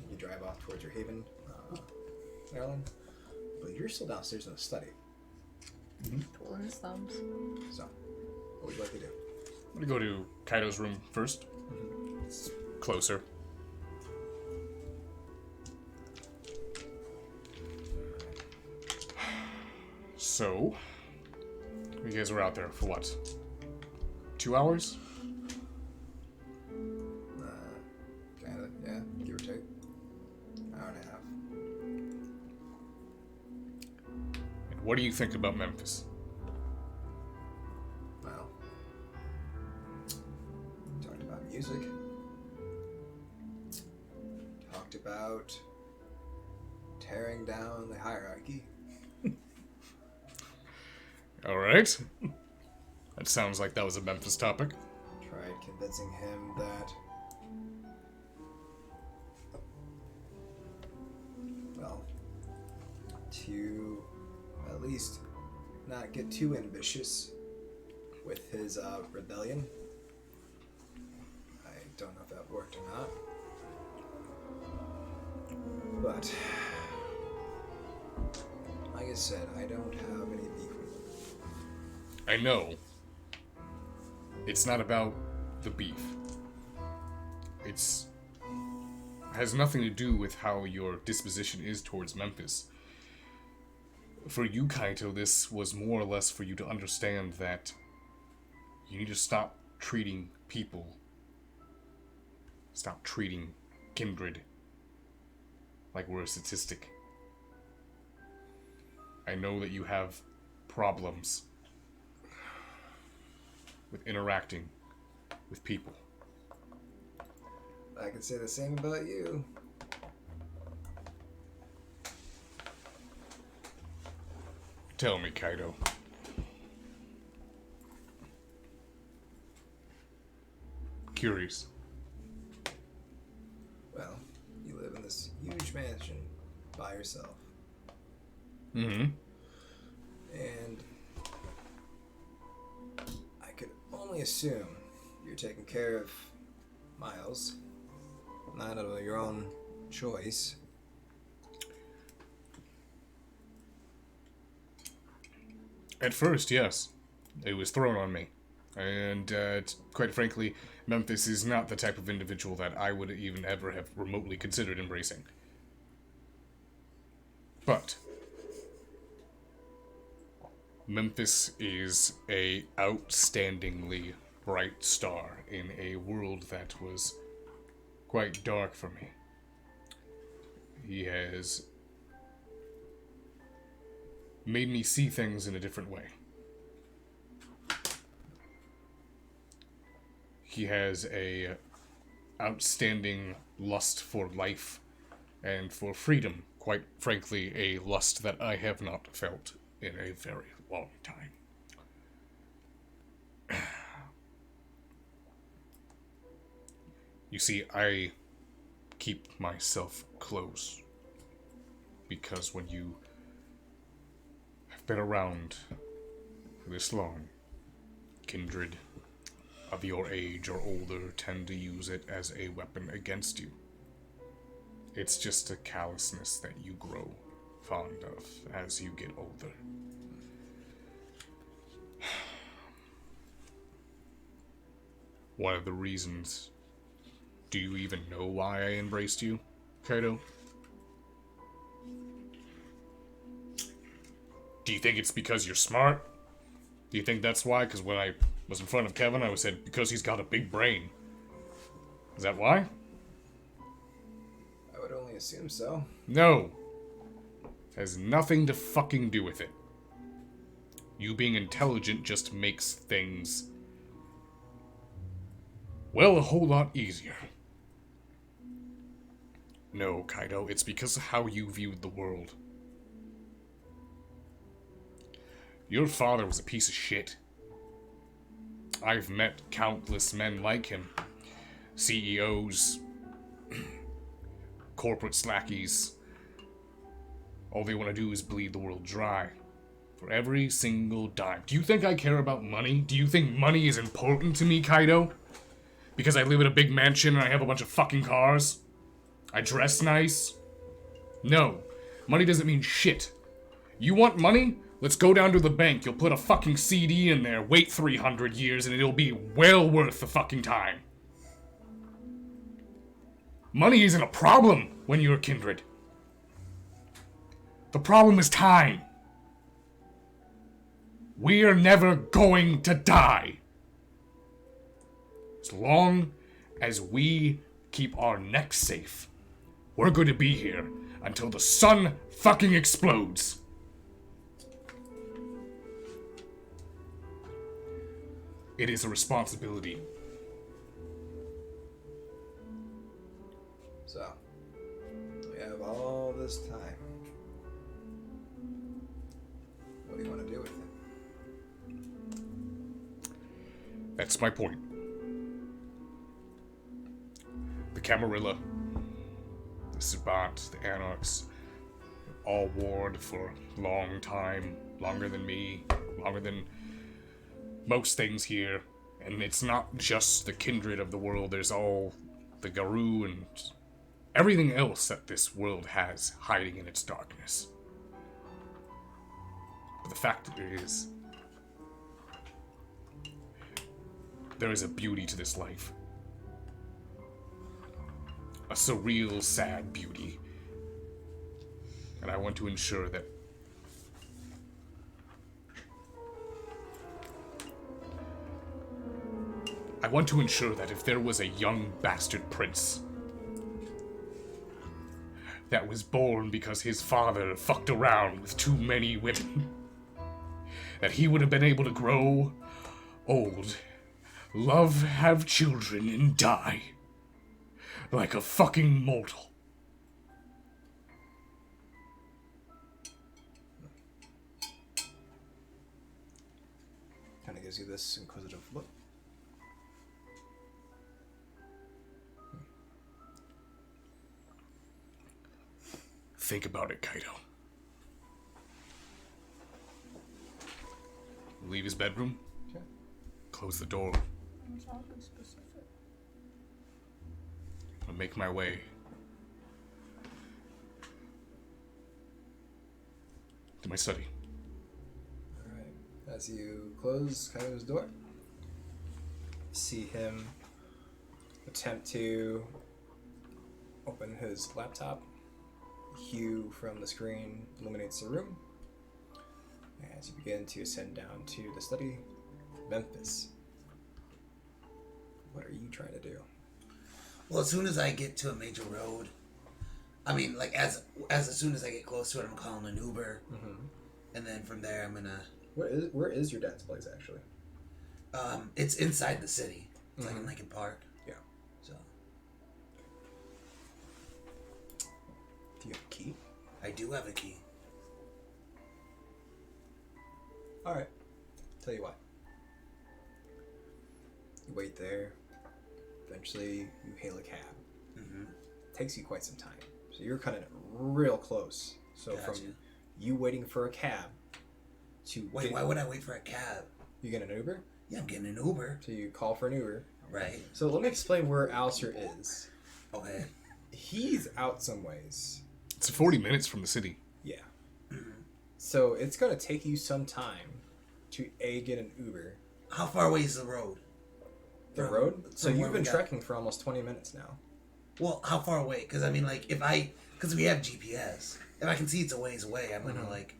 You drive off towards your haven, Marilyn. But you're still downstairs in the study. Pulling his thumbs. So, what would you like to do? I'm gonna go to Kaito's room first. It's closer. So, you guys were out there for what? 2 hours? Kinda, yeah, give or take. Hour and a half. And what do you think about Memphis? Well, talked about music. Talked about tearing down the hierarchy. Alright. That sounds like that was a Memphis topic. Tried convincing him that, well, to at least not get too ambitious with his rebellion. I don't know if that worked or not. But, like I said, I don't have any beef with him. I know. It's not about the beef. It's has nothing to do with how your disposition is towards Memphis. For you, Kaito, this was more or less for you to understand that you need to stop treating people, stop treating kindred like we're a statistic. I know that you have problems with interacting with people. I could say the same about you. Tell me, Kaito. Curious. Well, you live in this huge mansion by yourself. Mm-hmm. And I could only assume you're taking care of Miles, not of your own choice. At first, yes. It was thrown on me. And, quite frankly, Memphis is not the type of individual that I would even ever have remotely considered embracing. But Memphis is a outstandingly bright star in a world that was quite dark for me. He has made me see things in a different way. He has a outstanding lust for life and for freedom. Quite frankly, a lust that I have not felt in a very long time. You see, I keep myself close because when you have been around this long, kindred of your age or older tend to use it as a weapon against you. It's just a callousness that you grow fond of as you get older. One of the reasons... Do you even know why I embraced you, Kaito? Do you think it's because you're smart? Do you think that's why? Because when I was in front of Kevin, I said, because he's got a big brain. Is that why? I would only assume so. No. Has nothing to fucking do with it. You being intelligent just makes things, well, a whole lot easier. No, Kaito, it's because of how you viewed the world. Your father was a piece of shit. I've met countless men like him. CEOs, corporate slackies. All they want to do is bleed the world dry. For every single dime. Do you think I care about money? Do you think money is important to me, Kaito? Because I live in a big mansion and I have a bunch of fucking cars? I dress nice? No. Money doesn't mean shit. You want money? Let's go down to the bank. You'll put a fucking CD in there, wait 300 years, and it'll be well worth the fucking time. Money isn't a problem when you're kindred. The problem is time. We're never going to die. As long as we keep our necks safe, we're going to be here until the sun fucking explodes. It is a responsibility. So, we have all this time. What do you want to do with it? That's my point. The Camarilla, the Savant, the Anarchs, all warred for a long time, longer than me, longer than most things here. And it's not just the kindred of the world, there's all the Garou and everything else that this world has hiding in its darkness. But the fact is, there is a beauty to this life. A surreal, sad beauty. And I want to ensure that if there was a young bastard prince that was born because his father fucked around with too many women, that he would have been able to grow old, love, have children, and die like a fucking mortal. Kind of gives you this inquisitive look. Think about it, Caito. Leave his bedroom. Okay. Close the door. I'll make my way to my study. Alright. As you close Kaito's door, see him attempt to open his laptop. Hue from the screen illuminates the room. As you begin to ascend down to the study, Memphis. What are you trying to do? Well, as soon as I get to a major road, I mean, like as soon as I get close to it, I'm calling an Uber, and then from there I'm gonna. Where is your dad's place actually? It's inside the city. It's like in Lincoln Park. Yeah. So. Do you have a key? I do have a key. Alright. Tell you what. You wait there. Eventually, you hail a cab. Takes you quite some time. So you're cutting it real close. So Gotcha. from you waiting for a cab to... Wait, why would I wait for a cab? You get an Uber? Yeah, I'm getting an Uber. So you call for an Uber. Right. So let me explain where Alistair is. Okay. He's out some ways. It's 40 minutes from the city. Yeah. So it's going to take you some time to get an Uber. How far away is the road? The road? So you've been trekking for almost 20 minutes now. Well, how far away? Because I mean, like, because we have GPS. If I can see it's a ways away, I'm gonna like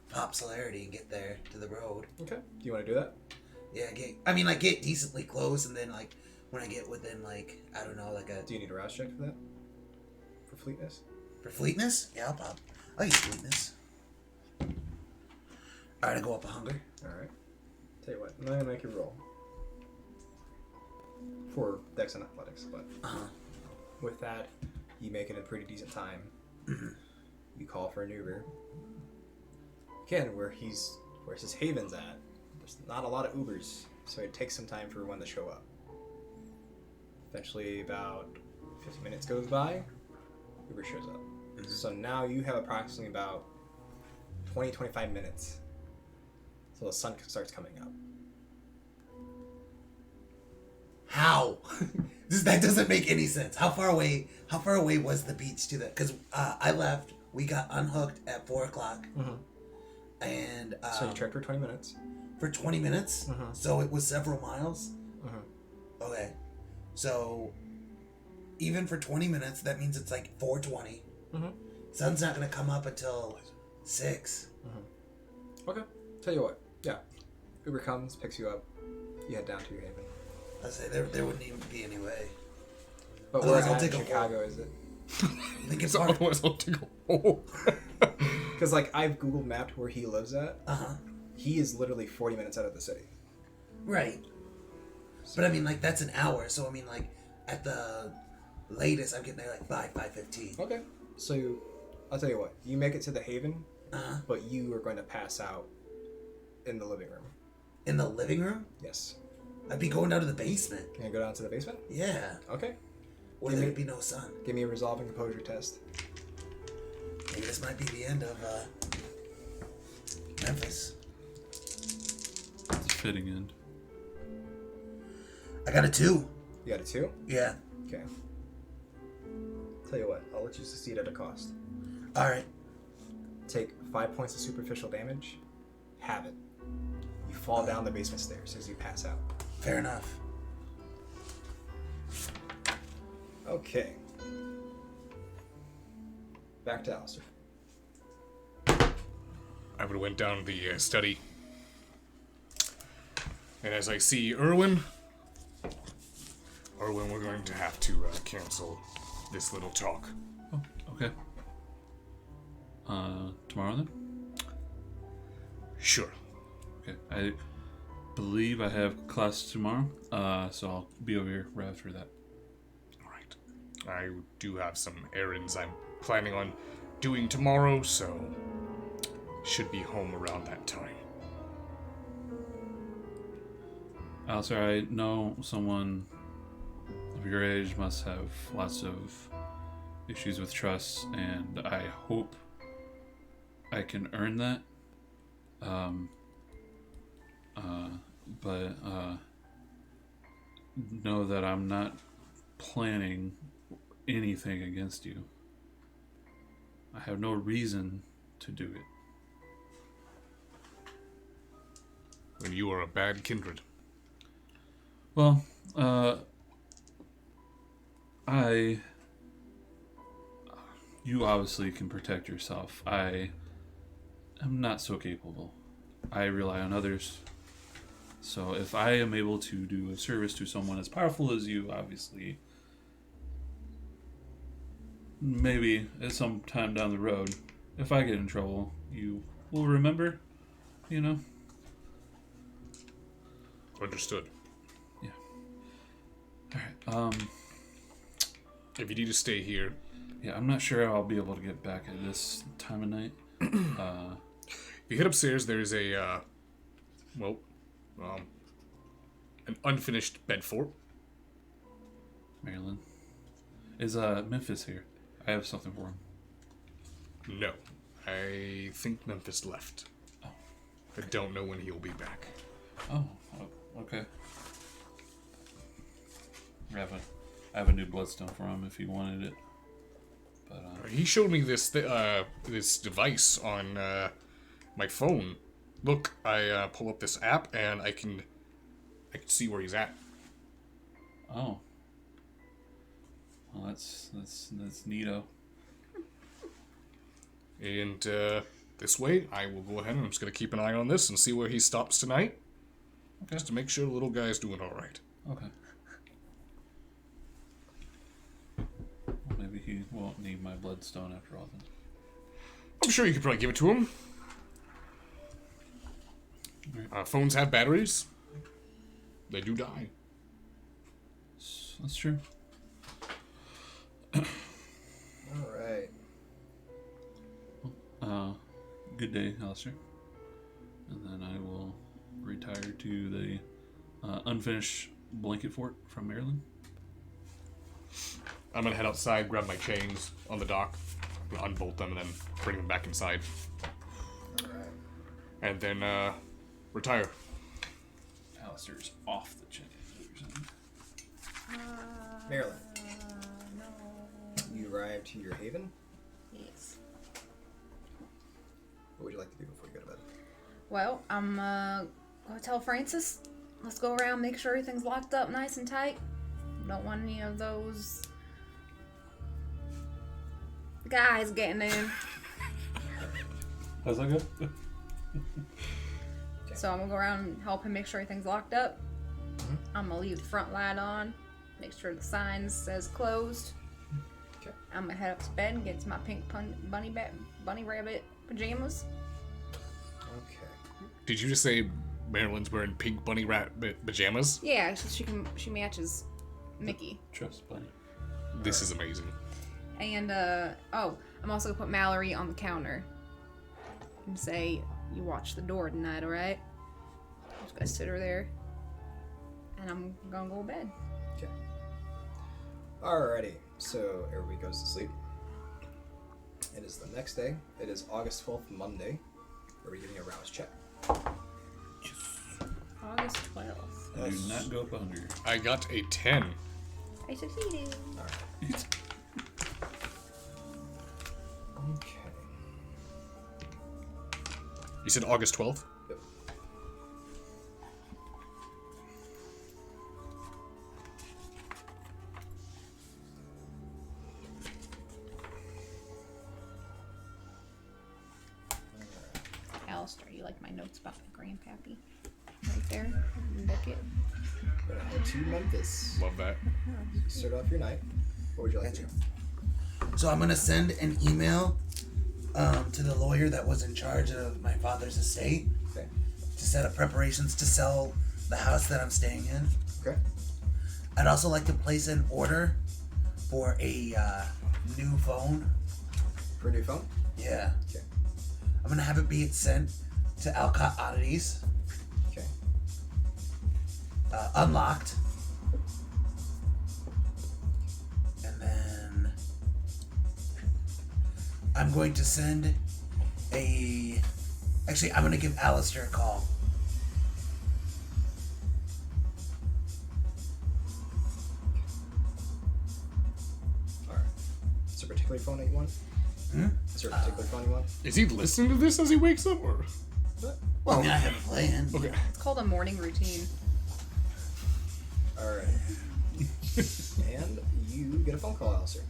pop celerity and get there to the road. Okay. Do you want to do that? Yeah, get decently close, and then like when I get within like I don't know, like a. Do you need a rouse check for that? For fleetness? For fleetness? Yeah, I'll pop. I'll use fleetness. Alright, I go up a hunger. Alright. Tell you what, I'm gonna make you roll. For Dex and Athletics, but with that, you make it a pretty decent time. You call for an Uber. Again, where his haven's at, there's not a lot of Ubers, so it takes some time for one to show up. Eventually, about 50 minutes goes by, Uber shows up. So now you have approximately about 20-25 minutes till the sun starts coming up. How? That doesn't make any sense. How far away was the beach to that? Because I left. We got unhooked at 4 o'clock. And so you trekked for 20 minutes. For 20 minutes? So it was several miles? Okay. So even for 20 minutes, that means it's like 4:20. Sun's not going to come up until 6. Okay. Tell you what. Yeah. Uber comes, picks you up. You head down to your haven. I say there wouldn't even be any way. But Otherwise, where I'll in take a Chicago is it? I think it's Otherwise, I'll take a hole. Because like I've Google mapped where he lives at. Uh-huh. He is literally 40 minutes out of the city. Right. But I mean, like, that's an hour, so I mean, like, at the latest, I'm getting there like 5:15. Okay. So, I'll tell you what. You make it to the Haven, Uh-huh. but you are going to pass out in the living room. In the living room? Yes. I'd be going down to the basement. Can I go down to the basement? Yeah. Okay. Where there'd be no sun. Give me a resolve and composure test. Maybe this might be the end of Memphis. It's a fitting end. I got a 2. You got a 2? Yeah. Okay. Tell you what, I'll let you succeed at a cost. Alright. Take 5 points of superficial damage. Have it. You fall down the basement stairs as you pass out. Fair enough. Okay. Back to Alistair. I would have went down the study. And as I see Erwin, we're going to have to cancel this little talk. Oh, okay. Tomorrow then? Sure. Okay. I believe I have class tomorrow, so I'll be over here right after that. Alright. I do have some errands I'm planning on doing tomorrow, so should be home around that time. Alistair, I know someone of your age must have lots of issues with trust, and I hope I can earn that. But know that I'm not planning anything against you. I have no reason to do it. When you are a bad kindred. Well, you obviously can protect yourself. I am not so capable. I rely on others. So if I am able to do a service to someone as powerful as you, obviously, maybe at some time down the road, if I get in trouble, you will remember, you know? Understood. Yeah. Alright, if you need to stay here. Yeah, I'm not sure I'll be able to get back at this time of night. If you head upstairs, there's a, an unfinished bed fort. Marilyn. Is Memphis here? I have something for him. No. I think Memphis left. Oh. I don't know when he'll be back. Oh, okay. I have a new bloodstone for him if he wanted it. But he showed me this this device on my phone. Look, I pull up this app and I can see where he's at. Oh. Well, that's neato. And this way, I will go ahead and I'm just gonna keep an eye on this and see where he stops tonight, just to make sure the little guy's doing all right. Okay. Well, maybe he won't need my bloodstone after all then. I'm sure you could probably give it to him. Phones have batteries. They do die. That's true. Alright. Good day, Alistair. And then I will retire to the unfinished blanket fort from Maryland. I'm gonna head outside, grab my chains on the dock, unbolt them, and then bring them back inside. Alright. And then retire. Alistair's off the chain. Marilyn. No. You arrive to your haven. Yes. What would you like to do before you go to bed? Well, I'm gonna tell Francis. Let's go around, make sure everything's locked up nice and tight. Don't want any of those guys getting in. How's that go? So I'm gonna go around and help him make sure everything's locked up. I'm gonna leave the front light on. Make sure the sign says closed. Okay. I'm gonna head up to bed and get to my pink bunny rabbit pajamas. Okay. Did you just say Marilyn's wearing pink bunny rat pajamas? Yeah, she matches Mickey. Trust bunny. This is amazing. And I'm also gonna put Mallory on the counter and say, "You watch the door tonight, all right?" I'm just gonna sit her there, and I'm gonna go to bed. Okay. Alrighty. So everybody goes to sleep. It is the next day. It is August 12th, Monday. Are we getting a rouse check? August 12th. I do not go up under. I got a 10. I succeeded. Alright. Okay. You said August 12th? Yep. Alistair, you like my notes about my grandpappy? Right there, Beckett. Gonna head to Memphis. Love that. Start off your night. What would you like to do? So I'm gonna send an email to the lawyer that was in charge of my father's estate Okay. to set up preparations to sell the house that I'm staying in. Okay. I'd also like to place an order for a new phone. For a new phone? Yeah. Okay. I'm gonna have it be sent to Alcott Oddities. Okay. Unlocked. And then I'm going to send a... Actually, I'm going to give Alistair a call. Alright. Is there a particular phone that you want? Hmm? Is there a particular phone you want? Is he listening to this as he wakes up, or? Well, I mean, I have it playing. Okay. It's called a morning routine. Alright. And you get a phone call, Alistair.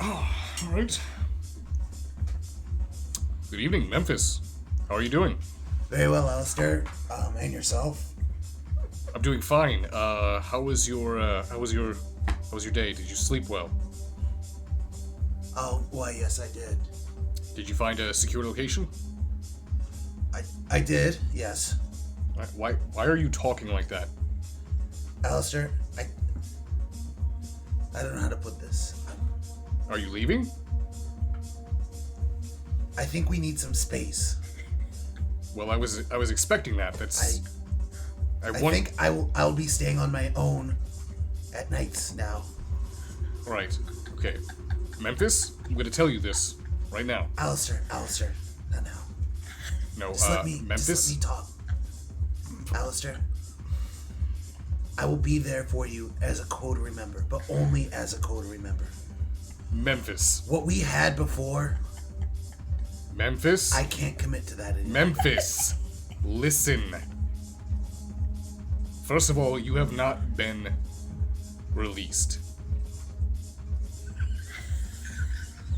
Oh, alright. Good evening, Memphis. How are you doing? Very well, Alistair. And yourself? I'm doing fine. How was your day? Did you sleep well? Oh, why, yes, I did. Did you find a secure location? I did, yes. Why are you talking like that? Alistair, I don't know how to put this. Are you leaving? I think we need some space. Well, I was expecting that. I think I'll be staying on my own at nights now. Right. Okay. Memphis, I'm gonna tell you this right now. Alistair, not now. No, Just let me Memphis. talk. Alistair, I will be there for you as a coterie member, but only as a coterie member. Memphis. What we had before, Memphis. I can't commit to that anymore. Memphis, listen. First of all, you have not been released.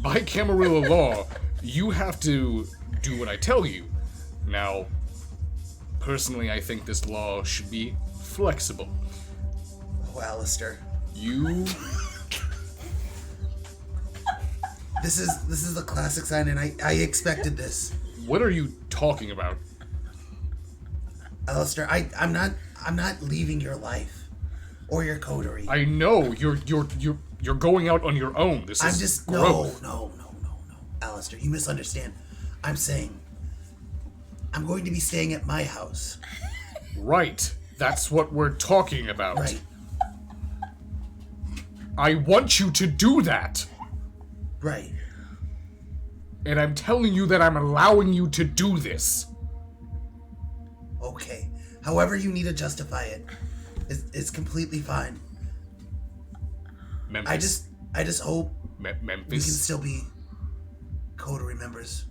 By Camarilla law, you have to do what I tell you. Now, personally, I think this law should be flexible. Oh, Alistair. You... This is the classic sign, and I expected this. What are you talking about? Alistair, I'm not leaving your life or your coterie. I know you're going out on your own. This is I'm just growth. no, Alistair, you misunderstand. I'm saying I'm going to be staying at my house. Right. That's what we're talking about. Right. I want you to do that. Right. And I'm telling you that I'm allowing you to do this. Okay. However you need to justify it, it's completely fine. Memphis. I just hope we can Memphis. still be coterie members.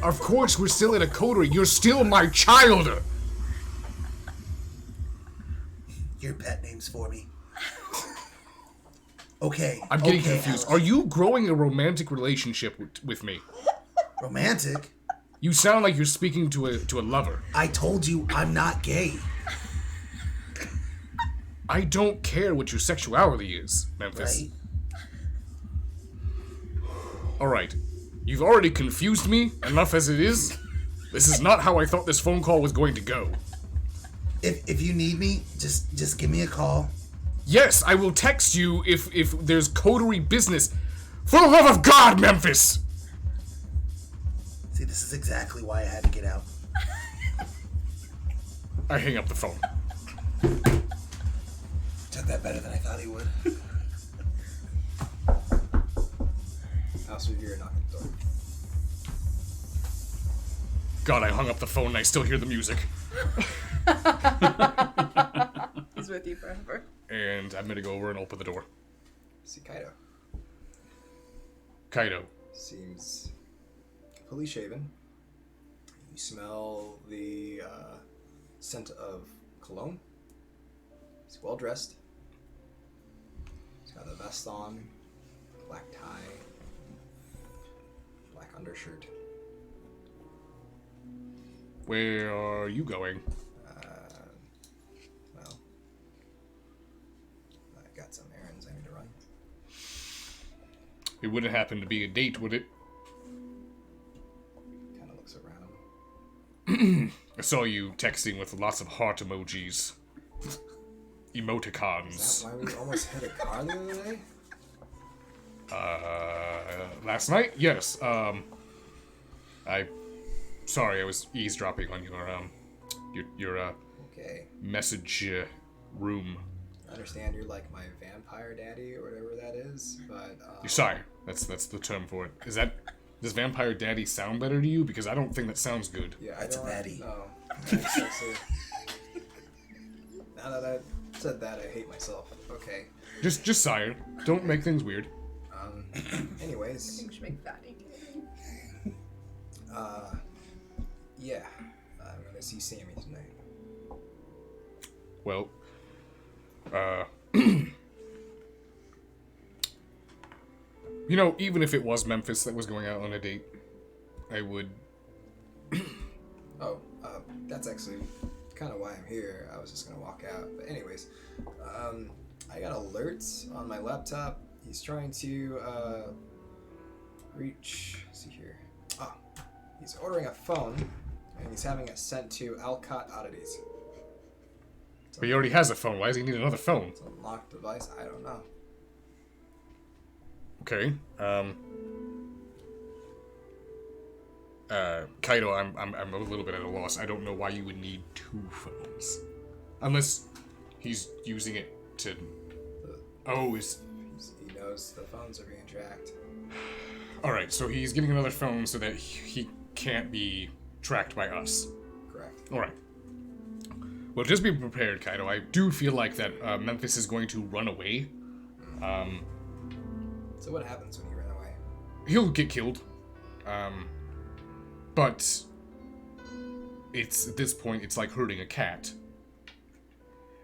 Of course, we're still in a coterie. You're still my child. Your pet names for me. Okay. I'm getting confused. Alistair. Are you growing a romantic relationship with me? Romantic? You sound like you're speaking to a lover. I told you I'm not gay. I don't care what your sexuality is, Memphis. Right? Alright. You've already confused me enough as it is. This is not how I thought this phone call was going to go. If you need me, just give me a call. Yes, I will text you if there's coterie business. For the love of God, Memphis! See, this is exactly why I had to get out. I hang up the phone. Took that better than I thought he would. Also, you hear a knock at the door. God, I hung up the phone and I still hear the music. He's with you forever. And I'm gonna go over and open the door. See Caito. Caito. Seems fully shaven. You smell the scent of cologne. He's well dressed. He's got a vest on, black tie, black undershirt. Where are you going? Well, I got some errands I need to run. It wouldn't happen to be a date, would it? Kind of looks around. I saw you texting with lots of heart emojis. Emoticons. Is that why we almost hit a car the other day? Last night? Yes. Sorry, I was eavesdropping on your Okay. message room. I understand you're like my vampire daddy or whatever that is, but Your sire. That's the term for it. Does vampire daddy sound better to you? Because I don't think that sounds good. yeah, That's I don't, a baddie. No. Now that I said that, I hate myself. Okay. Just sire. Don't make things weird. I Anyways, think we should make fatty. yeah, I'm gonna see Sammy tonight. Well, you know, even if it was Memphis that was going out on a date, I would. Oh, that's actually kind of why I'm here. I was just gonna walk out, but anyways, I got alerts on my laptop. He's trying to reach. Let's see here. Ah, he's ordering a phone, and he's having it sent to Alcott Oddities. But he already has a phone. Why does he need another phone? It's a locked device. I don't know. Okay. Caito, I'm a little bit at a loss. I don't know why you would need two phones, unless he's using it to. Oh, He knows the phones are being tracked. all right. So he's getting another phone so that he can't be tracked by us. Correct. All right. Well, just be prepared, Caito. I do feel like that Memphis is going to run away. So what happens when you run away? He'll get killed. But it's at this point, it's like herding a cat.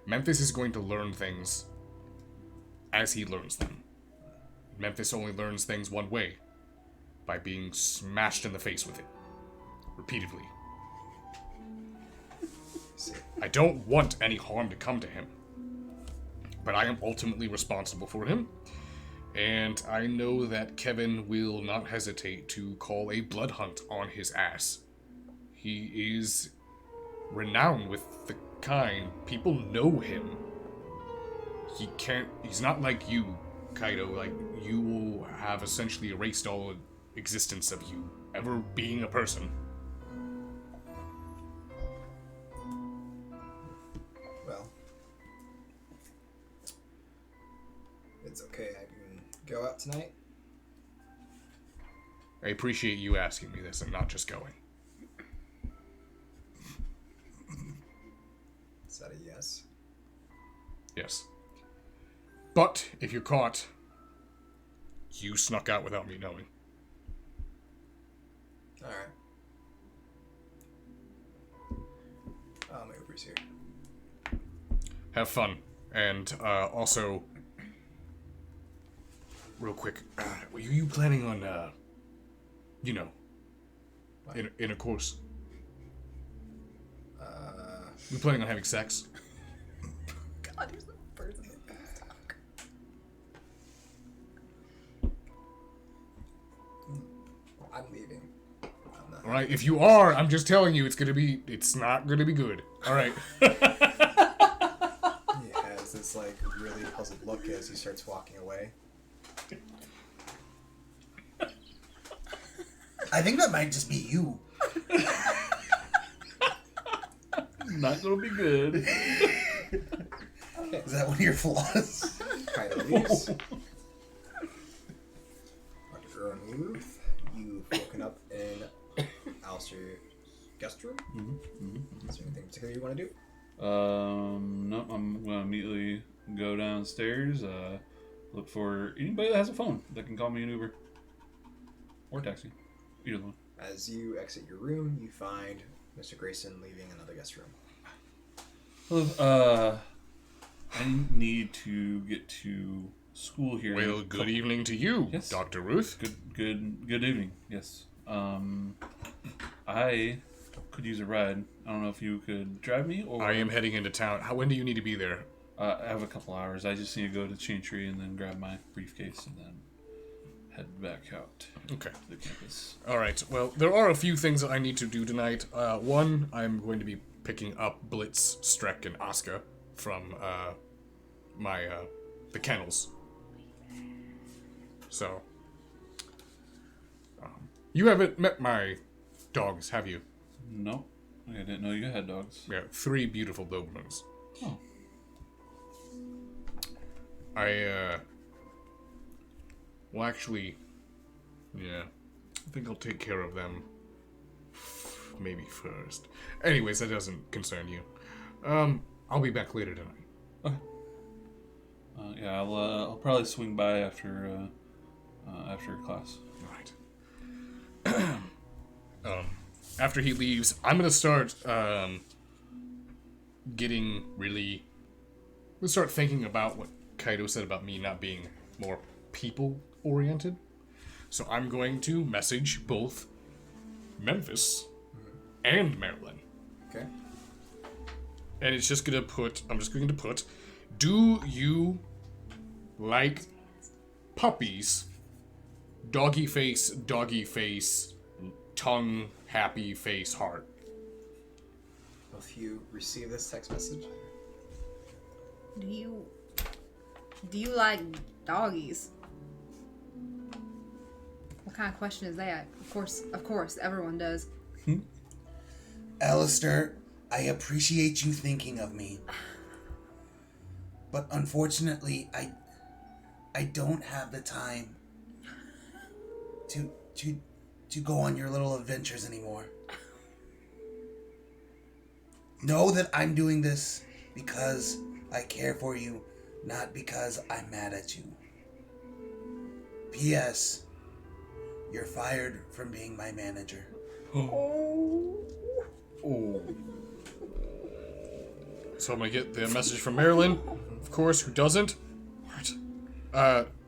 Memphis is going to learn things as he learns them. Memphis only learns things one way, by being smashed in the face with it. Repeatedly. I don't want any harm to come to him. But I am ultimately responsible for him. And I know that Kevin will not hesitate to call a blood hunt on his ass. He is renowned with the kind. People know him. He's not like you, Caito. Like, you will have essentially erased all existence of you ever being a person. Well, it's okay. I can go out tonight. I appreciate you asking me this and not just going. Is that a yes? Yes. But if you're caught, you snuck out without me knowing. Alright. My Uber's here. Have fun. And also, real quick, were you planning on, In a course. We planning on having sex? God, you're the person that does talk. I'm leaving. I'm not. All right, if you are, I'm just telling you, it's not gonna be good. All right. He has this like really puzzled look as he starts walking away. I think that might just be you. Not gonna be good. Is that one of your flaws? Kaito leaves. On your own move, you've woken up in Alistair's guest room. Is there anything particular you want to do? No, I'm gonna immediately go downstairs. Look for anybody that has a phone that can call me an Uber or taxi. Either one. As you exit your room, you find Mr. Grayson leaving another guest room. Hello, I need to get to school here. Well, good evening to you, Yes. Dr. Ruth. Good evening. Yes. I could use a ride. I don't know if you could drive me or. I am heading into town. When do you need to be there? I have a couple hours. I just need to go to Chantry and then grab my briefcase and then head back out. Okay. To the campus. All right. Well, there are a few things that I need to do tonight. One, I'm going to be picking up Blitz, Streck, and Asuka from the kennels. So, you haven't met my dogs, have you? No, I didn't know you had dogs. Yeah, 3 beautiful Dobermans. Oh. Well, actually, yeah, I think I'll take care of them maybe first. Anyways, that doesn't concern you. I'll be back later tonight. Okay. Yeah, I'll probably swing by after class. Right. After he leaves, I'm gonna start start thinking about what Kaito said about me not being more people-oriented. So I'm going to message both Memphis and Marilyn. Okay. And I'm just going to put, do you like puppies? Doggy face, tongue, happy face, heart. Both of you receive this text message? Do you like doggies? What kind of question is that? Of course, everyone does. Alistair, I appreciate you thinking of me. But unfortunately, I don't have the time to go on your little adventures anymore. Know that I'm doing this because I care for you, not because I'm mad at you. P.S. You're fired from being my manager. Oh. So I'm gonna get the message from Marilyn, of course, who doesn't. Right.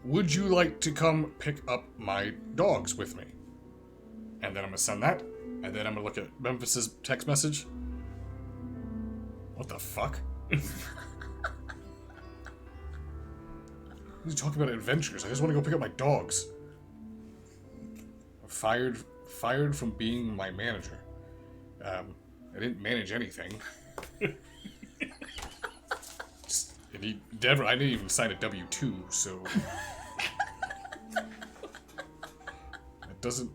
Would you like to come pick up my dogs with me? And then I'm gonna send that, and then I'm gonna look at Memphis's text message. What the fuck? You talk about adventures. I just want to go pick up my dogs. I'm fired from being my manager. I didn't manage anything. I didn't even sign a W-2, so it doesn't.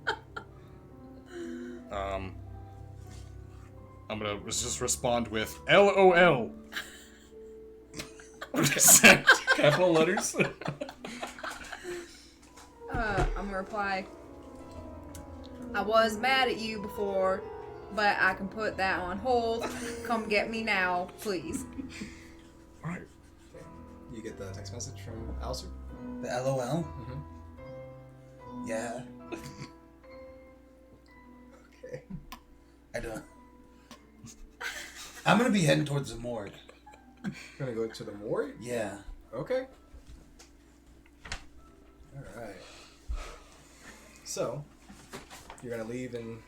I'm gonna just respond with LOL. Capital letters. I'm gonna reply. I was mad at you before, but I can put that on hold. Come get me now, please. Alright. Okay. You get the text message from Alistair? The LOL? Mm-hmm. Yeah. Okay. I don't. I'm gonna be heading towards the morgue. Gonna go to the morgue? Yeah. Okay. Alright. So, you're gonna leave in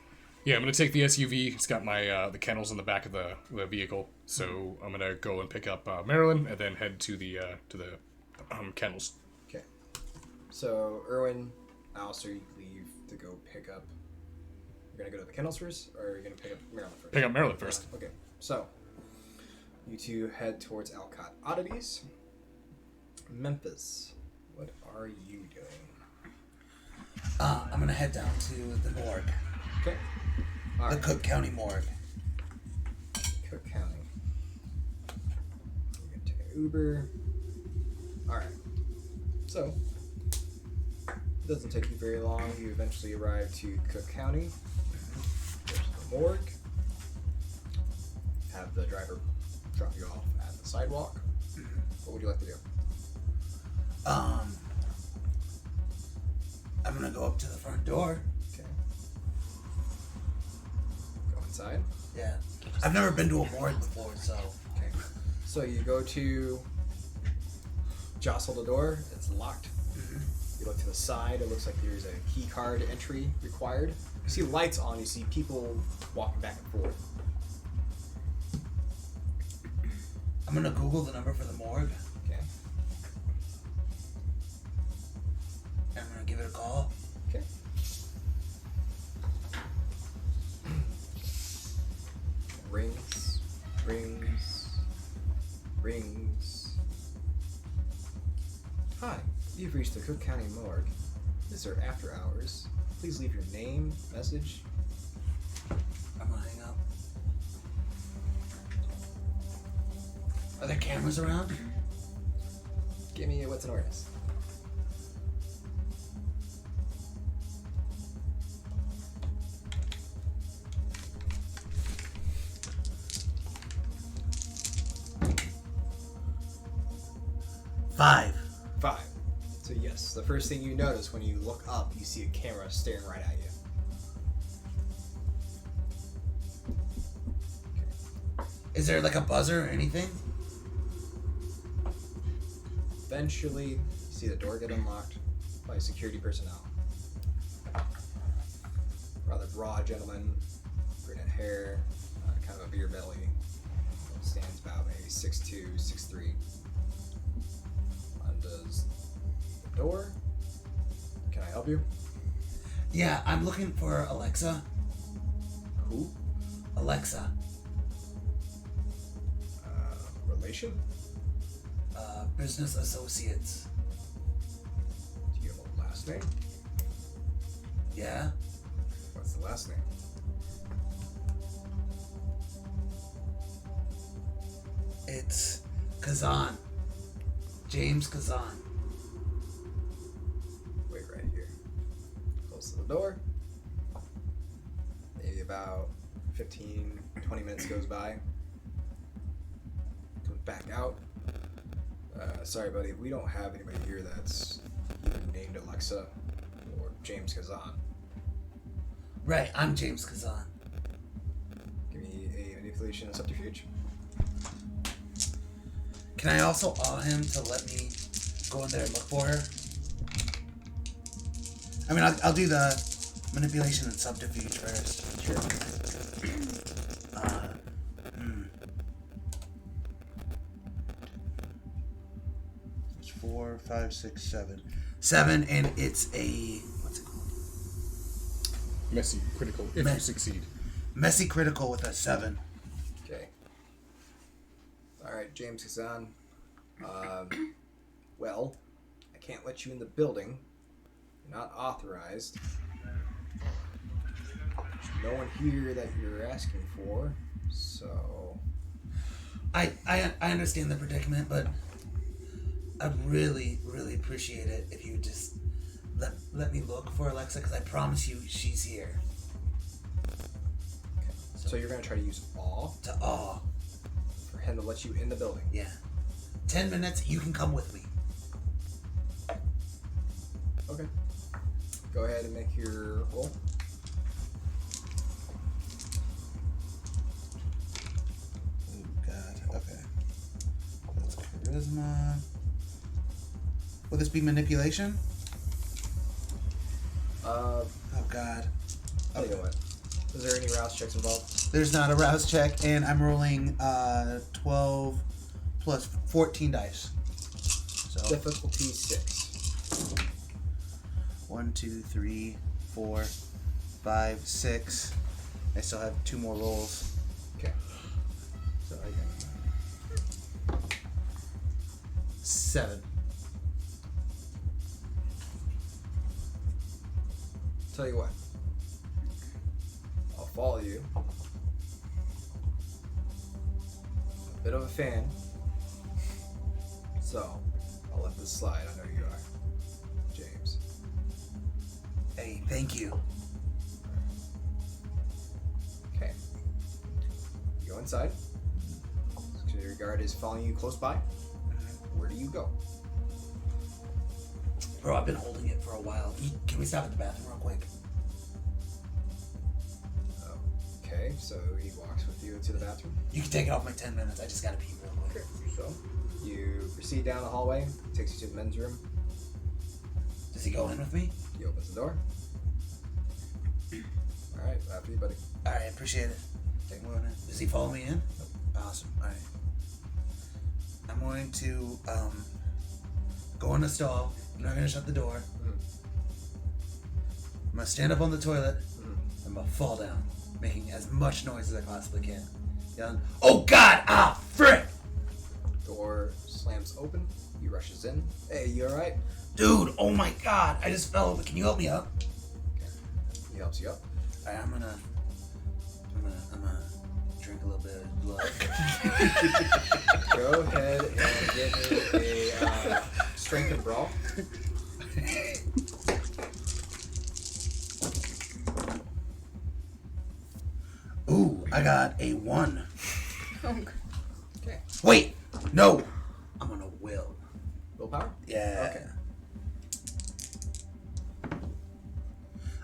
Yeah, I'm gonna take the SUV. It's got my the kennels in the back of the vehicle, so I'm gonna go and pick up Marilyn and then head to the kennels. Okay. So Erwin, Alistair, you leave to go pick up. You're gonna go to the kennels first, or are you gonna pick up Marilyn first? Pick up Marilyn first. Okay. So you two head towards Alcott. Oddities. Memphis. What are you doing? I'm gonna head down to the morgue. Okay. All The right. Cook County morgue. Cook County. You're gonna take an Uber. Alright. So, it doesn't take you very long. You eventually arrive to Cook County. Go to the morgue. Have the driver drop you off at the sidewalk. What would you like to do? I'm gonna go up to the front door. Okay. Go inside. Yeah. I've never been to a morgue before, so. Okay. So you go to jostle the door. It's locked. You look to the side. It looks like there's a key card entry required. You see lights on. You see people walking back and forth. I'm gonna Google the number for the morgue. Okay. And I'm gonna give it a call. Okay. Rings. Hi, you've reached the Cook County Morgue. These are after hours. Please leave your name, message. I'm gonna hang up. Are there cameras around? Give me a what's an awareness. Five. 5. So yes, the first thing you notice when you look up, you see a camera staring right at you. Is there like a buzzer or anything? Eventually, you see the door get unlocked by security personnel. Rather broad gentleman, brunette hair, kind of a beer belly. Stands about maybe 6'2", 6'3". Undoes the door. Can I help you? Yeah, I'm looking for Alexa. Who? Alexa. Relation? Business associates. Do you have a last name? Yeah. What's the last name? It's Kazan. James Kazan. Wait right here. Close to the door. Maybe about 15, 20 minutes goes by. Comes back out. Sorry, buddy, we don't have anybody here that's either named Alexa or James Kazan. Right, I'm James Kazan. Give me a manipulation and subterfuge. Can I also awe him to let me go in there and look for her? I mean, I'll do the manipulation and subterfuge first. Sure. 4, 5, 6, 7. 7, and it's a what's it called? Messy critical if you succeed. Messy critical with a 7. Okay. Alright, James Kazan. Well, I can't let you in the building. You're not authorized. There's no one here that you're asking for, so... I understand the predicament, but I'd really, really appreciate it if you just let me look for Alexa, because I promise you she's here. Okay. So you're going to try to use awe To awe. for him to let you in the building. Yeah. 10 minutes, you can come with me. Okay. Go ahead and make your roll. Oh, God. Okay. That's charisma. Will this be manipulation? Oh, God. tell you what. Is there any rouse checks involved? There's not a rouse check, and I'm rolling 12 plus 14 dice. So Difficulty 6. 1, 2, 3, 4, 5, 6. I still have 2 more rolls. Okay. So I got 7. Tell you what. I'll follow you. A bit of a fan. So, I'll let this slide. I know you are. James. Hey, thank you. Okay. You go inside. Security guard is following you close by. Where do you go? Bro, I've been holding it for a while. Can we stop at the bathroom real quick? Okay, so he walks with you into the bathroom. You can take it off my 10 minutes. I just gotta pee real quick. So, you proceed down the hallway. Takes you to the men's room. Does he go in with me? He opens the door. Alright, after you, buddy. Alright, appreciate it. Take one in. Does he follow me in? Awesome. Alright. I'm going to go in the stall. I'm not gonna shut the door. I'm gonna stand up on the toilet. I'm gonna fall down, making as much noise as I possibly can. Yelling, "Oh God! Ah, frick!" Door slams open. He rushes in. Hey, you alright? Dude, oh my God! I just fell over. Can you help me up? Okay. He helps you up. Alright, I'm gonna drink a little bit of blood. Go ahead and give me a strength and brawl. Ooh, I got a 1. Okay. Wait, no. I'm on a will. Willpower? Yeah. Okay.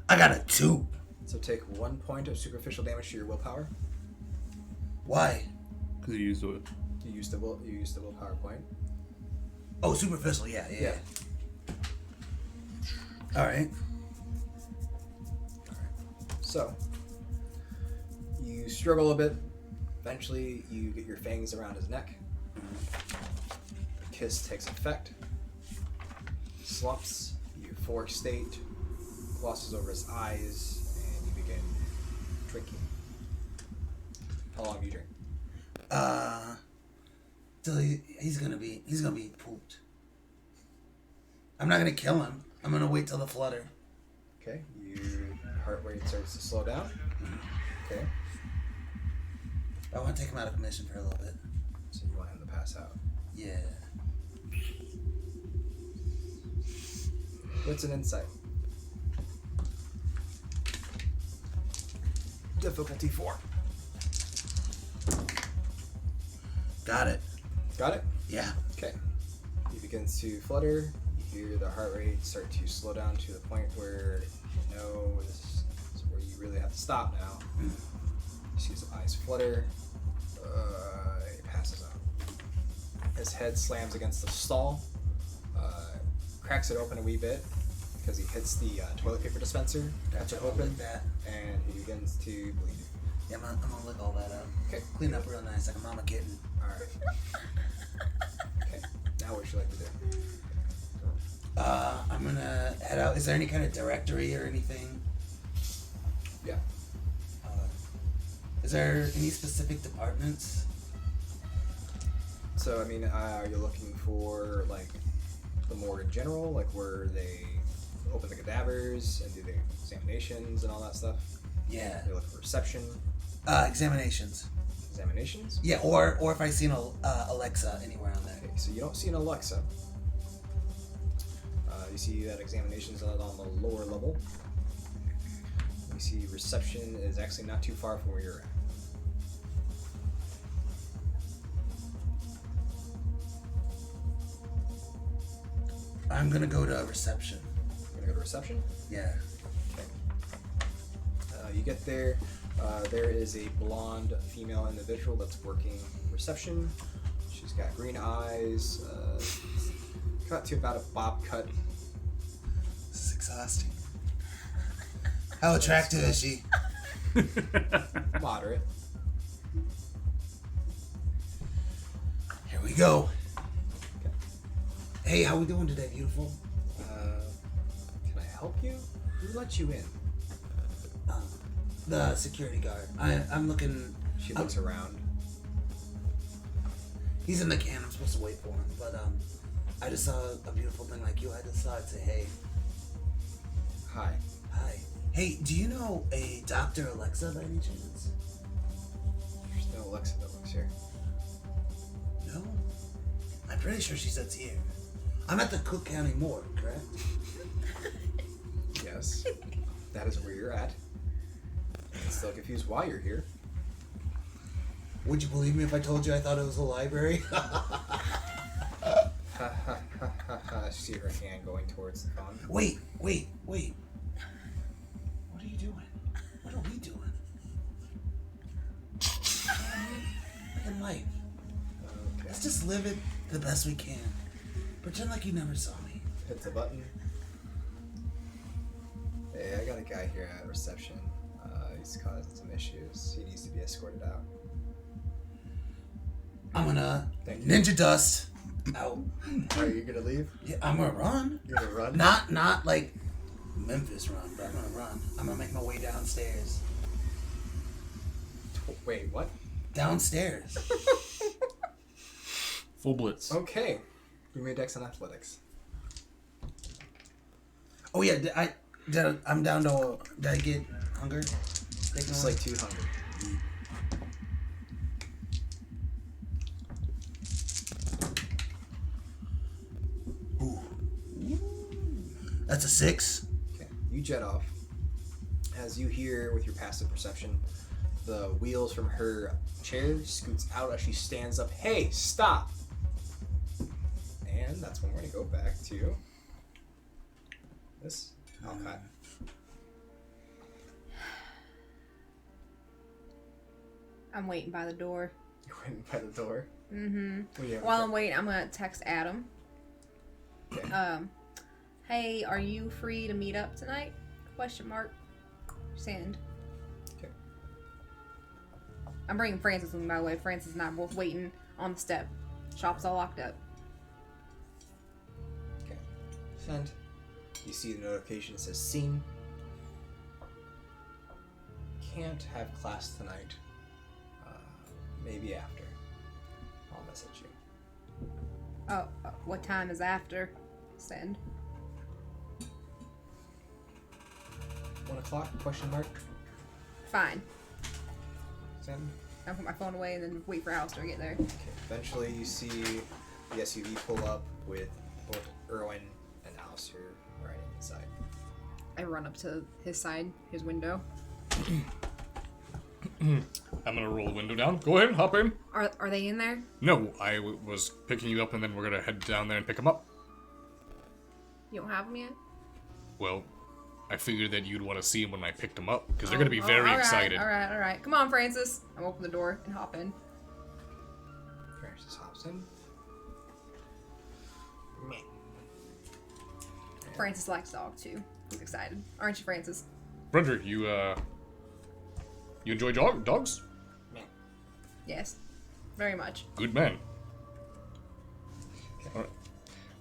I got a 2. So take 1 point of superficial damage to your willpower. Why? Because you used it. You used the willpower point. Oh, superficial. Yeah. All right. So, you struggle a bit. Eventually, you get your fangs around his neck. The kiss takes effect. Slumps, euphoric state, glosses over his eyes, and you begin drinking. How long do you drink? Till he's gonna be pooped. I'm not gonna kill him. I'm gonna wait till the flutter. Okay, your heart rate starts to slow down. Okay, I want to take him out of commission for a little bit. so you want him to pass out. Yeah. What's an insight? Difficulty 4. Got it. Got it? Yeah. Okay. He begins to flutter. You hear the heart rate start to slow down to the point where you know this is where you really have to stop now. You see his eyes flutter. He passes out. His head slams against the stall, cracks it open a wee bit because he hits the toilet paper dispenser. That's it open, that. and he begins to bleed. Yeah, I'm gonna lick all that up. Okay. Clean up real nice, like a mama kitten. All right. Okay. Now what would you like to do? I'm gonna head out. Is there any kind of directory or anything? Yeah. Is there any specific departments? So, I mean, are you looking for, like, the morgue in general? Like, where they open the cadavers and do the examinations and all that stuff? Yeah. Are you looking for reception? Examinations. Examinations? Yeah, or if I seen a Alexa anywhere on there. Okay, so you don't see an Alexa. You see that examinations are on the lower level. You see reception is actually not too far from where you're at. I'm gonna go to reception. You're gonna go to reception? Yeah. You get there. There is a blonde female individual that's working reception. She's got green eyes, cut to about a bob cut. This is exhausting. How attractive is she? Moderate. Here we go. Hey, how we doing today, beautiful? Can I help you? Who let you in? The security guard. I'm looking. She looks around. He's in the can. I'm supposed to wait for him, but I just saw a beautiful thing like you. I just thought I'd say hey. Hi. Hi. Hey, do you know a Dr. Alexa by any chance? There's no Alexa that works here. No? I'm pretty sure she sits here. I'm at the Cook County morgue, correct? Yes. That is where you're at. I'm still confused why you're here. Would you believe me if I told you I thought it was a library? Ha ha ha ha ha. See her hand going towards the phone. Wait. What are you doing? What are we doing? In life. Okay. Let's just live it the best we can. Pretend like you never saw me. Hit the button. Hey, I got a guy here at reception. He's causing some issues. He needs to be escorted out. I'm gonna Thank you. ninja dust out. Are you gonna leave? Yeah, I'm gonna run. You're gonna run? Not like Memphis run, but I'm gonna run. I'm gonna make my way downstairs. Wait, what? Downstairs. Full blitz. Okay. Give me a dex on athletics. Oh yeah, I'm down to. Did I get hunger? Just like 200. Ooh. That's a 6. Okay. You jet off. As you hear with your passive perception, the wheels from her chair scoots out as she stands up. Hey, stop! And that's when we're gonna go back to this Alcott. I'm waiting by the door. You're waiting by the door. Mm-hmm. What do you have? While I'm waiting, I'm gonna text Adam. Okay. Hey, are you free to meet up tonight? Question mark. Send. Okay. I'm bringing Francis with me, by the way. Francis and I are both waiting on the step. Shop's all locked up. Okay. Send. You see the notification that says seen. Can't have class tonight. Maybe after. I'll message you. Oh, what time is after? Send. 1 o'clock? Question mark. Fine. Send. I'll put my phone away and then wait for Alistair to get there. Okay. Eventually, you see the SUV pull up with both Erwin and Alistair riding inside. I run up to his side, his window. I'm gonna roll the window down. Go ahead, hop in. Are they in there? No, I was picking you up, and then we're gonna head down there and pick them up. You don't have them yet? Well, I figured that you'd want to see them when I picked them up, because they're gonna be very all right, excited. All right. Come on, Francis. I open the door and hop in. Francis hops in. Meh. Francis likes dog too. He's excited. Aren't you, Francis? Brenda, you enjoy dogs? Meh. Yes. Very much. Good man. Okay.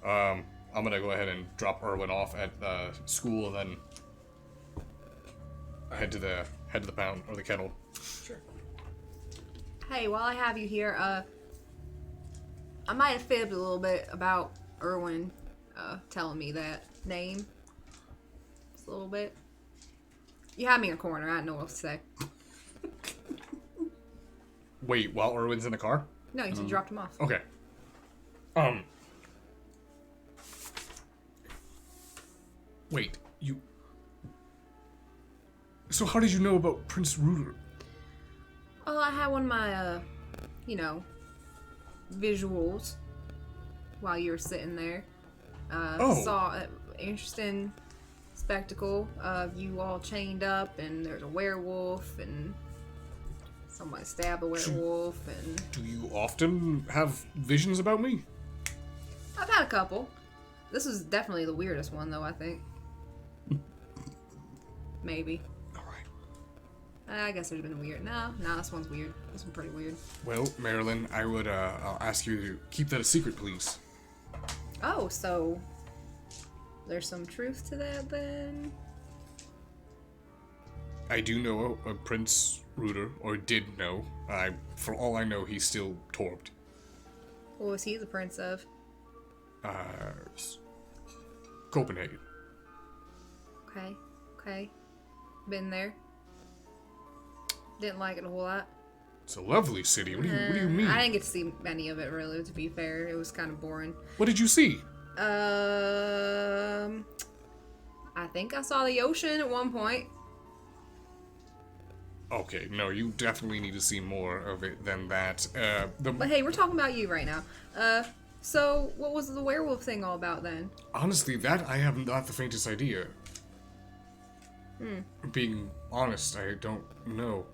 All right. I'm gonna go ahead and drop Erwin off at school, and then head to the pound or the kennel. Sure. Hey, while I have you here, I might have fibbed a little bit about Erwin telling me that name. Just a little bit. You had me in a corner. I don't know what to say. Wait, while Erwin's in the car? No, you dropped him off. Okay. Wait, you... So how did you know about Prince Ruler? Oh, I had one of my, visuals while you were sitting there. Saw an interesting spectacle of you all chained up, and there's a werewolf, and someone stabbed the werewolf, and... Do you often have visions about me? I've had a couple. This was definitely the weirdest one, though, I think. Maybe. Alright. I guess there's been weird. No, this one's weird. This one's pretty weird. Well, Marilyn, I would I'll ask you to keep that a secret, please. Oh, so there's some truth to that then? I do know a Prince Rooter, or did know. For all I know, he's still Torbed. What was he the prince of? Copenhagen. Okay. Been there. Didn't like it a whole lot. It's a lovely city. What do you mean? I didn't get to see any of it, really, to be fair. It was kind of boring. What did you see? I think I saw the ocean at one point. Okay, no, you definitely need to see more of it than that. But hey, we're talking about you right now. So what was the werewolf thing all about then? Honestly, that I have not the faintest idea. Being honest, I don't know.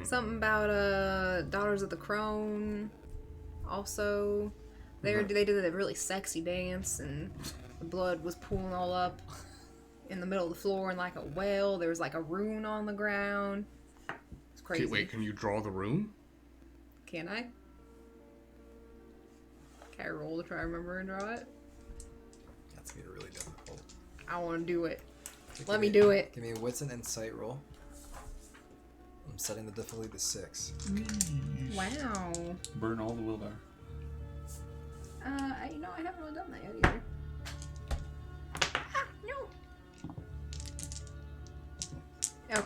Something about Daughters of the Crone. Also, they did a really sexy dance, and the blood was pooling all up in the middle of the floor in like a well. There was like a rune on the ground. It's crazy. Okay, wait, can you draw the rune? Can I? Can I roll to try to remember and draw it? That's gonna be really difficult. I want to do it. Let me do it. Give me a wits and insight roll. I'm setting the difficulty to 6. Wow. Burn all the willpower. I haven't really done that yet either. Ah, no. Okay.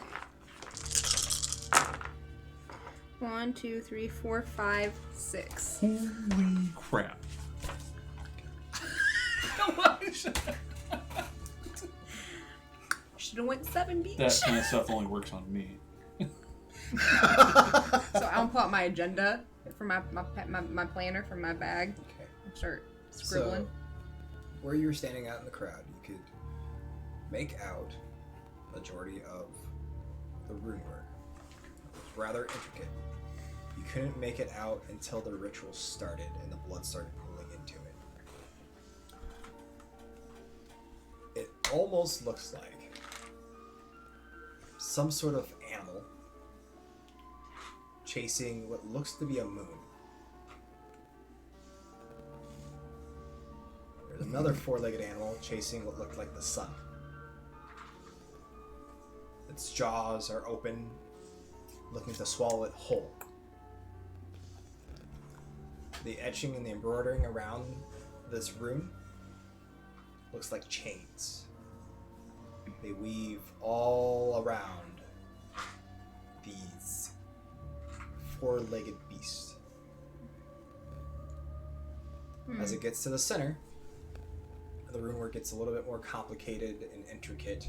1, 2, 3, 4, 5, 6. Holy crap. Should have went 7 beach. That kind of stuff only works on me. So I'll pull out my agenda for my planner from my bag. Okay. And start scribbling. So, where you were standing out in the crowd, you could make out majority of the rune work. It was rather intricate. You couldn't make it out until the ritual started and the blood started pooling into it. It almost looks like some sort of animal chasing what looks to be a moon. There's another four-legged animal chasing what looked like the sun. Its jaws are open, looking to swallow it whole. The etching and the embroidering around this rune looks like chains. They weave all around these four-legged beasts. As it gets to the center, the rune work gets a little bit more complicated and intricate.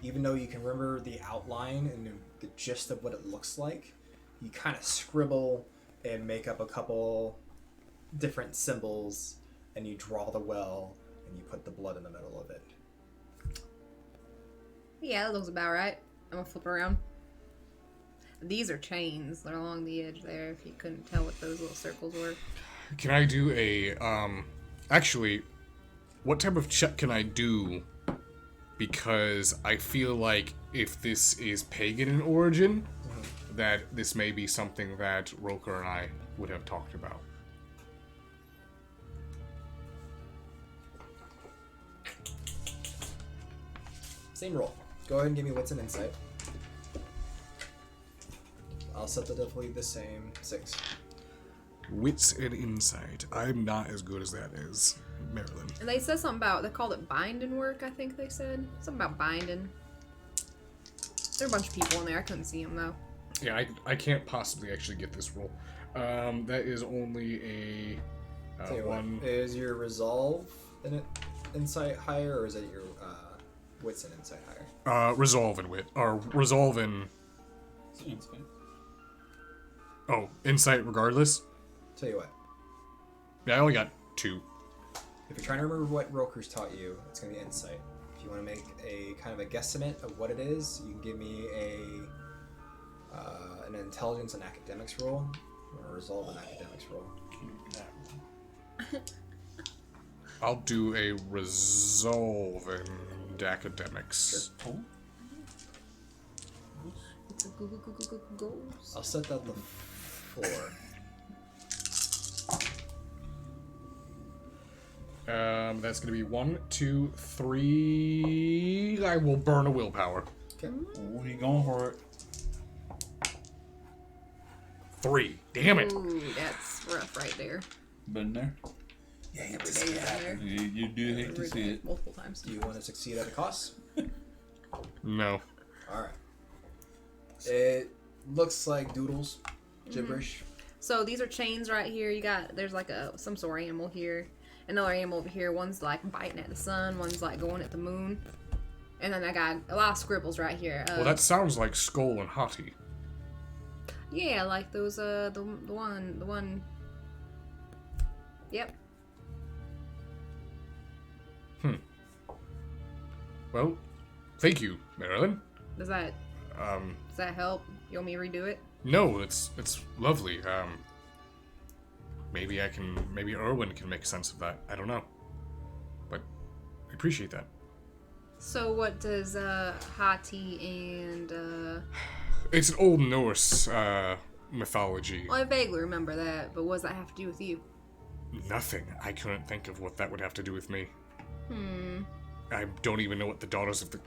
Even though you can remember the outline and the gist of what it looks like, you kind of scribble and make up a couple different symbols, and you draw the well, and you put the blood in the middle of it. Yeah, that looks about right. I'm gonna flip around. These are chains. They're along the edge there, if you couldn't tell what those little circles were. Can I do a, actually, what type of check can I do? Because I feel like if this is pagan in origin, that this may be something that Roker and I would have talked about. Same roll. Go ahead and give me wits and insight. I'll set the difficulty the same, 6. Wits and insight. I'm not as good as that as Marilyn. And they said something about, they called it binding work, I think they said. Something about binding. There are a bunch of people in there. I couldn't see them, though. Yeah, I can't possibly actually get this roll. That is only a Tell you one. What, is your resolve in insight higher, or is it your wits and insight higher? Resolve and wit. Or resolve and... Insight. Oh, insight regardless? Tell you what. Yeah, I only got 2. If you're trying to remember what Roker's taught you, it's going to be insight. If you want to make a kind of a guesstimate of what it is, you can give me an intelligence and academics roll, or a resolve and academics roll. I'll do a resolve and academics. Sure. goes. I'll set that on the floor. That's gonna be 1, 2, 3. I will burn a willpower. Okay. Oh, he going for it. 3. Damn it. Ooh, that's rough right there. Been there. Yeah, you Every day down there. You do hate to see it. Multiple times. Do you want to succeed at a cost? No. Alright. It looks like doodles. Gibberish. So these are chains right here. There's like some sort of animal here. Another animal over here. One's like biting at the sun. One's like going at the moon. And then I got a lot of scribbles right here. Well, that sounds like Skull and Hottie. Yeah, like those. The one. Yep. Well, thank you, Marilyn. Does that help? You want me to redo it? No, it's lovely. Maybe Erwin can make sense of that. I don't know. But I appreciate that. So what does Hati and It's an Old Norse mythology. Well, I vaguely remember that, but what does that have to do with you? Nothing. I couldn't think of what that would have to do with me. I don't even know what the Daughters of the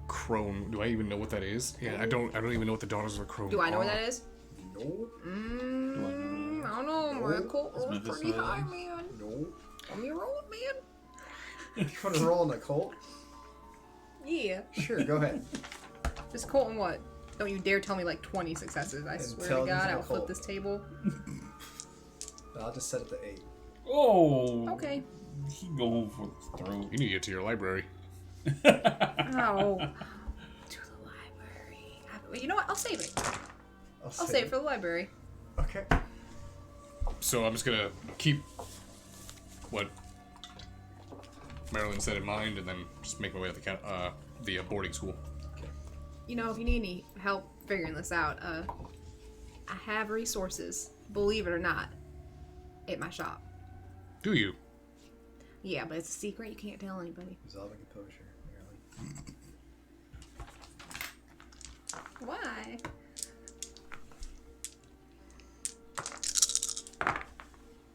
Crone. Do I even know what that is? Yeah, I don't even know what the Daughters of the Crone Do I know are. what that is? No. I don't know. My cult rolls Memphis pretty know high, that? man. No. Want me to roll it, man? You want to roll in a cult? Yeah. Sure, go ahead. Just cult and what? Don't you dare tell me like 20 successes. I swear to Intelligence God, and I'll flip cult. this table. I'll just set it to 8. Oh. Okay. He going for the throat. You need to get to your library. Oh. To the library. You know what? I'll save it. I'll save it for the library. Okay. So I'm just gonna keep what Marilyn said in mind, and then just make my way to the boarding school. You know, if you need any help figuring this out, I have resources, believe it or not, at my shop. Do you? Yeah, but it's a secret. You can't tell anybody. Resolving composure. Marilyn. Why?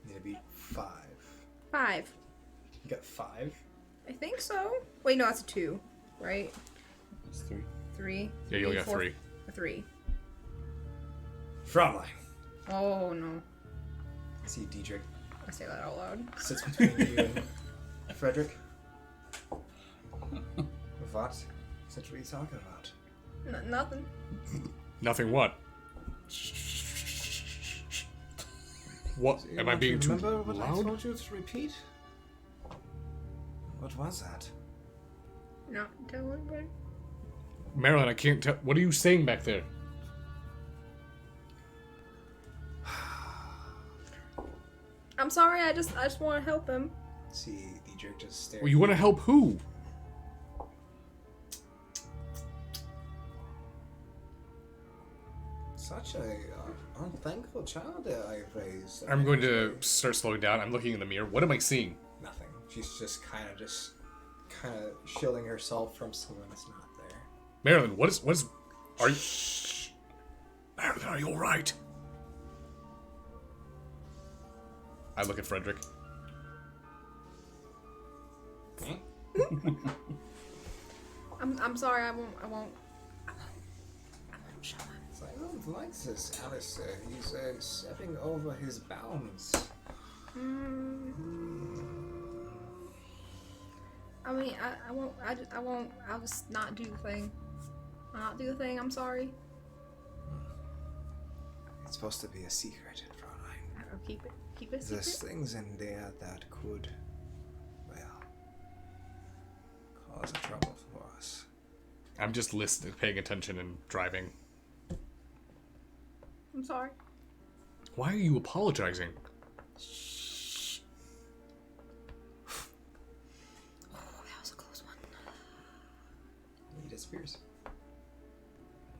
Need to beat 5. 5. You got 5? I think so. Wait, no, that's a 2, right? It's 3. 3. Yeah, you only got 4, 3. 3. Frontline. Oh no. See Diedrich I say that out loud. sits between you and Frederick. What? What are you talking about? Nothing. Nothing. What? What? Do you Am I not being too remember what I loud? told you to repeat? What was that? Not tell anybody. Marilyn, I can't tell. What are you saying back there? I'm sorry. I just want to help him. See Diedrich just staring. Well, you want to help who? Such a unthankful child that I raised. I'm going to start slowing down. I'm looking in the mirror. What am I seeing? Nothing. She's just kind of shielding herself from someone that's not there. Marilyn, what is? Are you? Marilyn, are you all right? I look at Frederick. I'm sorry. I won't show him. It's like, I don't like this, Alistair. He's stepping over his bounds. I mean, I won't. I won't. I'll just not do the thing. I'll not do the thing. I'm sorry. It's supposed to be a secret, Fräulein. I'll keep it. Keep it a secret. There's things in there that could, well, cause trouble for us. I'm just listening, paying attention, and driving. I'm sorry. Why are you apologizing? Oh, that was a close one. He disappears.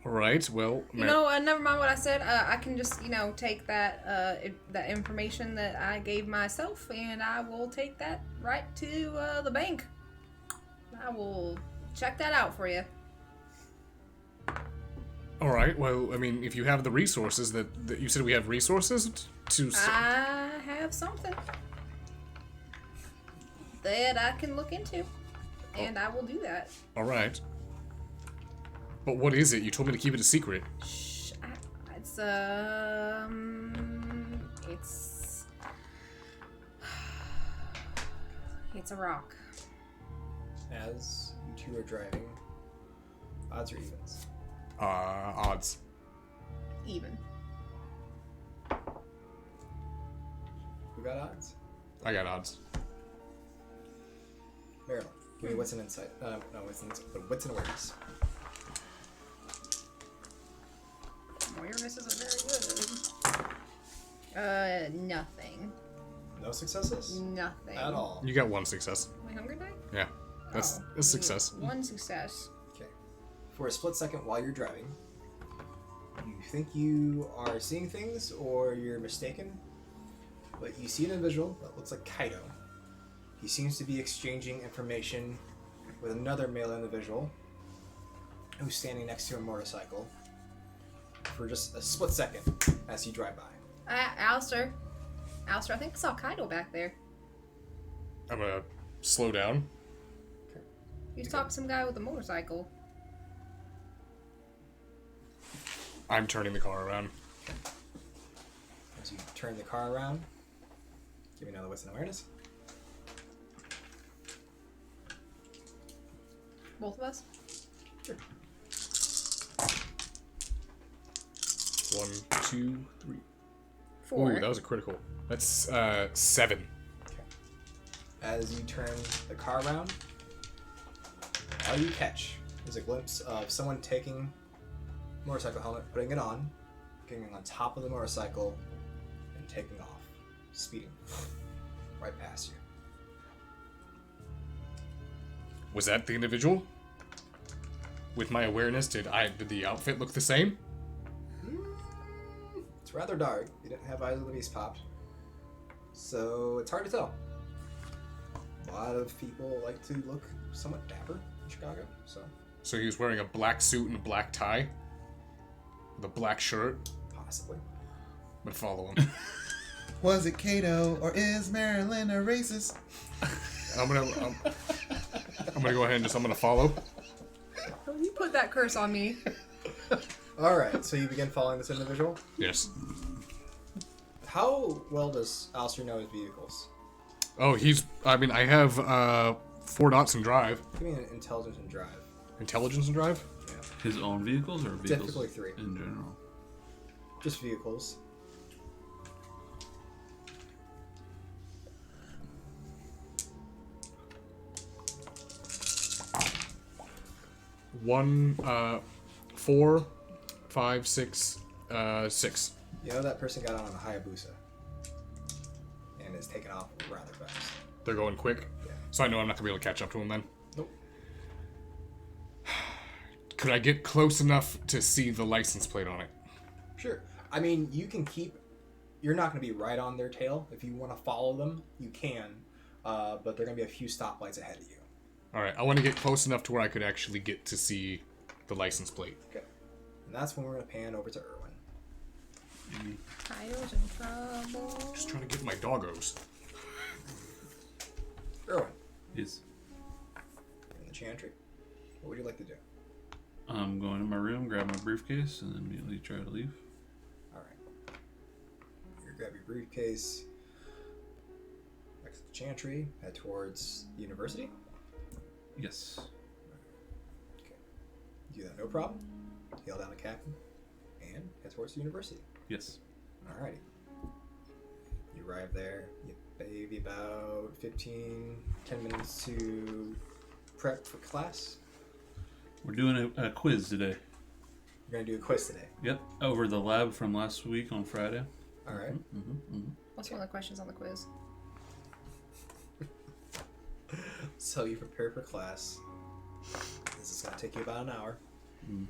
All right. Well, You know, never mind what I said. I can just, take that that information that I gave myself, and I will take that right to the bank. I will check that out for you. All right. Well, I mean, if you have the resources that you said we have resources to. I have something that I can look into, and I will do that. All right. But what is it? You told me to keep it a secret. Shh. It's it's a rock. As you two are driving, odds or evens? Odds. Even. Who got odds? I got odds. Marilyn, give me what's an insight. No, what's an awareness? Awareness isn't very good. Nothing. No successes? Nothing. At all. You got one success. My hunger die? Yeah. That's a success. One success. Okay. For a split second while you're driving, you think you are seeing things or you're mistaken, but you see an individual that looks like Caito. He seems to be exchanging information with another male individual who's standing next to a motorcycle for just a split second as you drive by. Alistair, I think I saw Caito back there. I'm gonna slow down. You talked to some guy with a motorcycle. I'm turning the car around. As you turn the car around, give me another wits and awareness. Both of us? Sure. 1, 2, 3. 4. Ooh, that was a critical. That's 7. Okay. As you turn the car around, all you catch is a glimpse of someone taking a motorcycle helmet, putting it on, getting on top of the motorcycle, and taking off, speeding right past you. Was that the individual? With my awareness, did the outfit look the same? It's rather dark. You didn't have eyes of the beast popped, so it's hard to tell. A lot of people like to look somewhat dapper in Chicago, so So he was wearing a black suit and a black tie? With a black shirt? possibly. I'm gonna follow him. Was it Caito or is Marilyn a racist? I'm gonna go ahead and I'm gonna follow. You put that curse on me. Alright, so you begin following this individual. Yes. How well does Alistair know his vehicles? Oh, I have 4 dots in drive. Give me an intelligence and drive. Intelligence and drive? Yeah. His own vehicles or vehicles Typically 3. in general? Just vehicles. One, 4, 5, 6, 6. You know that person got on a Hayabusa and is taken off rather fast. They're going quick? Yeah. So I know I'm not gonna be able to catch up to them then? Nope. Could I get close enough to see the license plate on it? Sure. I mean, you can keep... You're not going to be right on their tail. If you want to follow them, you can. But there are going to be a few stoplights ahead of you. Alright, I want to get close enough to where I could actually get to see the license plate. Okay. And that's when we're going to pan over to Irwin. Caito's in trouble. Just trying to get my doggos. Irwin, Yes. in the Chantry, what would you like to do? I'm going to my room, grab my briefcase, and immediately try to leave. Alright. You grab your briefcase, exit the Chantry, head towards the university. Yes. Okay. Do that no problem. Hail down the captain and head towards the university. Yes. Alrighty. You arrive there, you maybe about 10 minutes to prep for class. We're doing a quiz today. You're going to do a quiz today. Yep. Over the lab from last week on Friday. Alright. What's one of the questions on the quiz? So you prepare for class. This is going to take you about an hour. Alright.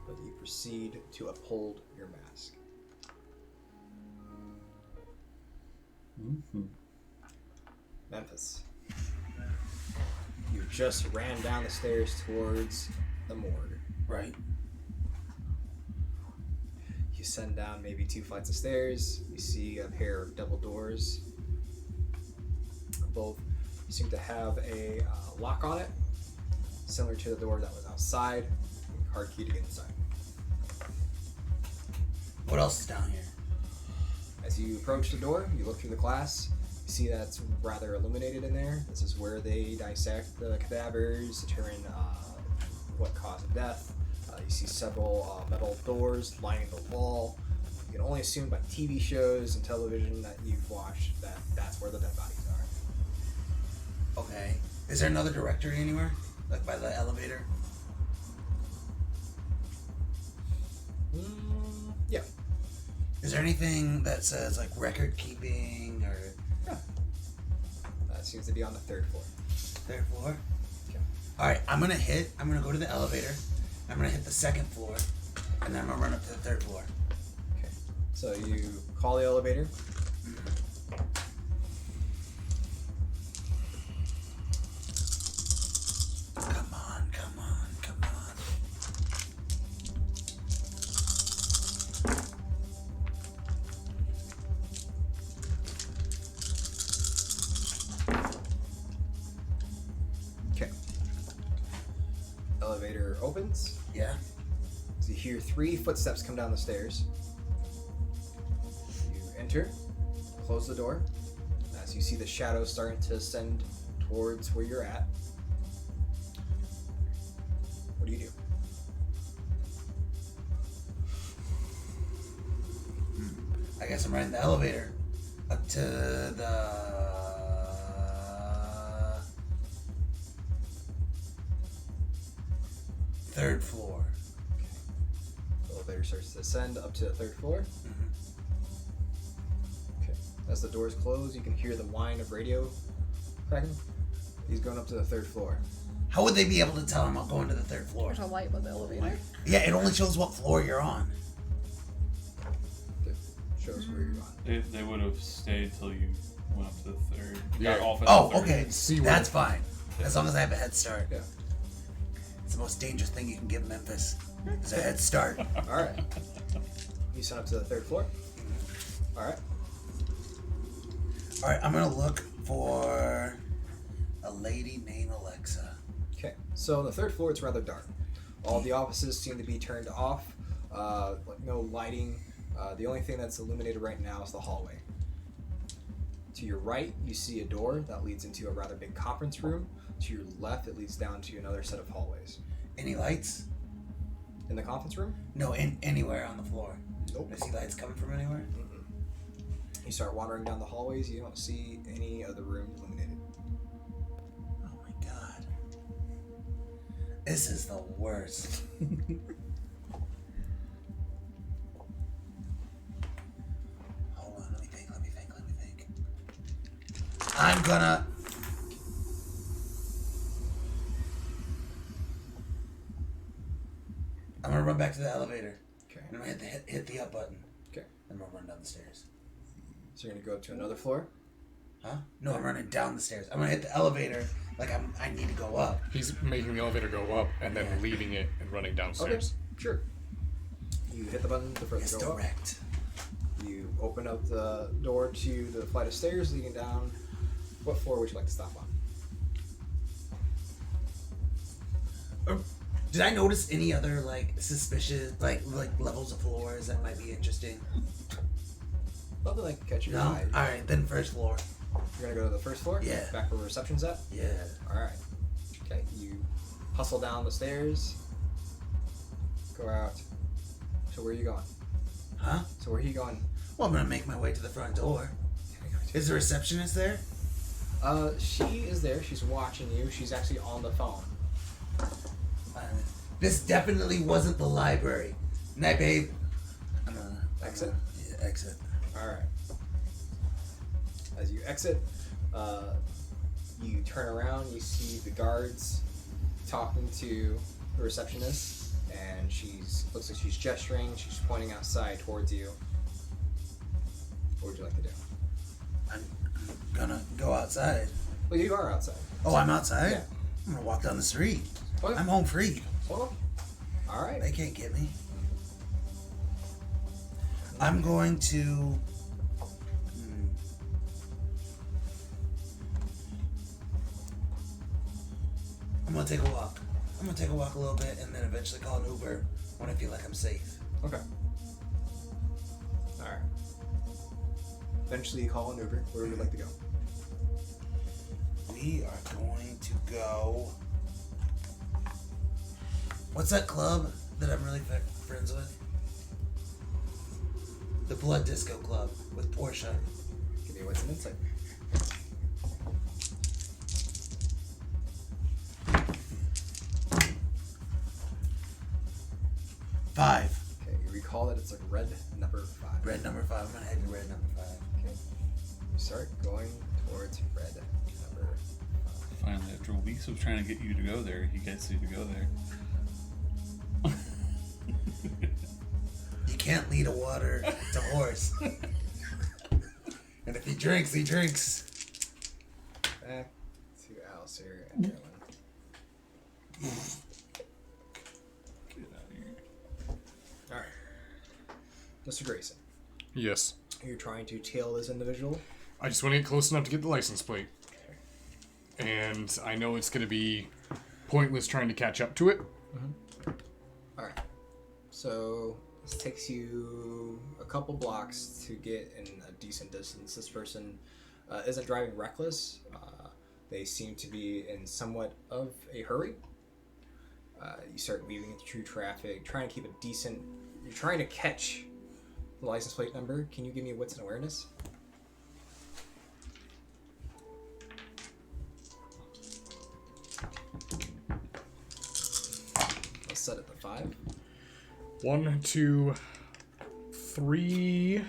But you proceed to uphold your mask. Memphis. You just ran down the stairs towards the morgue, Right. You send down maybe 2 flights of stairs. You see a pair of double doors. Both seem to have a lock on it, similar to the door that was outside. Hard key to get inside. What else is down here? As you approach the door, you look through the glass. You see that it's rather illuminated in there. This is where they dissect the cadavers, determine what caused death. You see several metal doors lining the wall. You can only assume by TV shows and television that you've watched that that's where the dead bodies are. Okay. Is there another directory anywhere? Like by the elevator? Yeah. Is there anything that says like record keeping or? Yeah. That seems to be on the 3rd floor. 3rd floor? Okay. Alright, I'm gonna go to the elevator. I'm gonna hit the 2nd floor. And then I'm gonna run up to the 3rd floor. Okay. So you call the elevator. Come on. Okay. Elevator opens. Yeah. So you hear 3 footsteps come down the stairs. You enter, close the door. As you see the shadows starting to ascend towards where you're at. What do you do? I guess I'm riding the elevator up to the 3rd floor. The elevator starts to ascend up to the 3rd floor. Okay. As the doors close, you can hear the whine of radio cracking. He's going up to the 3rd floor. How would they be able to tell I'm going to the 3rd floor? There's a light above the elevator. Yeah, it only shows what floor you're on. It shows where you're on. They would have stayed till you went up to the 3rd. Yeah. Got off at Oh, the 3rd. okay. See where- That's fine. As long as I have a head start. Yeah. It's the most dangerous thing you can give Memphis. Is a head start. All right. You sent up to the 3rd floor. All right. All right, I'm gonna look for a lady named Alexa. Okay. So on the 3rd floor, it's rather dark. All the offices seem to be turned off. Like no lighting. The only thing that's illuminated right now is the hallway. To your right, you see a door that leads into a rather big conference room. To your left, it leads down to another set of hallways. Any lights? In the conference room? No, anywhere on the floor. Nope. I see lights coming from anywhere. You start wandering down the hallways. You don't see any of the rooms illuminated. Oh my god. This is the worst. Hold on, let me think. I'm gonna run back to the elevator. Okay. And I'm gonna hit the up button. Okay. And I'm gonna run down the stairs. So you're gonna go up to another floor? Huh? No, I'm running down the stairs. I'm gonna hit the elevator like I need to go up. He's making the elevator go up and then leaving it and running downstairs. Okay, sure. You hit the button to further It's go direct. up. You open up the door to the flight of stairs leading down. What floor would you like to stop on? Did I notice any other like suspicious like levels of floors that might be interesting? Nothing like catch your No. eye. All right, then 1st floor. You're gonna go to the 1st floor? Yeah. Back where reception's at? Yeah. Alright. Okay, you hustle down the stairs. Go out. So where are you going? Huh? So where are you going? Well, I'm gonna make my way to the front door. Is the receptionist there? She is there. She's watching you. She's actually on the phone. This definitely wasn't the library. Night, babe. I'm gonna Exit? Yeah, exit. Alright. As you exit, you turn around, you see the guards talking to the receptionist, and looks like she's gesturing, she's pointing outside towards you. What would you like to do? I'm gonna go outside. Well, you are outside. Oh, I'm outside? Yeah. I'm gonna walk down the street. Okay. I'm home free. Hold on. All right. They can't get me. I'm going to... I'm going to take a walk. I'm going to take a walk a little bit and then eventually call an Uber when I feel like I'm safe. Okay. All right. Eventually, you call an Uber. Where would you like to go? We are going to go... What's that club that I'm really friends with? The Blood Disco Club with Portia. Give me what's an insight. Five. Okay, you recall that it's like red number 5. Red number 5. I'm gonna head to red number 5. Okay. You start going towards red number 5. Finally, after weeks of trying to get you to go there, he gets you to go there. You can't lead a water to horse. And if he drinks, he drinks. Back to Alistair and Marilyn. Get out of here. Alright. Mr. Grayson, Yes. you're trying to tail this individual. I just want to get close enough to get the license plate. And I know it's going to be pointless trying to catch up to it. Alright. So, this takes you a couple blocks to get in a decent distance. This person isn't driving reckless. They seem to be in somewhat of a hurry. You start weaving through traffic, trying to keep a decent... You're trying to catch the license plate number. Can you give me wits and awareness? Let's set it to 5. 1, 2, 3.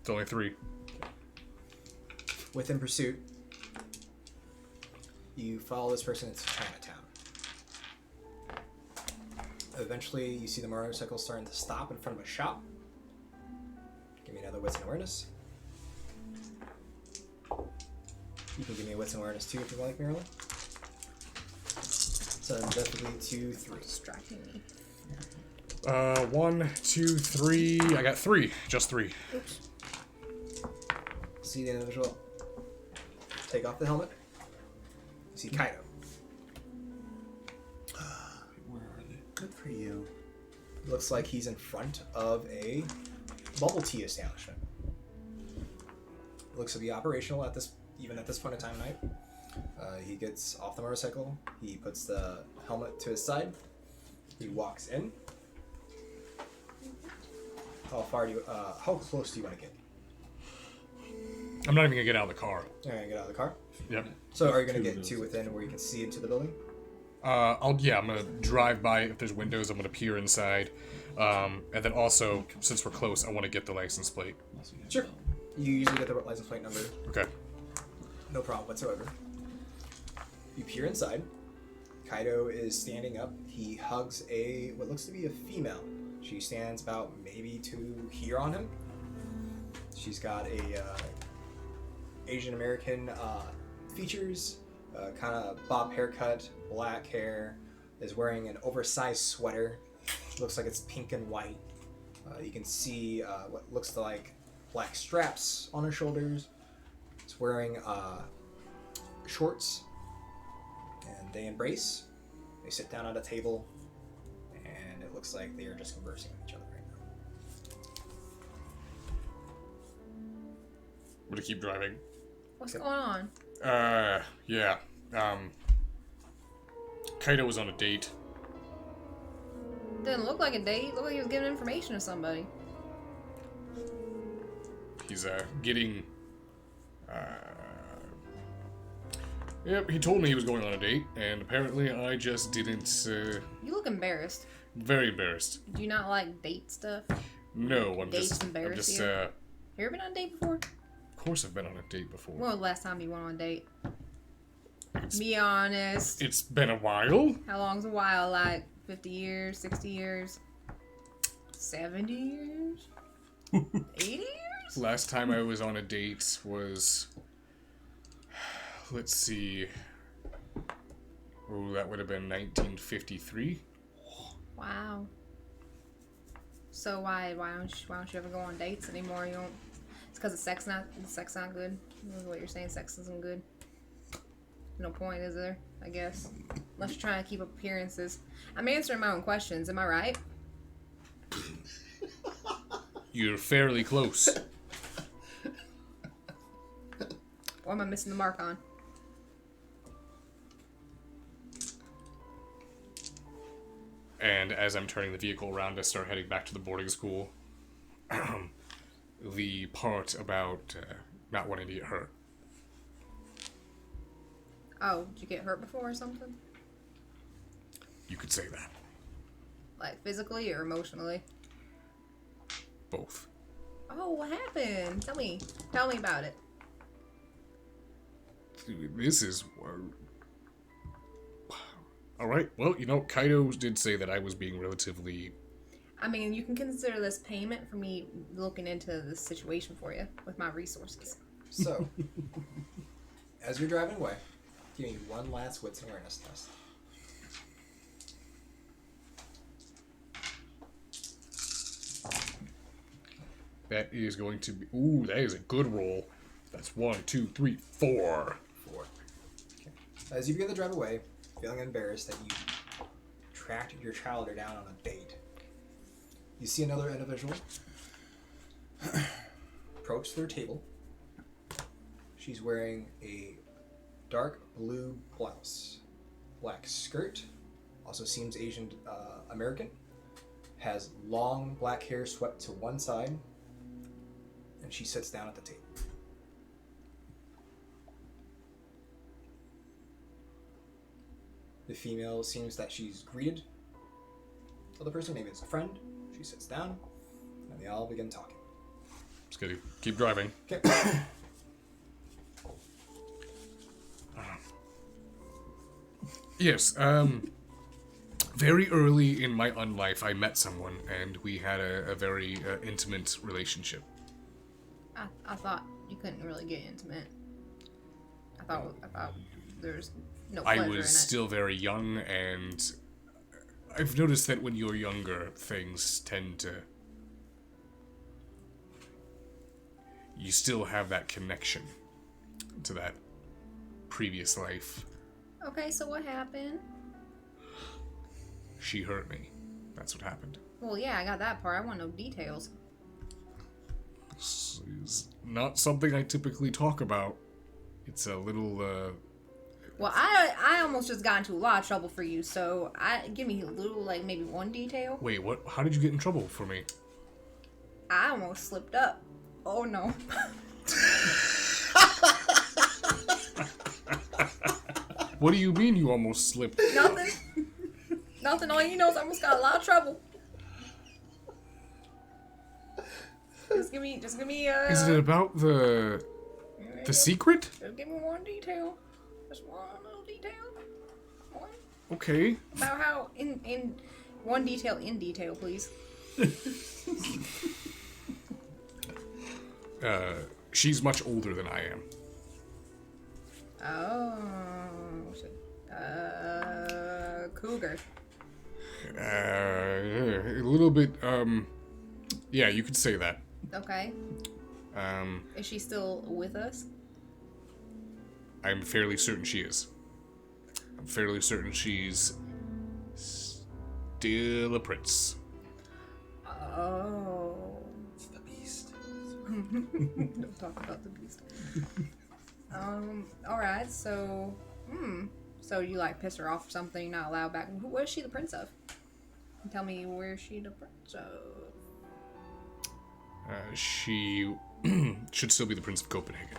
It's only 3. Within pursuit, you follow this person into Chinatown. Eventually, you see the motorcycle starting to stop in front of a shop. Give me another wits and awareness. You can give me a wits and awareness too if you like, Marilyn. So definitely 2, 3. Distracting me. 1, 2, 3. I got 3. Just 3. Oops. See the individual take off the helmet. You see Caito. Where are they? Good for you. Looks like he's in front of a bubble tea establishment. Looks to be operational at this, even at this point in time of night. He gets off the motorcycle. He puts the helmet to his side. He walks in. How far do you? How close do you want to get? I'm not even going to get out of the car. You're gonna get out of the car. Yep. So are you gonna get to within where you can see into the building? I'm gonna drive by. If there's windows, I'm gonna peer inside. And then also, since we're close, I want to get the license plate. Sure. You usually get the license plate number. Okay. No problem whatsoever. You peer inside. Caito is standing up. He hugs what looks to be a female. She stands about maybe to here on him. She's got a Asian American features, kind of bob haircut, black hair, is wearing an oversized sweater. Looks like it's pink and white. You can see what looks like black straps on her shoulders. It's wearing shorts, and they embrace. They sit down at a table, and it looks like they are just conversing with each other right now. I'm gonna keep driving. What's going on? Yeah. Kaito was on a date. Didn't look like a date. Looked like he was giving information to somebody. He's, getting, Yep, he told me he was going on a date, and apparently I just didn't, You look embarrassed. very embarrassed. Do you not like date stuff? No, I'm Dates just, embarrass you? You ever been on a date before? Of course I've been on a date before. When was the last time you went on a date? Be honest. It's been a while. How long's a while? Like 50 years, 60 years, 70 years, 80 years? Last time I was on a date was... Let's see... Oh, that would have been 1953. Wow. So why don't you ever go on dates anymore? You don't. It's because the sex not good. That's what you're saying. Sex isn't good. No point, is there? I guess. Unless you're trying to keep appearances. I'm answering my own questions. Am I right? You're fairly close. What am I missing the mark on? And as I'm turning the vehicle around, I start heading back to the boarding school. The part about not wanting to get hurt. Oh, did you get hurt before or something? You could say that. Like physically or emotionally? Both. Oh, what happened? Tell me about it. This is... Alright, well, you know, Caito did say that I was being relatively... I mean, you can consider this payment for me looking into this situation for you with my resources. So, as you're driving away, give me one last wits and awareness test. That is going to be... Ooh, that is a good roll. That's 1, 2, 3, 4. 4. Okay. As you begin to drive away, feeling embarrassed that you tracked your child down on a date, you see another individual approach their table. She's wearing a dark blue blouse, black skirt, also seems Asian American, has long black hair swept to one side, and she sits down at the table. The female seems that she's greeted the other person, maybe it's a friend. She sits down, and they all begin talking. Just gonna keep driving. Okay. Yes, very early in my unlife, I met someone, and we had a very intimate relationship. I thought you couldn't really get intimate. I thought there's no pleasure I in it. was still very young, and I've noticed that when you're younger, things tend to... You still have that connection to that previous life. Okay, so what happened? She hurt me. That's what happened. Well, yeah, I got that part. I want no details. This is not something I typically talk about. It's a little, Well, I almost just got into a lot of trouble for you, so give me a little, like, maybe one detail. Wait, what? How did you get in trouble for me? I almost slipped up. Oh, no. What do you mean you almost slipped? Nothing. Nothing. All you know is I almost got a lot of trouble. Just give me, Is it about the secret? Just give me one detail. Just one little detail. One. Okay. About how, in one detail, please. She's much older than I am. Oh, cougar. A little bit, yeah, you could say that. Okay. Is she still with us? I'm fairly certain she is. I'm fairly certain she's still a prince. Oh. It's the beast. Don't talk about the beast. Alright, so... So you, like, piss her off or something, you're not allowed back. What is she the prince of? Tell me, where is she the prince of? She should still be the Prince of Copenhagen.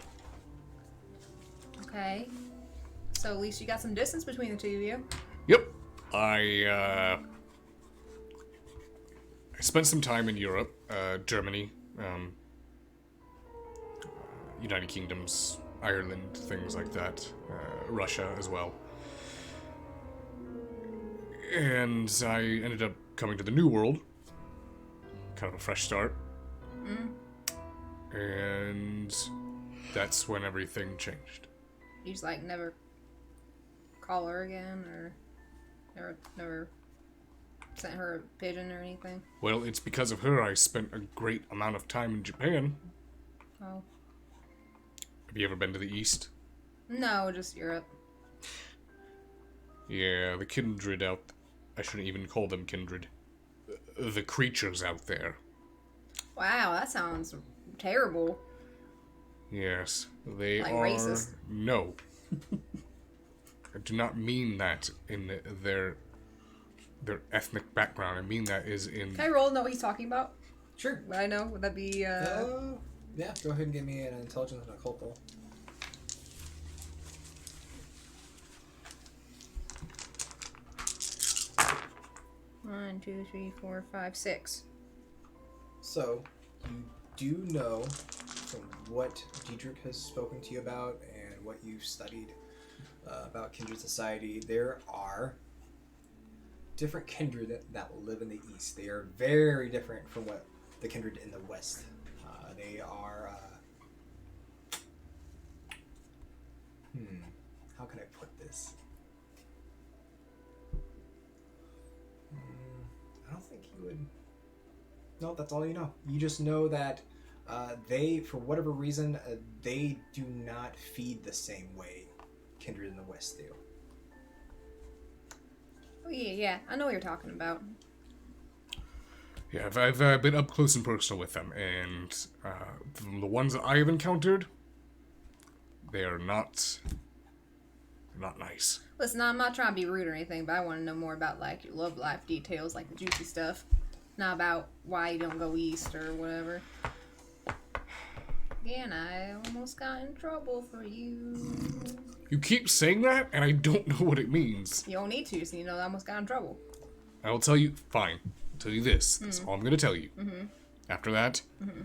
Okay. So at least you got some distance between the two of you. Yep. I spent some time in Europe, Germany, United Kingdoms, Ireland, things like that, Russia as well. And I ended up coming to the New World, kind of a fresh start. And that's when everything changed. You just like never call her again, or never sent her a pigeon or anything? Well, it's because of her I spent a great amount of time in Japan. Oh. Have you ever been to the East? No, just Europe. Yeah, the kindred out... I shouldn't even call them kindred. The creatures out there. Wow, that sounds terrible. Yes, they Like are... racist. No. I do not mean that in their ethnic background. I mean that is in... Can I roll to know what he's talking about? Sure. Would I know? Would that be, Yeah, go ahead and give me an intelligence and occult roll. One, 2, 3, 4, 5, 6. So, you do know from what Diedrich has spoken to you about and what you've studied about kindred society, there are different kindred that live in the East. They are very different from what the kindred in the West. They are... how can I put this? I don't think you would... No, that's all you know. You just know that they, for whatever reason, they do not feed the same way kindred in the West do. Oh, yeah. I know what you're talking about. Yeah, I've been up close and personal with them, and the ones that I have encountered, they are not nice. Listen, I'm not trying to be rude or anything, but I want to know more about, like, your love life details, like the juicy stuff. Not about why you don't go east or whatever. Again, I almost got in trouble for you. You keep saying that, and I don't know what it means. You don't need to, so you know I almost got in trouble. I will tell you, fine. I'll tell you this. That's all I'm going to tell you. Mm-hmm. After that, Mm-hmm.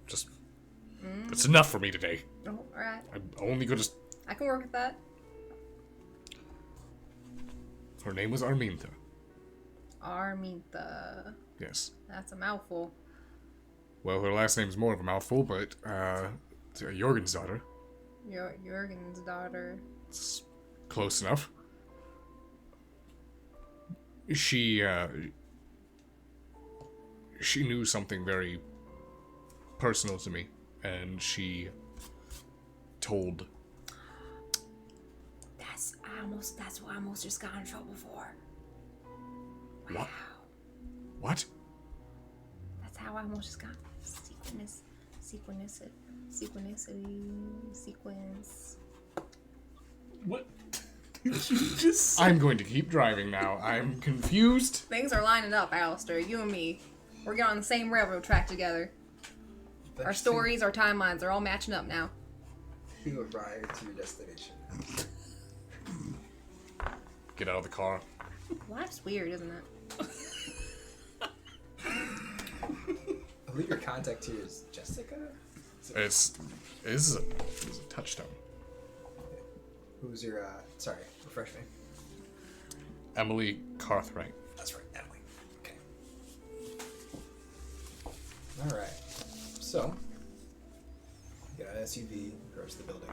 just, that's enough for me today. Oh, alright. I'm only going to... I can work with that. Her name was Arminta. Arminta. Yes. That's a mouthful. Well, her last name's more of a mouthful, but, Jorgen's daughter. Jorgen's daughter. It's close enough. She knew something very personal to me, and she told... That's what I almost just got in trouble for. What? What? That's how I almost just got sequence. What did you just say? I'm going to keep driving now. I'm confused. Things are lining up, Alistair. You and me. We're getting on the same railroad track together. Our stories, our timelines are all matching up now. You arrive to your destination. Get out of the car. Life's weird, isn't it? I believe your contact here is Jessica? It's a touchstone. Who's your, sorry, refresh me. Emily Cartwright. That's right, Emily. Okay. Alright. So, you get an SUV, approach the building.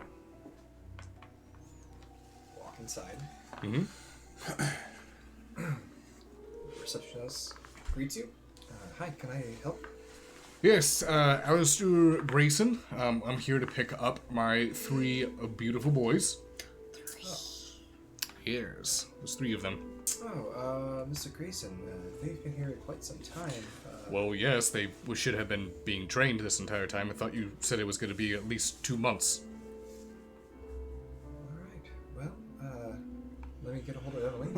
Walk inside. Mm-hmm. The receptionist greets you. Hi, can I help? Yes, Alistair Grayson. I'm here to pick up my 3 beautiful boys. 3. Yes, there's 3 of them. Oh, Mr. Grayson, they've been here quite some time. Well, yes, they should have been being trained this entire time. I thought you said it was going to be at least 2 months. Alright, well, let me get a hold of Emily.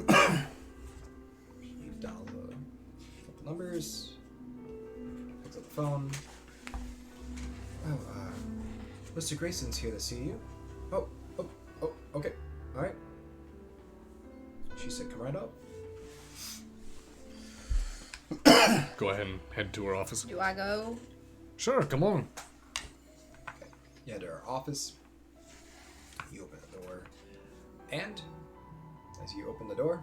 You dial a couple numbers. Picks up the phone. Oh, Mr. Grayson's here to see you. Oh, okay. Alright. She said come right up. Go ahead and head to her office. Do I go? Sure, come on. Okay. You head to her office. You open the door. And as you open the door,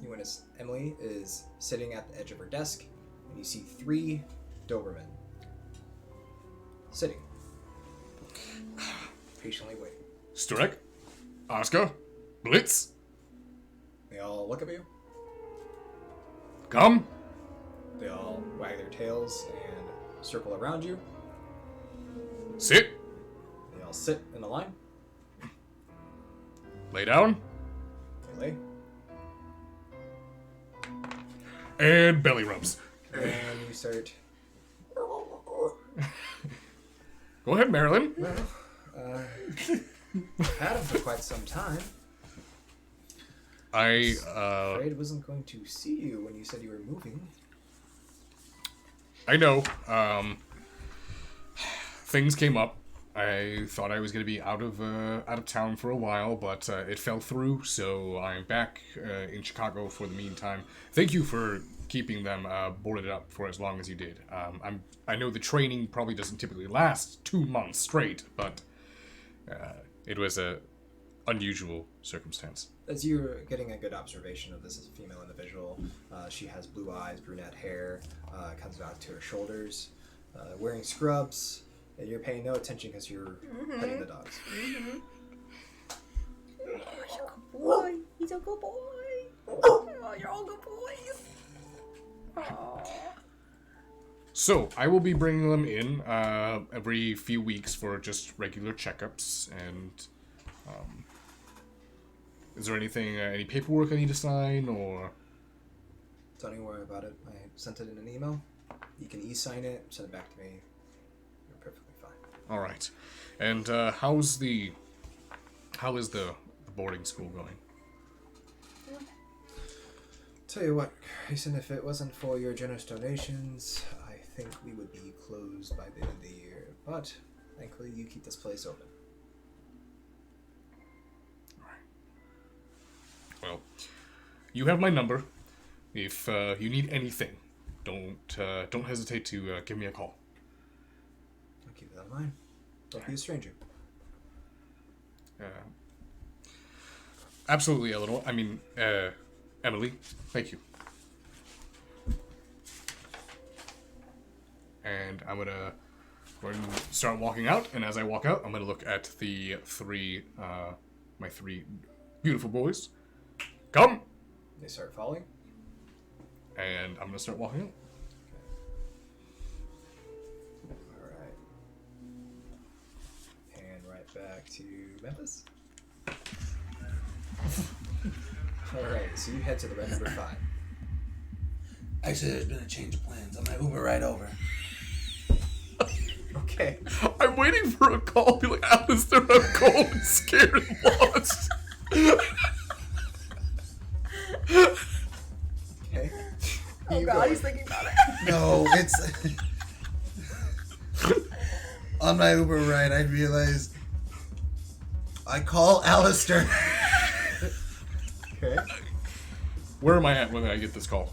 you notice Emily is sitting at the edge of her desk, and you see 3 Dobermen. sitting. Patiently waiting. Strike, Oscar, Blitz, They all look at you. come. They all wag their tails and circle around you. Sit, They all sit in a line. lay down, They lay. and belly rubs. And you start. Go ahead, Marilyn. Had him for quite some time. I Afraid wasn't going to see you when you said you were moving. know. Things came up. I thought I was going to be out of town for a while, but it fell through. So I'm back in Chicago for the meantime. Thank you for keeping them boarded up for as long as you did. I know the training probably doesn't typically last 2 months straight, but it was a unusual circumstance. As you're getting a good observation of this female individual, she has blue eyes, brunette hair, comes out to her shoulders, wearing scrubs, and you're paying no attention because you're petting the dogs. Boy, he's a good boy. Oh, you're all good boys. Aww. So, I will be bringing them in every few weeks for just regular checkups, and is there anything, any paperwork I need to sign, or? Don't even worry about it. I sent it in an email. You can e-sign it, send it back to me. You're perfectly fine. Alright. And how is the boarding school going? Tell you what, Grayson, if it wasn't for your generous donations, I think we would be closed by the end of the year. But thankfully, you keep this place open. Well, you have my number. If you need anything, don't hesitate to give me a call. I'll keep that in mind. Don't be a stranger. Absolutely, Eleanor. I mean, Emily. Thank you. And I'm gonna go ahead and start walking out. And as I walk out, I'm gonna look at the my three beautiful boys. Come. They start falling. And I'm gonna start walking out. Alright. And right back to Memphis. Alright, so you head to the red number 5. Actually, there's been a change of plans. I'm gonna Uber right over. Okay. I'm waiting for a call. Be like, Alistair, I'm cold and scared and lost. Okay. Oh god, he's thinking about it. No, it's on my Uber ride. I realized I call Alistair. Okay. Where am I at when I get this call?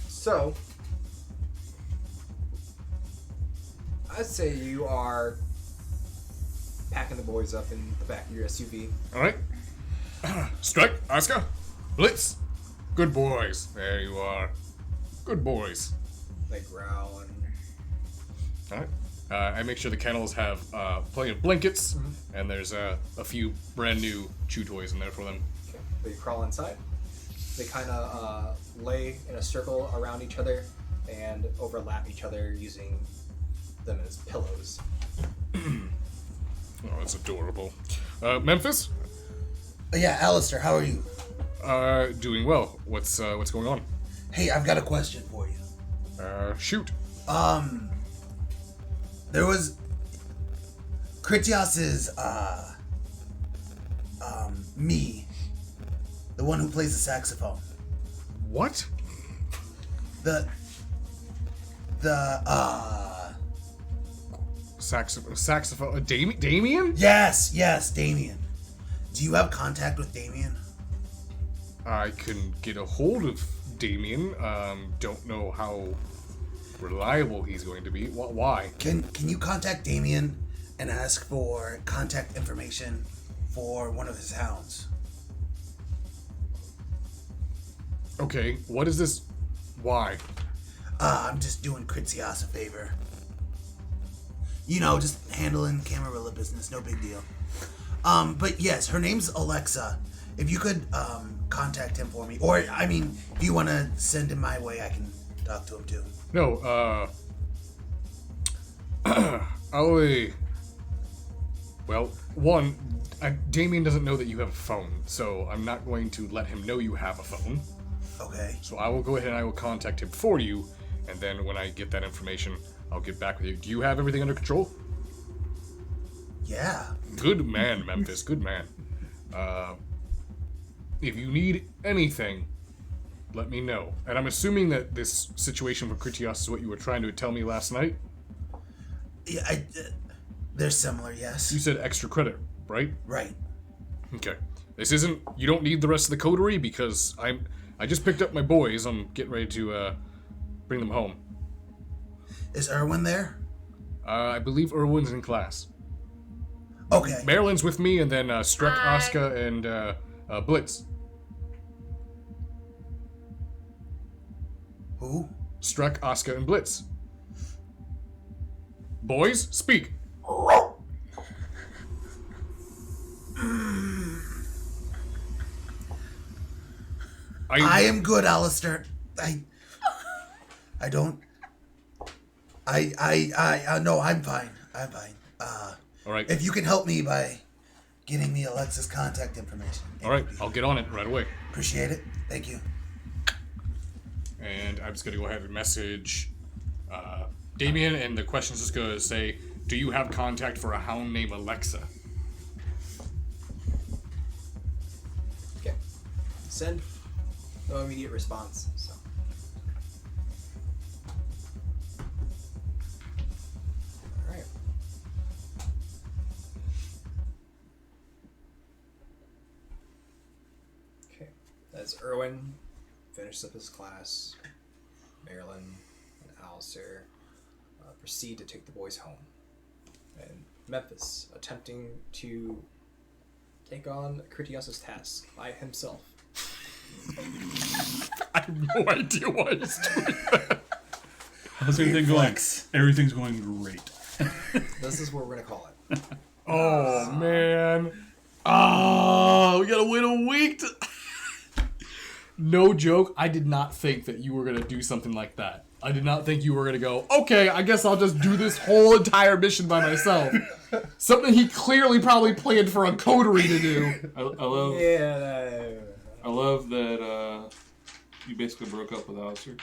So I'd say you are packing the boys up in the back of your SUV. All right. Strike, Oscar, Blitz. Good boys. There you are. Good boys. They growl and All right. I make sure the kennels have plenty of blankets, and there's a few brand new chew toys in there for them. okay. They crawl inside. They kind of lay in a circle around each other and overlap each other using them as pillows. Oh, that's adorable. Memphis? Yeah, Alistair, how are you? Doing well. What's going on? Hey, I've got a question for you. Shoot. There was Critias's me, the one who plays the saxophone. What? The Saxophone. Damien? yes, Damien. Do you have contact with Damien? I can get a hold of Damien. Don't know how reliable he's going to be. Why? Can you contact Damien and ask for contact information for one of his hounds? Okay, what is this? Why? I'm just doing Critias a favor. just handling Camarilla business, no big deal. But yes, her name's Alexa. If you could contact him for me, or if you want to send him my way, I can talk to him too. No, Damien doesn't know that you have a phone, so I'm not going to let him know you have a phone. Okay. So I will go ahead and I will contact him for you, and then when I get that information, I'll get back with you. Do you have everything under control? Yeah. Good man, Memphis. Good man. If you need anything, let me know. And I'm assuming that this situation with Critias is what you were trying to tell me last night? Yeah, they're similar, yes. You said extra credit, right? Right. Okay. This isn't... You don't need the rest of the coterie because I just picked up my boys. I'm getting ready to bring them home. Is Erwin there? I believe Erwin's in class. Okay. Marilyn's with me, and then Streck, Asuka, and Blitz. Who? Streck, Asuka, and Blitz. Boys, speak. I am good, Alistair. No, I'm fine. All right. If you can help me by getting me Alexa's contact information. All right, I'll get on it right away. Appreciate it. Thank you. And I'm just going to go ahead and message Damien, and the question's just going to say, do you have contact for a hound named Alexa? Okay. Send. No immediate response, so. Alright. Okay. As Erwin finishes up his class, Marilyn and Alistair proceed to take the boys home. And Memphis, attempting to take on Critias' task by himself. I have no idea why he's doing that. How's everything going? Everything's going great. This is what we're going to call it. Oh, man. Oh, we gotta wait a week to... No joke, I did not think that you were gonna do something like that. I did not think you were gonna go, okay, I guess I'll just do this whole entire mission by myself. Something he clearly probably planned for a coterie to do. I love... Yeah, I love that you basically broke up with Alistair.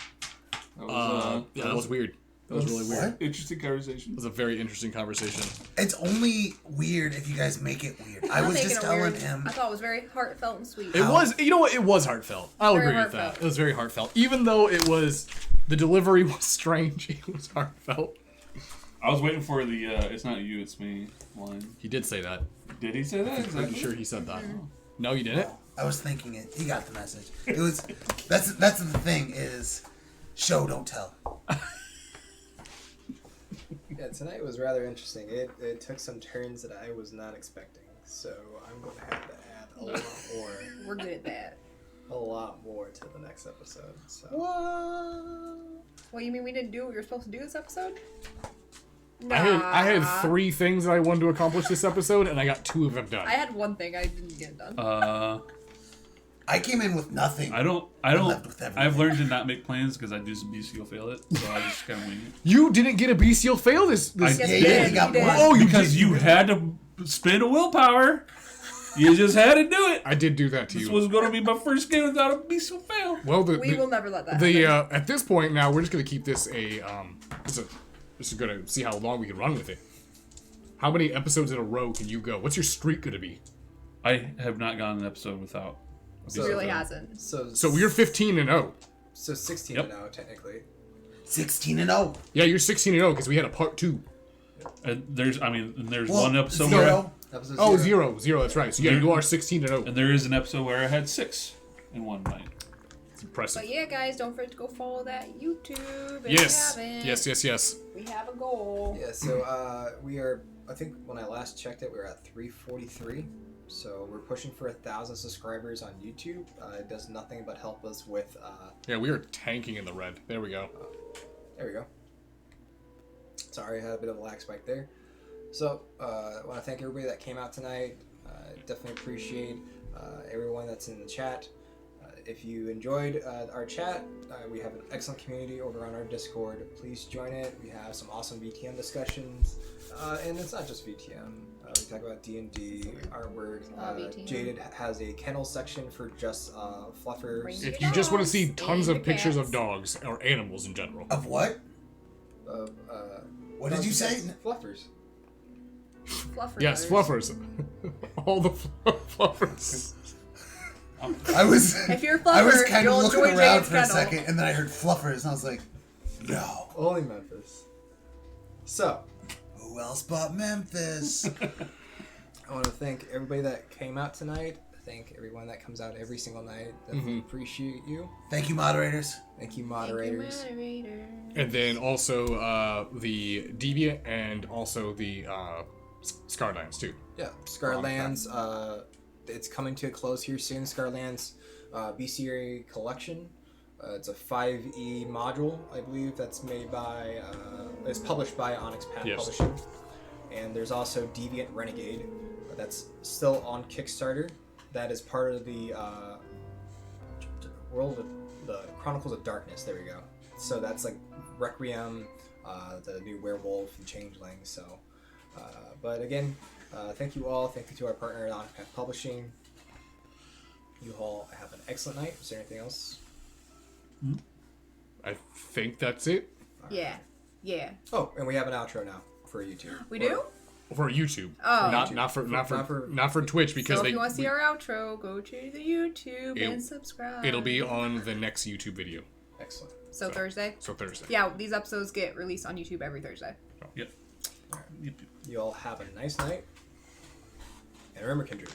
That was weird. That was really weird. What? Interesting conversation. It was a very interesting conversation. It's only weird if you guys make it weird. I was just telling him. I thought it was very heartfelt and sweet. It was, you know what? It was heartfelt. I'll Very agree with heartfelt. that. It was very heartfelt. Even though it was, the delivery was strange, it was heartfelt. I was waiting for the "It's not you, it's me" line. He did say that. Did he say that? I'm pretty sure he said that. No, you didn't? I was thinking it. He got the message. It was. That's the thing is, show don't tell. Yeah, tonight was rather interesting. It took some turns that I was not expecting, so I'm going to have to add a lot more. We're good at that. A lot more to the next episode. So. What, you mean we didn't do what we were supposed to do this episode? I had 3 things that I wanted to accomplish this episode, and I got 2 of them done. I had one thing I didn't get done. I came in with nothing. I don't. left with everything. I've learned to not make plans because I do some BCO fail it, so I just kind of wing it. You didn't get a BCL fail this. Yes, Yeah, you yeah, did. you got You did. one. Oh, Because you had to spend a willpower. You just had to do it. I did do that to This you. was going to be my first game without a BCO fail. Well, We will never let that the happen. at this point now, we're just gonna keep this this is gonna see how long we can run with it. How many episodes in a row can you go? What's your streak gonna be? I have not gone an episode without. It really hasn't. So we're 15-0. So 16 Yep. now, technically. 16-0. Yeah, you're 16-0 because we had a part 2. There's Well, one episode where, 0. Episode Oh, 0. 0. That's right. So yeah, you are 16-0. and there is an episode where I had 6 in one night. It's impressive. But yeah, guys, don't forget to go follow that YouTube. If Yes. You haven't. Yes. We have a goal. Yeah, so we are, I think when I last checked it, we were at 343. So we're pushing for 1,000 subscribers on YouTube. It does nothing but help us with... Yeah, we are tanking in the red. There we go. There we go. Sorry, I had a bit of a lag spike there. So, I want to thank everybody that came out tonight. Definitely appreciate everyone that's in the chat. If you enjoyed our chat, we have an excellent community over on our Discord. Please join it. We have some awesome VTM discussions. And it's not just VTM. We talk about D&D, artwork. Jaded has a kennel section for just fluffers. If you just want to see tons of pictures of dogs or animals in general. Of what? What did you say? Fluffers. Fluffer Yes, brothers. fluffers. All the fluffers. I was. If you're a I was fluffer, kind of you'll looking enjoy around Jade's for a kennel. second, and then I heard fluffers, and I was like, no. Only Memphis. So, Who else but Memphis? I want to thank everybody that came out tonight. Thank everyone that comes out every single night. Definitely appreciate you. Thank you, moderators. Thank you, moderators. And then also the Deviant and also the Scarlands too. Yeah, Scarlands. It's coming to a close here soon. Scarlands BCA collection. It's a 5e module, I believe. That's made by. It's published by Onyx Publishing. And there's also Deviant Renegade. That's still on Kickstarter. That is part of the world of the Chronicles of Darkness. There we go. So that's like Requiem, the new Werewolf and Changeling. So, but again, thank you all. Thank you to our partner at Onyx Publishing. You all have an excellent night. Is there anything else? I think that's it. Yeah. Yeah. Oh, and we have an outro now for YouTube. We do? For YouTube. Oh. Not for Twitch because so if you want to see our outro, go to the YouTube and subscribe. It'll be on the next YouTube video. Excellent. So Thursday? So Thursday. Yeah, these episodes get released on YouTube every Thursday. Oh, yep. You all have a nice night. And remember, Kindred,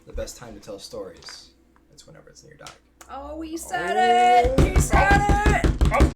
the best time to tell stories is whenever it's near dark. Oh, we said it! We said it!